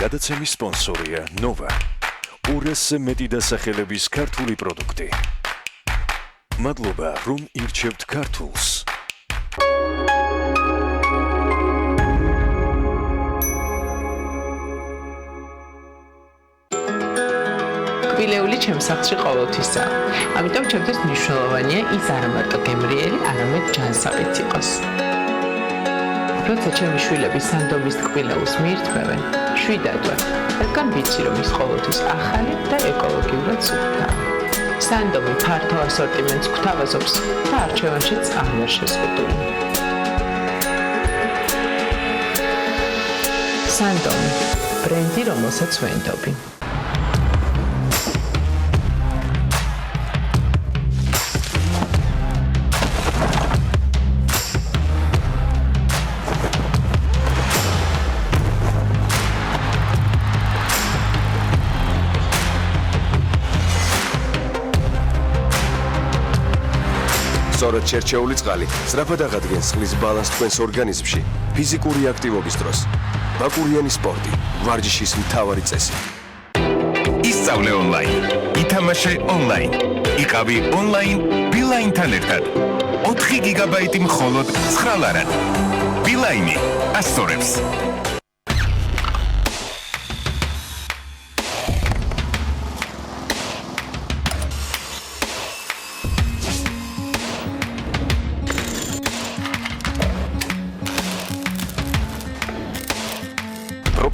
A: გადაცემის სპონსორია ნოვა. 200-ზე მეტი დასახელების ქართული პროდუქტი. მადლობა, რომ ირჩევთ ქართულს.
F: კბილეული ჩემს სახლში ყოველთვისაა. ამიტომ ჩემთვის მნიშვნელოვანია ის არა მარტო გემრიელი, არამედ ჯანსაღიც იყოს. როცა ჩემი შვილები სანდომის კბილეულს მიირთმევენ, შვიდად ვარ, რადგან ვიცი, რომ ის ყოველთვის ახალი და ეკოლოგიურად სუფთაა. სანდომი ფართო ასორტიმენტს გვთავაზობს და არჩევანშიც არ ვარ შეზღუდული. სანდომი, ბრენდი, რომელსაც ვენდობი.
O: სწორად შერჩეული წყალი სწრაფად აღადგენს წყლის ბალანსს თქვენს ორგანიზმში ფიზიკური აქტივობის დროს. ბაკურიანი სპორტი, ვარჯიშის მთავარი წესი.
G: ისწავლე ონლაინ, ითამაშე ონლაინ, იყავი ონლაინ ბილაინთან ერთად. 4 გიგაბაიტი მხოლოდ 9 ლარად. ბილაინი ასწორებს.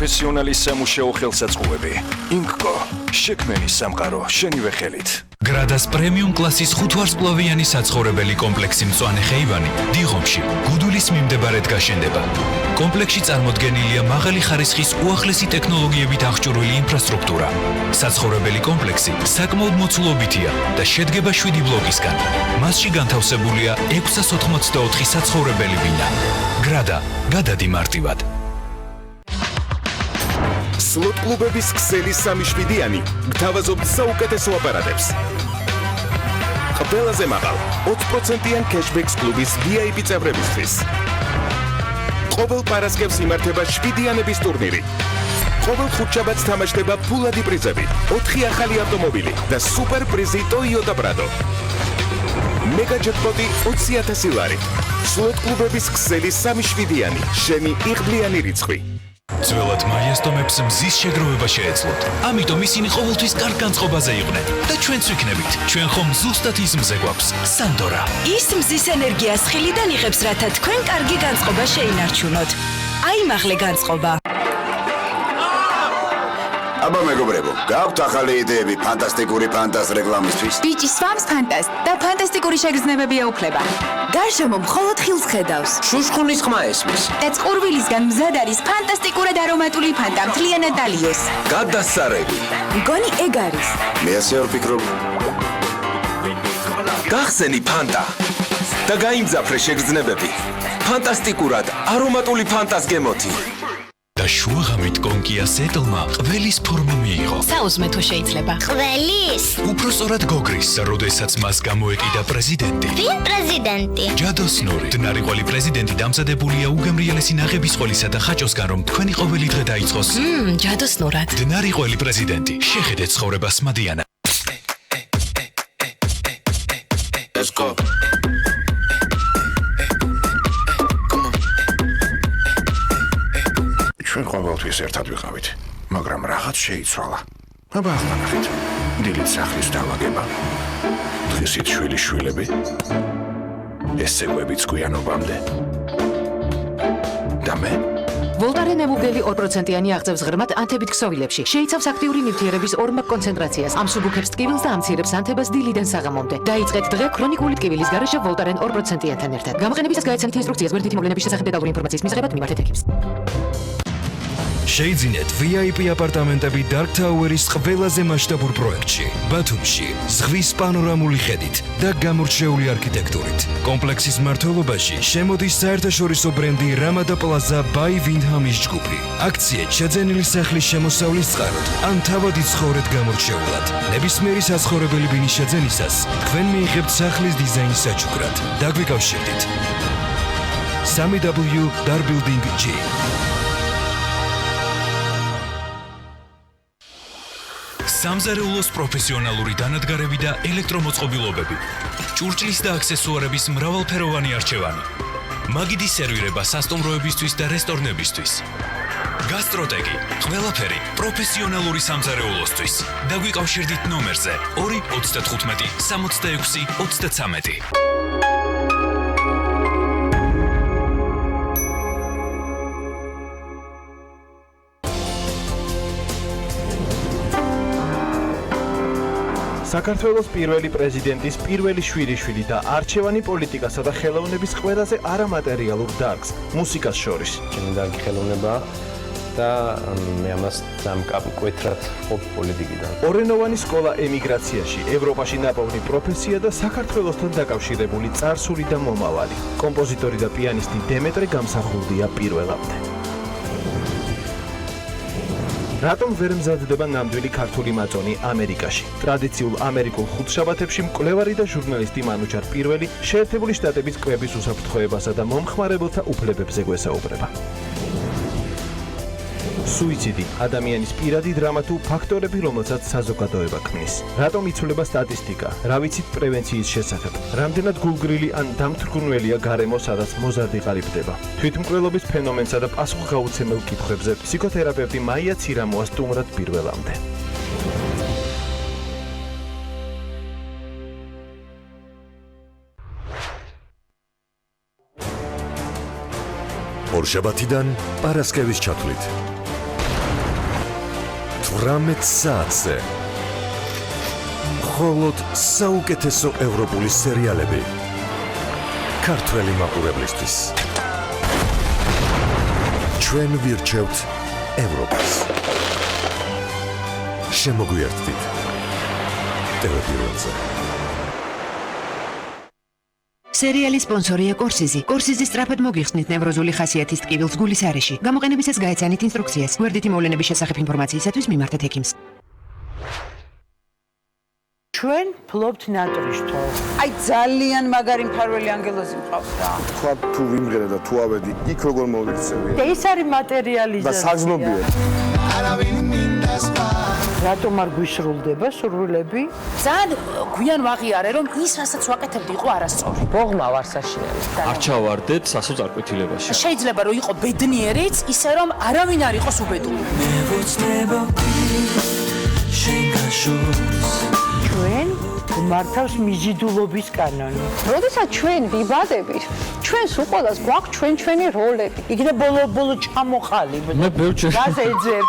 A: პროფესიონალის სამუშაო ხელსაწყოები. ინკკო, შექმენი სამყარო შენივე ხელით.
L: გრადას პრემიუმ კლასის 5 ვარსკვლავიანი საცხოვრებელი კომპლექსი მწვანე ხეივანი დიღომში გუდულის მიმდებარედ გაშენდება. კომპლექსში წარმოდგენილია მაღალი ხარისხის უახლესი ტექნოლოგიებით აღჭურვილი ინფრასტრუქტურა. საცხოვრებელი კომპლექსი საკმაოდ მოცულობითია და შედგება 7 ბლოკისგან. მასში განთავსებულია 684 საცხოვრებელი ბინა. გრადა, გადადი მარტივად.
G: სლოტ კლუბების ქსელი 3-7-იანი გთავაზობთ საუკეთესო აპარატებს. ყველაზე მაღალ 20%-იან კეშბექს კლუბის VIP წევრებისთვის. ყოველ პარასკევს იმართება 7-იანების ტურნირი. ყოველ ხუთშაბათს თამაშდება ფულადი პრიზები, 4 ახალი ავტომობილი და სუპერ პრიზი Toyota Prado. მეგა ჯეკპოტი 20,000 ლარი. სლოტ კლუბების ქსელი 3-7-იანი, შენი იღბლიანი რიცხვი.
L: ძველად მაიასტომებს მზის შეგროვება შეეძლოთ. ამიტომ ისინი ყოველთვის კარგ განწყობაზე იყვნენ და ჩვენც ვიქნებით. ჩვენ ხომ ზუსტად ის მზე გვაქვს. სანდორა.
M: ის მზის ენერგიას ხილიდან იღებს, რათა თქვენ კარგი განწყობა შეინარჩუნოთ. აიმაღლე განწყობა.
Z: აბა მეგობრებო, გაქვთ ახალი იდეები ფანტასტიკური ფანტას რეკლამისთვის?
I: ბიჭი სვამს ფანტას და ფანტასტიკური შეგრძნებები ეუფლება. გარშემო მხოლოდ ხილს ხედავს.
N: შუშხუნის ხმა ესმის.
I: და წყურვილისგან მზად არის ფანტასტიკურად არომატული ფანტა მთლიანად დალიოს.
N: გადასარევი.
I: მგონი ეგ არის.
Z: მე ასე არ ვფიქრობ.
N: გახსენი ფანტა და გაიმძაფრე შეგრძნებები. ფანტასტიკურად არომატული ფანტას გემოთი.
R: და შუაღამით კონკია სეტლმა ყველის ფორმა მიიღო.
M: საუზმე თუ შეიძლება.
I: ყველის?
R: უფრო სწორად გოგრის, როდესაც მას გამოეკიდა პრეზიდენტი.
I: ვინ პრეზიდენტი?
R: ჯადოსნური, დნარიყვალი პრეზიდენტი დამზადებულია უგემრიელესი ნაღების ყოლისა და ხაჭოსგან, რომ თქვენი ყოველი დღე დაიწყოს.
M: ჯადოსნურად.
R: დნარიყვალი პრეზიდენტი, შეხედეთ ცხოვრებას მადიანა.
N: Let's go.
Y: ჩვენ ყოველთვის ერთად ვიყავით, მაგრამ რაღაც შეიცვალა. აბა ახლა ნახეთ. დილით სახლის დავაგება. დღისით შვილიშვილები. ესეგვებიც გვიანობამდე. და მე?
X: ვოლტარენ ემუგელი 2%-იანი აღწევს ღრმად ანთებით ქსოვილებში. შეიცავს აქტიური ნივთიერების ორმაგ კონცენტრაციას, ამსუბუქებს ტკივილს და ამცირებს ანთებას დილიდან საღამომდე. დაიწყეთ დღე ქრონიკული ტკივილის გარეშე ვოლტარენ 2%-იანთან ერთად. გამოყენებისას გაეცემთ ინსტრუქციას გვერდითი მოვლენების შესახებ დეტალური ინფორმაციის მისაღებად მიმართეთ ექიმს.
R: შეიძინეთ VIP აპარტამენტები Dark Tower-ის ყველაზე მასშტაბურ პროექტში, ბათუმში, ზღვის პანორამული ხედით და გამორჩეული არქიტექტურით. კომპლექსის მმართველობაში შემოდის საერთაშორისო ბრენდი Ramada Plaza by Windham-ის ჯგუფი. აქციეთ შეძენილი სახლის შემოსავლის წყაროდ, ან თავადი ცხოვრეთ გამორჩეულად. ნებისმიერი საცხოვრებელი ბინის შეძენისას თქვენ მიიღებთ სახლის დიზაინის საჩუქრად. დაგვიკავშირდით. 3W Darbuilding G. სამზარეულოს პროფესიონალური დანადგარები და ელექტრომოწყობილობები. ჭურჭლის და აქსესუარების მრავალფეროვანი არჩევანი. მაგიდის სერვირება სასტუმროებისთვის და რესტორნებისთვის. გასტროტეკი, ყველაფერი პროფესიონალური სამზარეულოსთვის. დაგვიკავშირდით ნომერზე 295 66 33.
J: საქართველოს პირველი პრეზიდენტის პირველი შვილიშვილი და არჩევანი პოლიტიკასა და ხელოვნების ყველაზე არამატერიალურ დარგს, მუსიკას შორის.
S: ჩემი დარგი ხელოვნებაა და მე ამას დამკვეთრად ვყოფ პოლიტიკიდან.
J: ორენოვანი სკოლა ემიგრაციაში, ევროპაში ნაპოვნი პროფესია და საქართველოსთან დაკავშირებული წარსული და მომავალი. კომპოზიტორი და პიანისტი დემეტრე გამსახურდია პირველამდე. რატომ ვერ მზადდება ნამდვილი ქართული მაწონი ამერიკაში? ტრადიციულ ამერიკულ ხუთშაბათებში მკვლევარი და ჟურნალისტი მანუჩარ პირველი შეერთებული შტატების კვების უსაფრთხოებასა და მომხმარებელთა უფლებებზე გვესაუბრება. სუიციდი ადამიანის პირადი დრამა თუ ფაქტორები, რომელსაც საზოგადოება ქმნის. რატომ იცვლება სტატისტიკა? რა ვიცით პრევენციის შესახებ? რამდენად გულგრილი ან დამთრგუნველია გარემო, სადაც მოზარდი ყალიბდება? თვითმკვლელობის ფენომენსა და პასუხგაუცემელ კითხვებზე ფსიქოთერაპევტი მაია ცირამოა სტუმრად პირველამდე.
H: ორშაბათიდან პარასკევის ჩათვლით 18 საათზე მხოლოდ საუკეთესო ევროპული სერიალები ქართველი მაყურებლისთვის. ჩვენ ვირჩევთ ევროპას. შემოგვიერთდით ტელევიზორზე.
X: სერიალის სპონსორია კორსიზი. კორსიზი სწრაფად მოგიხსნით ნევროზული ხასიათის ტკივილს გულის არეში. გამოყენებისას გაეცანით ინსტრუქციას. გვერდითი მოვლენების შესახებ ინფორმაციისათვის მიმართეთ ექიმს.
B: ჩვენ ფლობთ ნატრიშთო. აი ძალიან მაგარი მფარველი ანგელოზი მყავს რა.
U: თქვა თუ ვიმღერე და თუ ავედი, იქ როგორ მოვიქცევი?
B: და ეს არის მატერიალიზაცია.
U: და საგზნობია. არავინ მინდა სხვა.
B: რატომ არ გვისრულდება სურვილები? ძალიან გვიან ვაღიარე რომ ის რასაც ვაკეთებდი იყო არასწორი.
S: ბოღმა ვარ საშინელი. არ ჩავარდეთ სასო წარკვეთილებაში.
B: შეიძლება რომ იყო ბედნიერიც, ისე რომ არავინ არ იყოს უბედური. ჩვენ
C: მართავს მიზიდულობის კანონი.
K: როდესაც ჩვენ ვიბადებით, ჩვენს უყოლას გვაქვს ჩვენი როლები.
C: იქნებ ბოლო ჩამოყალიბ.
Q: მე ბევრჯერ
C: გას ეძებ.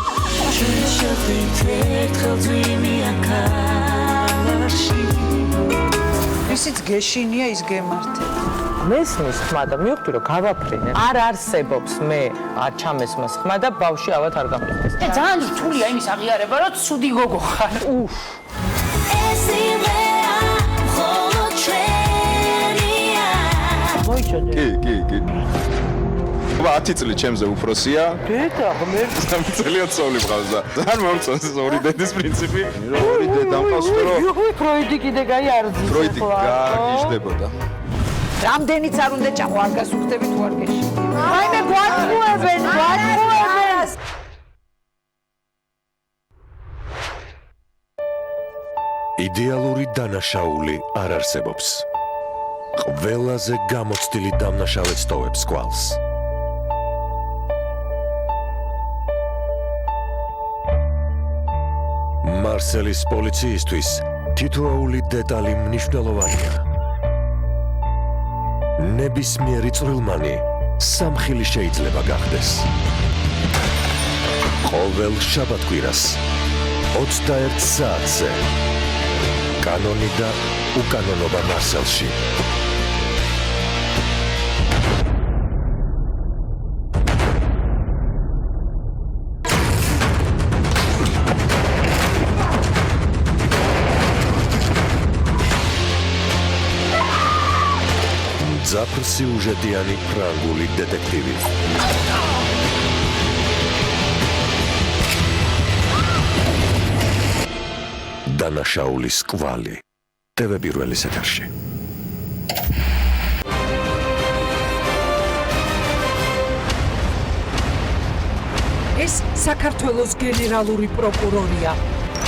C: ისიც გეშინია ის გემართება.
F: მესმის ხმა და მივხვდი რომ გავაფრინე. არ არსებობს მე არ ჩამესმის ხმა და ბავში ავად არ გამიხდეს.
C: ძალიან რთულია იმის აღიარება, რომ ცუდი გოგო ხარ. უფ.
P: კი. 10 წელი ჩემზე უფროსია.
C: ბედა, მე
P: 3 წელია ცოლი მყავს და ძალიან მომწონს ორი დედის პრინციპი. ორი დედა მყავს რომ
C: ფროიდი კიდე გაი არ ძის.
P: ფროიდი გაიჟდებოდა.
C: რამდენიც არ უნდა ჭახო არ გასუხდები თუ არ გეში. აი მე გვატყუებენ.
H: იდეალური დანაშაული არ არსებობს. ყველაზე გამოცდილი დამნაშავე სტოვებს კვალს. მარსელის პოლიციისთვის თითოეული დეტალი მნიშვნელოვანია. ნებისმიერი წვრილმანი სამხილი შეიძლება გახდეს. ყოველ შაბათ-კვირას 21 საათზე კანონი და უკანონობა მარსელში. მძაფრსიუჟეტიანი ფრანგული დეტექტივი. დანაშაულის კვალი. TV პირველი ეთერში.
C: ეს საქართველოს გენერალური პროკურორია.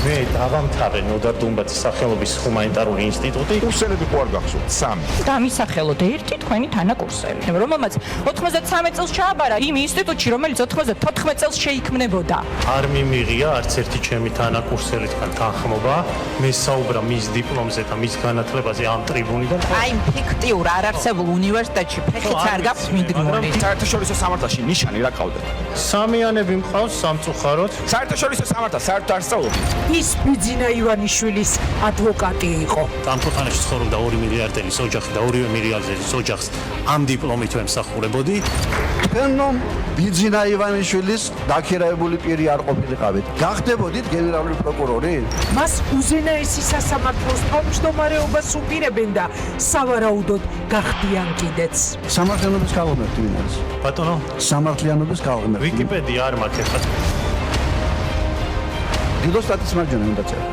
J: მე დავამთავრე ნოდარ დუმბაძის სახელობის ჰუმანიტარული ინსტიტუტი.
P: კურსელები ხო არ გახსოვთ? 3.
F: დამისახელოთ ერთი თქვენი თანაკურსელი, რომელმაც 93 წელს ჩააბარა იმ ინსტიტუტში, რომელიც 94 წელს შეიქმნებოდა.
J: არ მიმიღია არც ერთი ჩემი თანაკურსელისგან თანხმობა. მე საუბრა მის დიპლომზე და მის განათლებაზე ამ ტრიბუნიდან.
F: აი ფიქტიურ არარსებულ უნივერსიტეტში ფეხიც არ გაქვს მიდგმული.
P: საერთაშორისო სამართალში ნიშანი რა ყავდა?
J: სამიანები მყავს სამწუხაროდ.
P: საერთაშორისო სამართალს საერთოდ არ სწავლობთ.
C: ის ბიძინა ივანიშვილის ადვოკატი იყო.
J: ამ ქვეყანაში ცხოვრობდა 2 მილიარდელის ოჯახი და 2 მილიარდელის ოჯახს ამ დიპლომით ვემსახურებოდი.
T: თქვენ ბიძინა ივანიშვილის დაქირავებული პირი არ ყოფილიყავით. გახდებოდით გენერალური პროკურორი?
C: მას უზენაესი სასამართლოს თავმჯდომარეობას უპირებენ და სავარაუდოდ გახდიან კიდეც.
T: სამართლიანობის კალმერტი ვინ არის?
J: ბატონო,
T: სამართლიანობის კალმერტი.
J: ვიკიპედია არ მაქვს ეხლა.
T: დილოსტატის მარჯვენა უნდა წერო.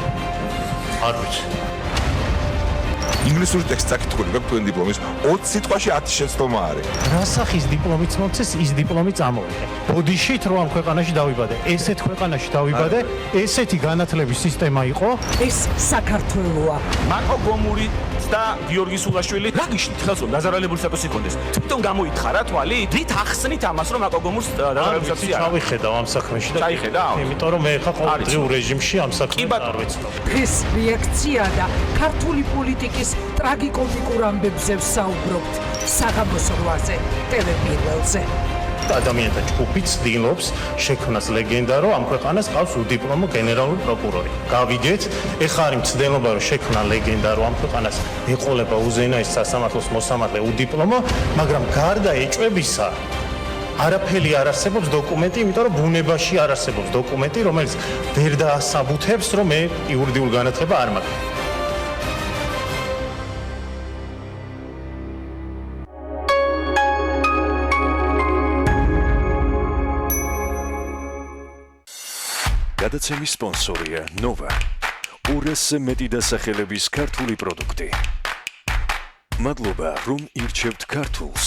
J: არ ვიცი.
P: ინგლისური ტექსტი საკითხული გაქვთ თქვენ დიპლომის 20 სიტყვაში 10 შეცდომა არის.
J: რა სახის დიპლომიც მოცეს, ის დიპლომი წამოვიდე. ბოდიშით რომ ამ ქვეყანაში დავიბადე, ესეთ ქვეყანაში დავიბადე, ესეთი განათლების სისტემა იყო.
C: ეს საქართველოა.
P: მაკო გომური და გიორგი სულაშვილი რა გიშნით ხელს რომ დაზარალებული სტატუსი ჰქონდეს? თვითონ გამოითხარა თვალი? რით ახსნით ამას რომ მაკო გომურს დაზარალებული სტატუსი არა?
J: ჩავიხედავ ამ საქმეში და
P: ჩაიხედავ?
J: იმიტომ რომ მე ხა ყოველდღიურ რეჟიმში ამ საქმეს არ ვეცნობ.
C: ეს რეაქცია და ქართული პოლიტიკის ტრაგიკომიკურ ამბებზე ვსაუბრობთ საღამოს 8-ზე TV პირველზე.
J: ადამიანთა ჯგუფი ცდილობს შექმნას ლეგენდა, რომ ამ ქვეყანას ყავს უდიპლომო გენერალური პროკურორი. გავიგეთ, ეხლა არის მცდელობა, რომ შექმნა ლეგენდა, რომ ამ ქვეყანას ეყოლება უზენაესი სასამართლოს მოსამართლე უდიპლომო, მაგრამ გარდა ეჭვებისა არაფერი არ არსებობს დოკუმენტი, იმიტომ რომ ბუნებაში არ არსებობს დოკუმენტი, რომელიც ვერ დაასაბუთებს, რომ მე იურიდიულ განათლება არ მაქვს.
A: გადაცემის სპონსორია ნოვა. 200-ზე მეტი დასახელების ქართული პროდუქტი. მადლობა, რომ ირჩევთ ქართულს.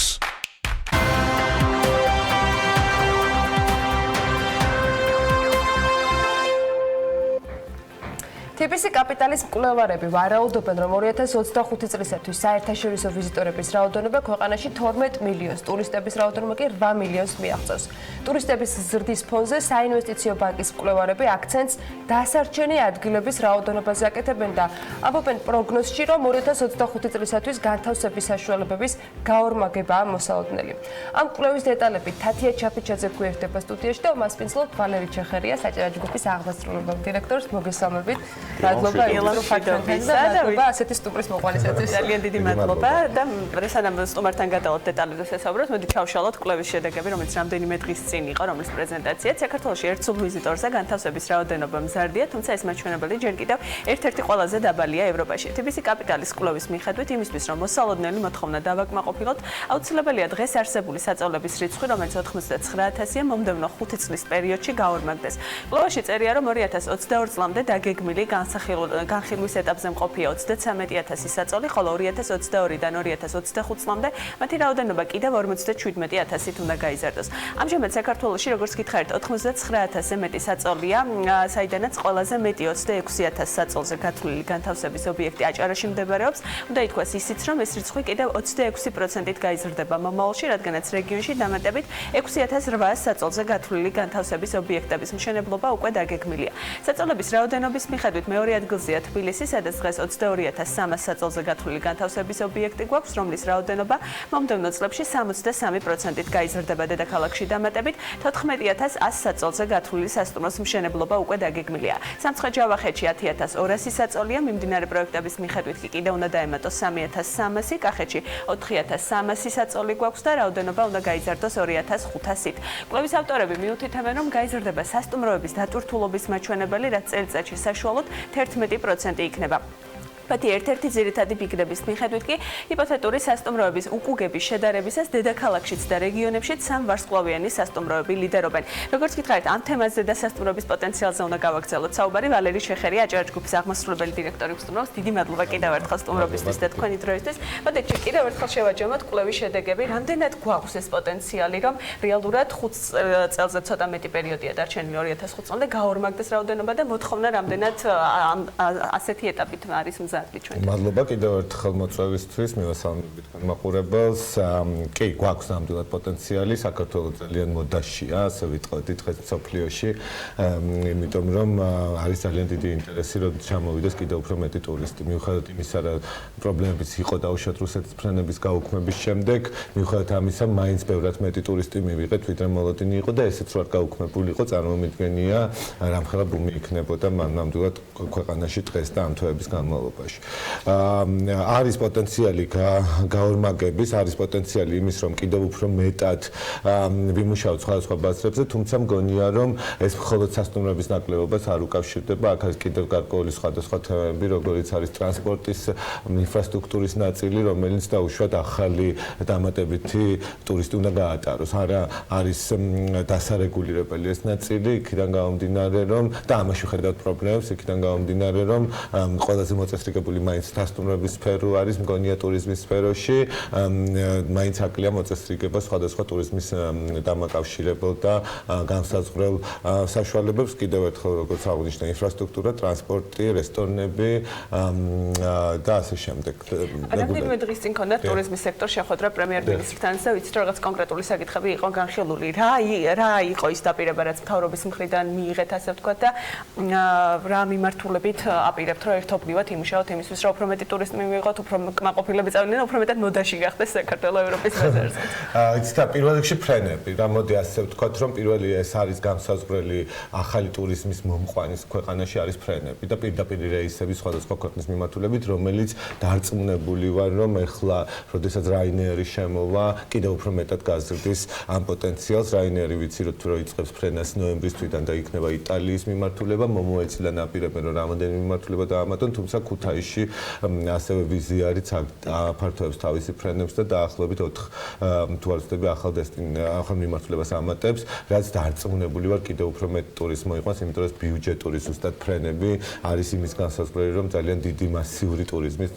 D: TV TBC კაპიტალის მკვლევარები ვარაუდობენ, რომ 2025 წლისათვის საერთაშორისო ვიზიტორების რაოდენობა ქვეყანაში 12 მილიონს, ტურისტების რაოდენობა კი 8 მილიონს მიაღწევს. ტურისტების ზრდის ფონზე საინვესტიციო ბანკის მკვლევარები აქცენტს დასარჩენი ადგილების რაოდენობაზე აკეთებენ და ამბობენ პროგნოზში, რომ 2025 წლისათვის განთავსების საშუალებების გაორმაგებაა მოსალოდნელი. ამ კვლევის დეტალები თათია ჩაფიჩაძე გვერდება სტუდიაში და მას პინძლობ ვალერი ჩეხერია, საჭიროა ჯგუფის აღმასრულებელ დირექტორს. მოგესალმებით. მადლობა
E: ილუსტრირებისა და
D: ასეთი სტუმრის მოყვალისათვის.
E: ძალიან დიდი მადლობა და რესადამ სტუმართან გადავალთ დეტალებზე შესაუბროთ. მოდი ჩავშალოთ კვლევის შედეგები, რომელიც რამდენიმე დღის წინ იყო, რომლის პრეზენტაციაც საქართველოში ერთსულ ვიზიტორზე განთავსების რაოდენობა მზარდია, თუმცა ეს მაჩვენებელი ჯერ კიდევ ერთ-ერთი ყველაზე დაბალია ევროპაში. TBC კაპიტალის კვლევის მიხედვით, იმისთვის რომ მოსალოდნელი მოთხოვნა დავაკმაყოფილოთ, აუცილებელია დღეს არსებული საწოლების რიცხვი, რომელიც 99,000-ია, მომდევნო 5 წლის პერიოდში გაორმაგდეს. კვლევაში წერია, რომ 2022 წლამდე დაგეგმილი განხილვის ეტაპზე მყოფია 33,000 საწოლი, ხოლო 2022-დან 2025 წლამდე მათი რაოდენობა კიდევ 57,000-ით უნდა გაიზარდოს. ამჟამად საქართველოში, როგორც გითხარით, 99,000-ზე მეტი საწოლია, საიდანაც ყველაზე მეტი 26,000 საწოლზე გათვლილი განთავსების ობიექტი აჭარაში მდებარეობს. უნდა ითქვას ისიც, რომ ეს რიცხვი კიდევ 26%-ით გაიზრდება მომავალში, რადგანაც რეგიონში დამატებით 6,800 საწოლზე გათვლილი განთავსების ობიექტების მშენებლობა უკვე დაგეგმილია. საწოლების რაოდენობის მიხედვით მეორე ადგილზეა თბილისი, სადაც დღეს 22,300 საწოლზე გათვლილი განთავსების ობიექტი გვაქვს, რომლის რაოდენობა მომდევნო წლებში 63%-ით გაიზრდება დედაქალაქში დამატებით 14,100 საწოლზე გათვლილი სასტუმროს მშენებლობა უკვე დაგეგმილია. სამცხე-ჯავახეთში 10,200 საწოლია, მიმდინარე პროექტების მიხედვით კი კიდევ უნდა დაემატოს 3,300, კახეთში 4,300 საწოლი გვაქვს და რაოდენობა უნდა გაიზარდოს 2,500-ით. კვლევის ავტორები მიუთითებენ, რომ გაიზრდება სასტუმროების დატვირთულობის მაჩვენებელი, რაც წელიწადში საშუალოდ 11% იქნება. მათი ერთ-ერთი ძირითადი ფიქრების მიხედვით კი ჰიპოთეტური სასტუმროების უკუგების შედარებისას დედაქალაქშიც და რეგიონებშიც სამვარსკვლავიანი სასტუმროები ლიდერობენ. როგორც გითხარით, ამ თემაზე და სასტუმროების პოტენციალზე უნდა გავაგრძელოთ საუბარი. ვალერი ჩეხერია, აჭარა ჯგუფის აღმასრულებელი დირექტორი გსტუმრობს. დიდი მადლობა კიდევ ერთხელ სტუმრობისთვის და თქვენი დროისთვის. მოდით კიდევ ერთხელ შევაჯამოთ კვლევის შედეგები. რამდენად გვაქვს ეს პოტენციალი, რომ რეალურად 5 წელზე ცოტა მეტი პერიოდია დარჩენილი 2005 წლამდე გაორმაგდეს რაოდენობა და მოთხოვნა რამდენად ასეთი ეტაპით არის
G: მადლობა კიდევ ერთხელ მოწვევისთვის, მივესალმებით თქვენ მაყურებელს. კი, გვაქვს ნამდვილად პოტენციალი, საქართველოს ძალიან მოდაშია, ასე ვიტყოდი დღეს მსოფლიოში, იმიტომ რომ არის ძალიან დიდი ინტერესი, რომ ჩამოვიდეს კიდევ უფრო მეტი ტურისტი. მიუხედავად იმისა, რომ პრობლემებიც იყო დაუშვათ რუსეთის ფრენების გაუქმების შემდეგ, მიუხედავად ამისა, მაინც ბევრად მეტი ტურისტი მივიღეთ, ვიდრე მოლოდინი იყო და ესეც რო არ გაუქმებული იყო, წარმომიდგენია, რამხელა ბუმი იქნებოდა ნამდვილად ქვეყანაში დღეს და ამ თვეების განმავლობაში. არის პოტენციალი გაორმაგების, არის პოტენციალი იმის, რომ კიდევ უფრო მეტად ვიმუშაოთ სხვადასხვა ბაზრებზე, თუმცა მგონია, რომ ეს მხოლოდ სასტუმროების ნაკლებობას არ უკავშირდება, აქ არის კიდევ გარკვეული სხვადასხვა თემები, როგორიც არის ტრანსპორტის ინფრასტრუქტურის ნაწილი, რომელიც დაუშვათ ახალი დამატებითი ტურისტი უნდა გაატაროს. არა არის დასარეგულირებელი ეს ნაწილი, იქიდან გამომდინარე, რომ და ამაში ხედავთ პრობლემებს, იქიდან გამომდინარე, რომ ყველაზე მოწესრიგებული მაინც სასტუმროების სფერო არის, მგონია ტურიზმის სფეროში, მაინც აკლია მოწესრიგება სხვადასხვა ტურიზმის დამაკავშირებელ და განსაზღვრელ საშუალებებს. კიდევ ერთხელ როგორც აღნიშნე, ინფრასტრუქტურა, ტრანსპორტი, რესტორნები და ასე შემდეგ.
E: რამდენიმე დღის წინ ქონდა ტურიზმის სექტორ შეხვედრა პრემიერ-მინისტრთან და ვიცით, რომ რაღაც კონკრეტული საკითხები იყო განხილული. რა იყო ის დაპირება, რაც მთავრობის მხრიდან მიიღეთ, ასე ვთქვათ და რა მიმართულებით აპირებთ, რომ ერთობლივად იმუშაოთ იმისთვის, რომ უფრო მეტი ტურისტი მივიღოთ, უფრო კმაყოფილები წავიდნენ და უფრო მეტად მოდაში გახდეს საქართველოს ევროპის ბაზარზე.
G: იცით, პირველ რიგში ფრენები. რა მოდი ასე ვთქვათ, რომ პირველი ეს არის განსაზღვრელი ახალი ტურიზმის მომყვანის ქვეყანაში არის ფრენები და პირდაპირ რეისები სხვადასხვა ქვეყნის მიმართულებით, რომელიც დარწმუნებული ვარ, რომ ეხლა, როდესაც Ryanair-ი შემოვა, კიდევ უფრო მეტად გაზრდის ამ პოტენციალს. Ryanair-ი ვიცი, რომ თუ იწყებს ფრენას ნოემბრის თვიდან და იქნება იტალიის მიმართულება, მომოეცილან აპირებენ, რომ რამოდენიმე მიმართულება დაამატონ, თუმცა ქუთაისი მაისში ასევე ვიზია არის აფართოებს თავისი ფრენებს და დაახლოებით 4 თუ არ ვცდები ახალ მიმართულებას ამატებს, რაც დარწმუნებული ვარ კიდევ უფრო მეტ ტურისტს მოიყვანს, იმიტომ რომ ბიუჯეტური ზუსტად ფრენები არის იმის განსაზღვრელი, რომ ძალიან დიდი მასიური ტურიზმის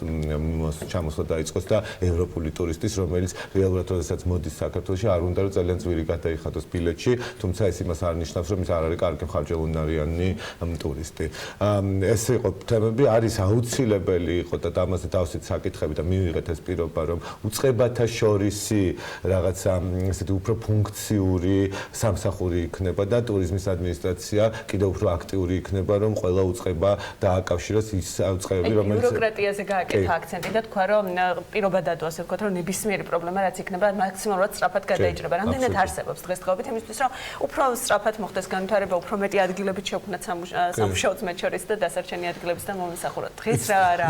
G: ჩამოსვლა დაიწყოს და ევროპული ტურისტის, რომელიც რეალურად როდესაც მოდის საქართველოში, არ უნდა რომ ძალიან ძვირი გადაიხადოს ბილეთში, თუმცა ეს იმას არ ნიშნავს, რომ ის არ არის კარგი მხარჯელუნარიანი ტურისტი. ეს იყო თემები, არის აუცილებელი იყო და ამაზე დავსვით საკითხები და მივიღეთ ეს პირობა, რომ უწყებათა შორისი რაღაცა ესეთი უფრო ფუნქციური სამსახური იქნება და ტურიზმის ადმინისტრაცია კიდევ უფრო აქტიური იქნება, რომ ყველა უწყება დააკავშიროს ის უწყებები, რომელიც
E: ბიუროკრატიაზე გააკეთა აქცენტი და თქვა, რომ პირობა დადო, ასე ვთქვათ, რომ ნებისმიერი პრობლემა რაც იქნება, მაქსიმალურად სწრაფად გადაიჭრება. რამდენად არსებობს დღესდღეობით იმისთვის, რომ უფრო სწრაფად მოხდეს განვითარება, უფრო მეტი ადგილებით შევქმნათ სამუშაოც მათ შორის და დასარჩენი ადგილების და მომისახუროთ. დღეს რა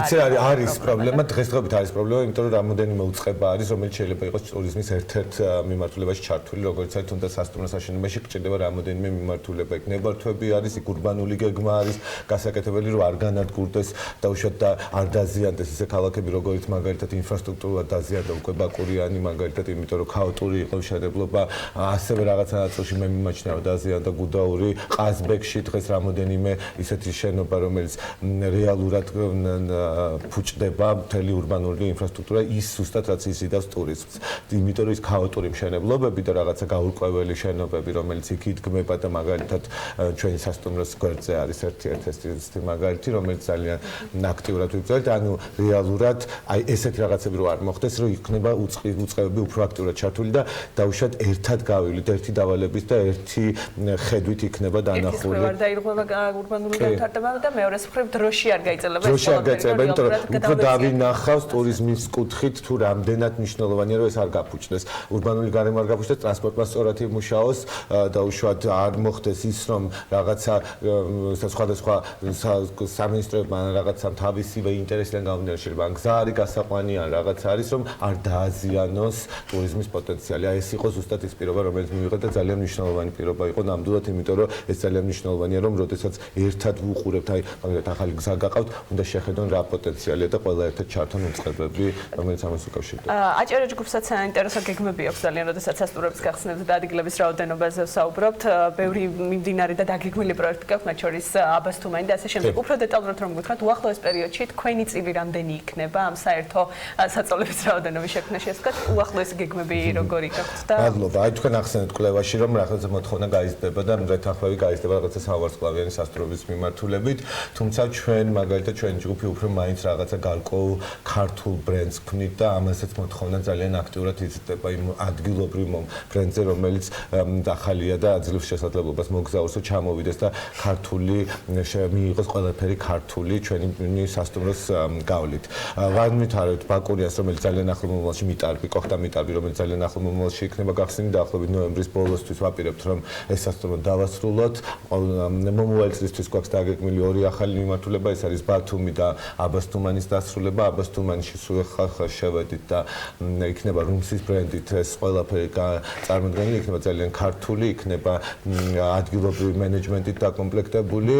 G: არის პრობლემა, დღესდღეობით არის პრობლემა, იმიტომ რომ რამოდენიმე უწყება არის, რომელიც შეიძლება იყოს ტურიზმის ერთ-ერთ მიმართულებაში ჩართული, როგორც არის თუნდაც სასტუმროს აშენებაში გჭირდება რამოდენიმე მიმართულება. იქ ნებართვები არის, იქ ურბანული გეგმა არის, გასაკეთებელი რომ არ განადგურდეს და უშუალოდ და არ დაზიანდეს ისე ქალაქები, როგორც მაგალითად ინფრასტრუქტურულად დაზიანდა უკვე ბაკურიანი, მაგალითად, იმიტომ რომ ქაოტური იყო მშენებლობა, ასევე რაღაცა ნაწილში მე მიმაჩნია რომ დაზიანდა გუდაური, ყაზბეგში დღეს რამოდენიმე ისეთი შენობა, რომელიც რეალურად ფუჭდება მთელი ურბანული ინფრასტრუქტურა, ის ზუსტად რაც იზიდავს ტურიზმს. იმიტომ რომ ის ქაოტური მშენებლობები და რაღაცა გაურკვეველი შენობები, რომელიც იქ იდგმება და მაგალითად ჩვენი სასტუმროს გვერდზე არის ერთ-ერთი მაგალითი, რომელიც ძალიან აქტიურად ვიბრძოლეთ, ანუ რეალურად აი ესეთი რაღაცები რო არ მოხდეს, რომ იქნება უწყებები უფრო აქტიურად ჩართული და დაუშვათ ერთად გავივლით, ერთი დავალებით და ერთი ხედვით იქნება დანახული.
E: ერთი მხრივ არ დაირღვევა ურბანული განვითარება და მეორე მხრივ დროში არ გაიწელება.
G: დროში არ გაიწელება, იმიტომ რომ უფრო დავინახავს ტურიზმის კუთხით თუ რამდენად მნიშვნელოვანია რომ ეს არ გაფუჭდეს. ურბანული გარემო არ გაფუჭდეს, ტრანსპორტმა სწორად იმუშაოს და უშუალოდ არ მოხდეს ის, რომ რაღაცა სხვადასხვა სამინისტროებმა რაღაცა თავისივე ინტერესიდან გამომდინარე შეიძლება ან გზა არის გასაყვანი ან რაღაც არის, რომ არ დააზიანოს ტურიზმის პოტენციალი. აი ეს იყო ზუსტად ის პირობა, რომელიც მივიღეთ და ძალიან მნიშვნელოვანი პირობა იყო ნამდვილად, იმიტომ რომ ეს ძალიან მნიშვნელოვანია, რომ როდესაც ერთად ვუყურებთ, აი მაგალითად ახალი გზა გაყავთ, უნდა შეხედონ რა პოტენციალია და ყველა ერთად ჩართონ უწყებები, რომელიც ამას უკავშირდება.
E: აჭარა ჯგუფსაც საინტერესო გეგმები აქვს ძალიან, როდესაც სასტუმროების გახსნებს და ადგილების რაოდენობაზე ვსაუბრობთ. ბევრი მიმდინარე და დაგეგმილი პროექტი გაქვთ, მათ შორის აბასთუმანი და ასე შემდეგ. უფრო დეტალურად რომ გითხრათ, უახლოეს პერიოდში თქვენი წილი რამდენი იქნება ამ საერთო საწოლების რაოდენობის შექმნაში, ასე ვთქვათ, უახლოესი გეგმები როგორი გაქვთ და
G: მადლობა. აი თქვენ ახსენეთ კვლევაში, რომ რაღაცა მოთხოვნა გაიზრდება და მრეთახმები გაიზრდება რაღაცა სავარსკვლავიანი სასტუმროების მიმართულებით, თუმცა ჩვენ მაგალითად ჩვენი ჯგუფი უფრო მაინც რაღაცა გარკვეულ ქართულ ბრენდს ქმნით და ამასაც მოთხოვნა ძალიან აქტიურად იზრდება იმ ადგილობრივ ბრენდზე, რომელიც ახალია და აძლევს შესაძლებლობას მოგზაურსო ჩამოვიდეს და ქართული მიიღოს ყველაფერი ქართული ჩვენი სასტუმროს გავლით. ვამვითარებთ ბაკურიანს, რომელიც ძალიან ახლო მომავალში მიტარბი, კოხტა მიტარბი, რომელიც ძალიან ახლო მომავალში იქნება გახსნილი დაახლოებით ნოემბრის ბოლოსთვის ვაპირებთ, რომ ეს სასტუმრო დავასრულოთ. მომავალი წლისთვის გვაქვს დაგეგმილი ორი ახალი მიმართულება, ეს არის ბათუმი და აბასთუმანის დასრულება. აბასთუმანში სულ ხალხ შევედით და იქნება რუმსის ბრენდით ეს ყველაფერი წარმოდგენილი, იქნება ძალიან ქართული, იქნება ადგილობრივი მენეჯმენტით დაკომპლექტებული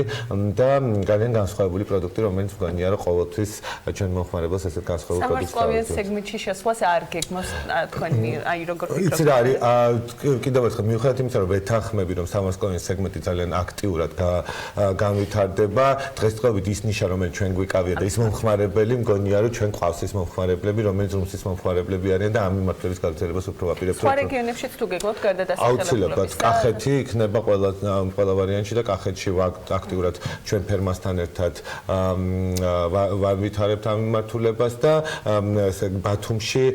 G: და ძალიან განსხვავებული პროდუქტი, რომელიც მგონია რომ ყოველთვის ჩვენ მომხმარებელს ესეთ განსხვავებული პროდუქტი
E: სამართლოვან სეგმენტში შესვლას არ გეგმავს თქვენი აი როგორ ფიქრობთ?
G: იცი რა არის კიდევ ერთხელ მივხვდით იმისა, რომ ვეთანხმები, რომ სამართლოვანი სეგმენტი ძალიან აქტიურად განვითარდება. დღესდღეობით ის ნიშა, რომელიც ჩვენ გვიკავია და ის მომხმარებელი მგონია რომ ჩვენ ყავს ეს მომხმარებლები, რომელიც რუმსის მომხმარებლები არიან და ამ მიმართულების გაგრძელებას უფრო ვაპირებთ.
E: სხვა რეგიონებშიც თუ გეგმავთ გარდა
G: აუცილებლად კახეთი იქნება ყველა ვარიანტში და კახეთში აქტიურად ჩვენ ფერმასთან ერთად ვავითარებთ ამ მიმართულებას და ბათუმში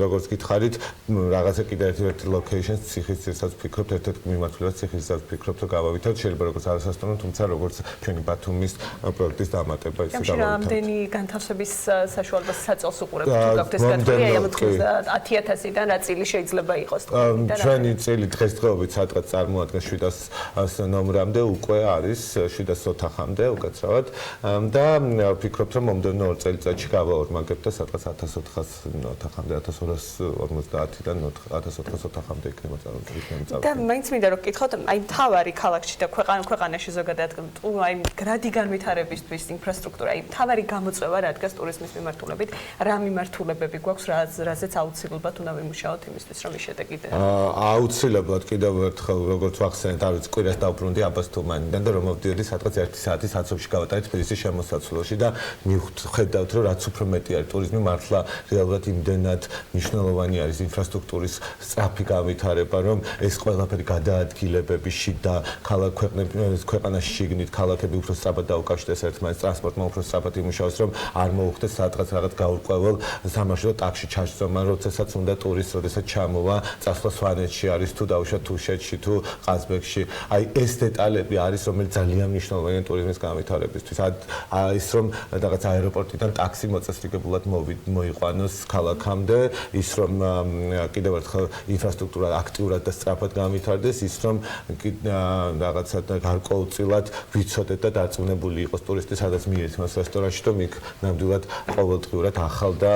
G: როგორც გითხარით რაღაცა კიდევ ერთ ლოკეიშენს ციხისძირსაც ვფიქრობთ, ერთ-ერთ მიმართულებას ციხისძირსაც ვფიქრობთ რომ გავავითაროთ, შეიძლება როგორც არასასტუმრო, თუმცა როგორც ჩვენი ბათუმის პროექტის დამატება ის გავავითაროთ.
E: რამდენი განთავსების საშუალებას საწოლს უყურებთ თუ გაქვთ ეს გათვლილი, აი ამ 10,000-დან რა წილი შეიძლება იყოს?
G: ჩვენი წილი დღესდღეობით სადღაც წარმოადგენს 700 ნომრამდე უკვე არის 700 ოთახამდე უკაცრავად და ვფიქრობთ რომ მომდევნო 2 წელიწადში გავაორმაგებთ და სადღაც 1400 ოთახამდე 1250-დან 1400 ოთახამდე იქნება წარმოდგენილი.
E: და მაინც მინდა რომ გკითხოთ, აი მთავარი ქალაქში და ქვეყანაში ზოგადად თუ აი გრადი განვითარებისთვის, ინფრასტრუქტურა ინფრასტრუქტურა. აი, თავარი გამოწვევა რა დგას ტურიზმის მიმართულებით, რა მიმართულებები გვაქვს, რაზეც აუცილებლად უნდა ვიმუშაოთ იმისთვის, რომ ის შედეგი
G: აუცილებლად კიდევ ერთხელ როგორც ვახსენეთ, არ ვიცი, კვირას დავბრუნდი აბას თუმანიდან და რომ მოვდიოდი სადღაც 1 საათი საცობში გავატარეთ თბილისის შემოსაცვლოში და მივხვდით, რომ რაც უფრო მეტი არის ტურიზმი, მართლა რეალურად იმდენად მნიშვნელოვანი არის ინფრასტრუქტურის სწრაფი განვითარება, რომ ეს ყველაფერი გადაადგილებები შიდა ქვეყანაში შიგნით ქალაქები უფრო სწრაფად დაუკავშირდეს ერთმანეთს, ტრანსპორტმა უფრო სწრაფად იმუშაოს, რომ არ მოუხდეს სადღაც რაღაც გაურკვეველ სამარშრუტო ტაქსში ჩასწომა, როდესაც უნდა ტურისტს, როდესაც ჩამოვა, წასვლა სვანეთში არის თუ დაუშვათ თუშეთში თუ ყაზბეგში. აი ეს დეტალები არის, რომელიც ძალიან მნიშვნელოვანია ტურიზმის განვითარებისთვის. ის რომ რაღაც აეროპორტიდან ტაქსი მოწესრიგებულად მოიყვანოს ქალაქამდე, ის რომ კიდევ ერთხელ ინფრასტრუქტურა აქტიურად და სწრაფად განვითარდეს, ის რომ რაღაცა გარკვეულწილად ვიცოდეთ და დარწმუნებული იყოს ტურისტი, სადაც მიირთმევს რესტორანში, რომ იქ ნამდვილად ყოველდღიურად ახალ და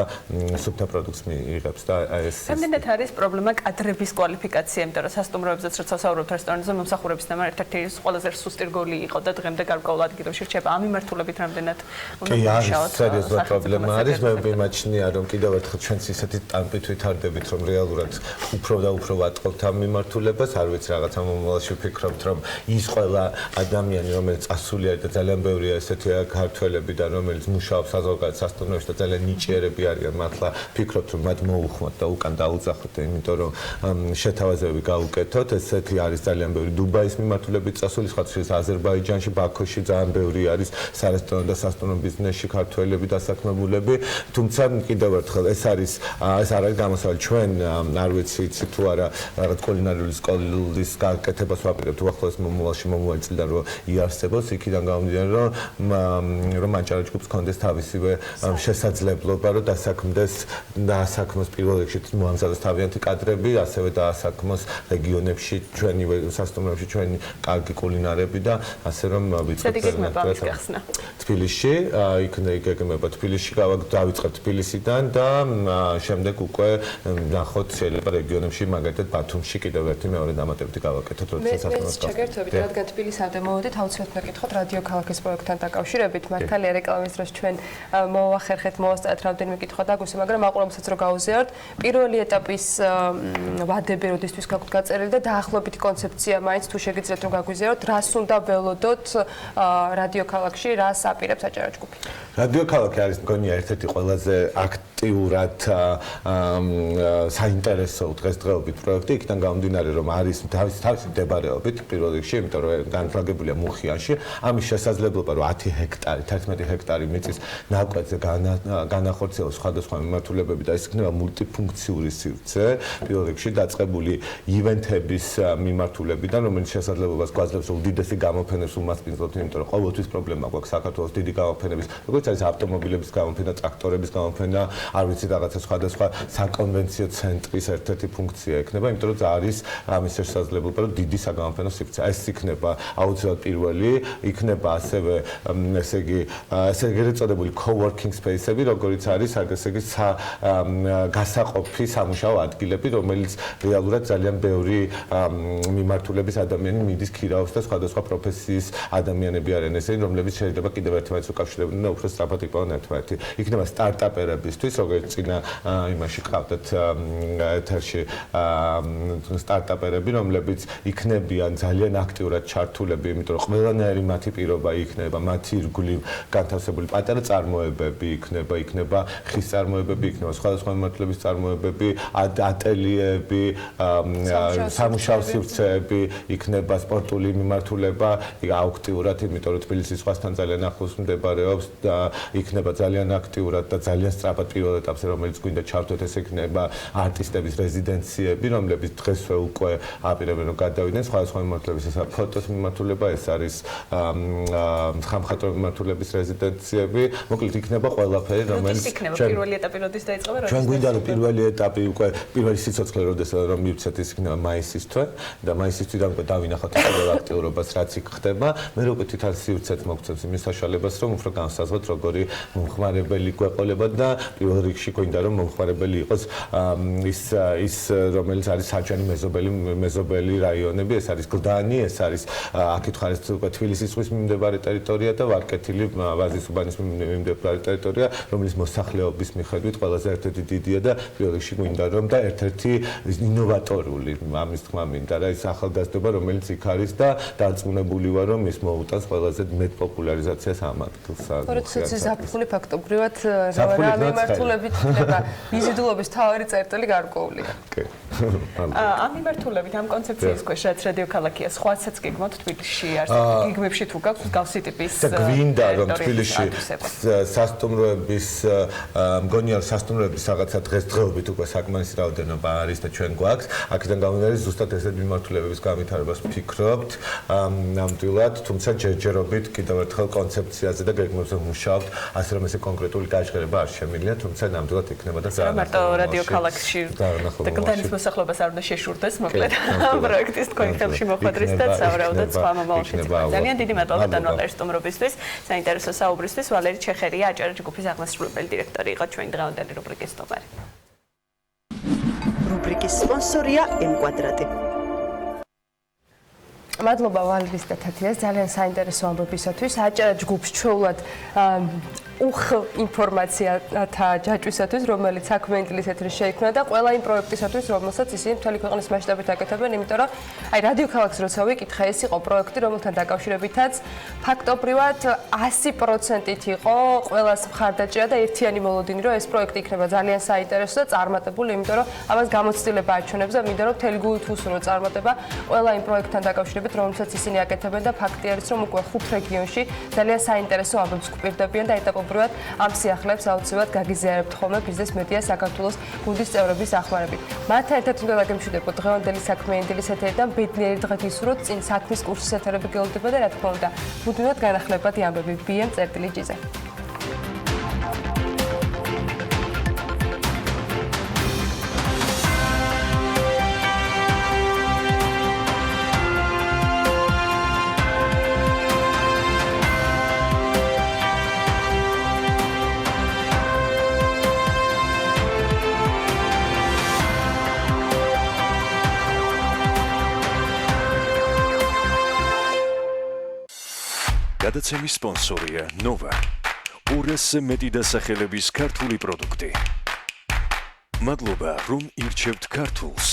G: სუფთა პროდუქტს მიიღებს და ეს
E: რამდენად არის პრობლემა კადრების კვალიფიკაცია, იმიტომ რომ სასტუმროებზეც როცა ვსაუბრობთ რესტორანებზე, მომსახურებისთან ერთ-ერთი ყველაზე სუსტი რგოლი იყო და დღემდე გარკვეულ ადგილებში რჩება. ამ მიმართულებით რამდენად უნდა ვიმუშაოთ?
G: სერიოზული პრობლემა არის. მე მიმაჩნია, რომ კიდევ ერთხელ ჩვენც ისეთი ტამპით ვითარდებით, რომ რეალურად უფრო და უფრო ვატყობთ ამ მიმართულებას. არ ვიცი, რაღაცა მომავალში ვფიქრობთ, რომ ის ყველა ადამიანი, რომელიც წასული არის და ძალიან ბევრია ესეთი ქართველები და რომელიც მუშაობს საზოგადოებრივ სასტუმროებში და ძალიან ნიჭიერები არიან, მართლა ფიქრობთ, რომ მათ მოუხმოთ და უკან დაუძახოთ, იმიტომ რომ შეთავაზებები გაუკეთოთ. ესეთი არის ძალიან ბევრი დუბაის მიმართულებით წასული, სხვა აზერბაიჯანში, ბაქოში ძალიან ბევრი არის სარესტორანო და სასტუმრო ბიზნესში ქართველები დასაქმებულები. თუმცა კიდევ ერთხელ ეს არ არის გამოსავალი. ჩვენ არ ვიცი თუ არა რაღაც კულინარიული სკოლის გაკეთებას ვაპირებთ უახლოეს მომავალში, მომავალი წლიდან რომ იარსებოს, იქიდან გამომდინარე, რომ მანჭარა ჯგუფს კონდეს თავისივე შესაძლებლობა, რომ დასაქმოს პირველ რიგში მოამზადოს თავიანთი კადრები, ასევე დაასაქმოს რეგიონებში, ჩვენი სასტუმროებში, ჩვენი კარგი კულინარები და ასე რომ ვიწყებთ თბილისში, იქნება თბილისში დავიწყებთ თბილისიდან და შემდეგ უკვე ნახოთ შეიძლება რეგიონებში, მაგალითად ბათუმში კიდევ ერთი მეორე დამატებითი გავაკეთოთ, როდესაც
D: მე შეგერთვებით, რადგან თბილისამდე მოვედით, აუცილებლად უნდა გითხოთ რადიო ქალაქის პროექტთან დაკავშირებით. მართალია რეკლამის დროს ჩვენ მოვახერხეთ, მოვასწრეთ რამდენიმე კითხვა დაგუსე, მაგრამ აყურებელსაც რო გავუზიაროთ, პირველი ეტაპის ვადები როდესთვის გაქვთ გაწერილი და დაახლოებით კონცეფცია მაინც თუ შეგიძლიათ რომ გაგვიზიაროთ, რას უნდა ველოდოთ რადიო ქალაქში, რას აპირებს აჭარა ჯგუფი.
G: რადიო ქალაქი არის მგონია ერთ-ერთი ყველაზე აქტიურად საინტერესო დღესდღეობით პროექტი, იქიდან გამომდინარე, რომ არის თავისი მდებარეობით პირველ რიგში, იმიტომ რომ განლაგებულია მუხიანში, ამის შესაძლებლობა, რომ 10 ჰექტარი, 11 ჰექტარი მიწის ნაკვეთზე განახორციელოს სხვადასხვა მიმართულებები და ეს იქნება მულტიფუნქციური სივრცე, პირველ რიგში დაწყებული ივენთების მიმართულებიდან, რომელიც შესაძლებლობას გვაძლევს, რომ უდიდესი გამოფენებს უმასპინძლოთ, იმიტომ რომ ყოველთვის პრობლემა გვაქვს საქართველოს დიდი გამოფენების, როგორც არის ავტომობილების გამოფენა, ტრაქტორების გამოფენა, არ ვიცი რაღაცა სხვადასხვა საკონვენციო ცენტრის ერთ-ერთი ფუნქცია ექნება, იმიტომ რომ არის ამის შესაძლებლობა, რომ დიდი საგამოფენო სივრცე. ეს იქნება აუცილებლად პირველი, იქნება ასევე ესე იგი ეწოდებული co-working space-ები, როგორც არის ესე იგი გასაყოფი სამუშაო ადგილები, რომელიც რეალურად ძალიან ბევრი მიმართულების ადამიანი მიდის ქირაობს და სხვადასხვა პროფესიის ადამიანები არიან ესენი, რომლებიც შეიძლება კიდევ ერთმანეთს უკავშირდებოდნენ და უფრო სწრაფად იპოვონ ერთმანეთი. იქნება სტარტაპერებისთვის, როგორც წინა იმაში ყავდათ ეთერში სტარტაპერები, რომლებიც იქნებიან ძალიან აქტიურად ჩართულები, იმიტომ რომ ყველანაირი მათი პირობა იქნება, მათი ირგვლივ განთავსებული პატარა წარმოებები იქნება ხის წარმოებები, იქნება სხვადასხვა მიმართულების წარმოებები, ატელიეები, სამუშაო სივრცეები, იქნება სპორტული მიმართულება, აქტიურად, იმიტომ რომ თბილისის ზღვასთან ძალიან ახლოს მდებარეობს და იქნება ძალიან აქტიურად და ძალიან სწრაფად პირველ ეტაპზე, რომელიც გვინდა ჩავთვეთ, ეს იქნება არტისტების რეზიდენციები, რომლებიც დღესვე უკვე აპირებენ რომ გადავიდნენ სხვადასხვა მიმართულების, ეს არის ფოტოს მიმართულება, ეს არის ხამხატვრო მიმართულების რეზიდენციები, მოკლედ იქნება ყველაფერი, რომელიც
E: პირველი ეტაპი როდის დაიწყება?
G: ჩვენ გვინდა რომ პირველი ეტაპი უკვე პირველი სიცოცხლე როდესაც რომ მივცეთ, ის იქნება მაისის თვე და მაისის თვიდან უკვე დავინახოთ ყველა აქტიურობას, რაც იქ ხდება. მე უკვე თვითონ სივრცეც მოგცემს იმის საშუალებას, რომ უფრო განსაზღვროთ, როგორი მომხმარებელი გვეყოლება და პირველ პირველ რიგში გვინდა რომ მომხმარებელი იყოს ის რომელიც არის საჯანი მეზობელი რაიონები, ეს არის გლდანი, ეს არის აქეთ ხარეს თბილისის ზღვის მიმდებარე ტერიტორია და ვარკეთილი ვაზის უბანის მიმდებარე ტერიტორია, რომელიც მოსახლეობის მიხედვით ყველაზე ერთ-ერთი დიდია და პირველ რიგში გვინდა რომ და ერთ-ერთი ინოვატორული ამის თქმა მინდა რა ის ახალგაზრდობა რომელიც იქ არის და დარწმუნებული ვარ რომ ის მოუტანს ყველაზე მეტ პოპულარიზაციას ამ ადგილს.
D: როდესაც ზაფხული ფაქტობრივად რა მიმართულებით ხდება მიზიდულობის თავი წერტილი გარკვეულია.
G: კი.
E: ამ მიმართულებით ამ კონცეფციის ქვეშ რაც რადიო ქალაქია სხვასაც გიგმოთ თბილისში არსებობს გიგმებში თუ გაქვს მსგავსი ტიპის
G: და გვინდა რომ თბილისში სასტუმროების მგონია რომ სასტუმროების რაღაცა დღესდღეობით უკვე საკმარისი რაოდენობა არის და ჩვენ გვაქვს აქედან გამომდინარე ზუსტად ესეთ მიმართულებების განვითარებას ვფიქრობთ ნამდვილად თუმცა ჯერჯერობით კიდევ ერთხელ კონცეფციაზე და გეგმებზე ვმუშაობთ ასე რომ ესე კონკრეტული გაჟღერება არ შემიძლია თუმცა ნამდვილად იქნება და
E: მარტო რადიო ქალაქში და გლდანის მოსახლეობას არ უნდა შეშურდეს მოკლედ პროექტის თქვენ ხელში მოხვედრის და სავარაუდოდ სხვა მომავალში ძალიან დიდი მადლობა დანვალერ სტუმრობისთვის საინტერესო საუბრისთვის ვალერი ჩეხერია აჭარა ჯგუფის აღმასრულებელი დირექტორი იყო ჩვენი დღევანდელი რუბრიკის სტუმარი.
I: რუბრიკის სპონსორია M-კვადრატი.
D: მადლობა ვალერის და თათიას ძალიან საინტერესო ამბებისათვის. აჭარა ჯგუფს ჩვეულად ინფორმაციათა ჯაჭვისათვის, რომელიც საქმეინტილის ეთერის შეიქმნა და ყველა იმ პროექტისათვის, რომელსაც ისინი მთელი ქვეყნის მასშტაბით აკეთებენ, იმიტომ რომ აი რადიო ქალაქს როცა ვიკითხე, ეს იყო პროექტი, რომელთან დაკავშირებითაც ფაქტობრივად 100%-ით იყო ყველას მხარდაჭერა და ერთიანი მოლოდინი, რომ ეს პროექტი იქნება ძალიან საინტერესო და წარმატებული, იმიტომ რომ ამას გამოცდილება აჩვენებს და მინდა რომ მთელი გულით უსურო წარმატება ყველა იმ პროექტთან დაკავშირებით, რომელსაც ისინი აკეთებენ და ფაქტი არის, რომ უკვე 5 რეგიონში ძალიან საინტერესო ამბებს გვპირდებიან და ეტაპობრივად ამ სიახლეებს აუცილებლად გაგიზიარებთ ხოლმე ბიზნეს მედია საქართველოს გუნდის წევრების ახმარებით. მათთან ერთად უნდა დაგემშვიდობოთ დღევანდელი საქმეინტილის ეთერიდან ბედნიერი დღე გისურვოთ წინ საქმის კურსის ეთერები გელოდება და რა თქმა უნდა მუდმივად განახლებადი ამბები BM-წერტილი-G-ზე.
A: გადაცემის სპონსორია Nova. 200-ზე მეტი დასახელების ქართული პროდუქტი. მადლობა, რომ ირჩევთ ქართულს.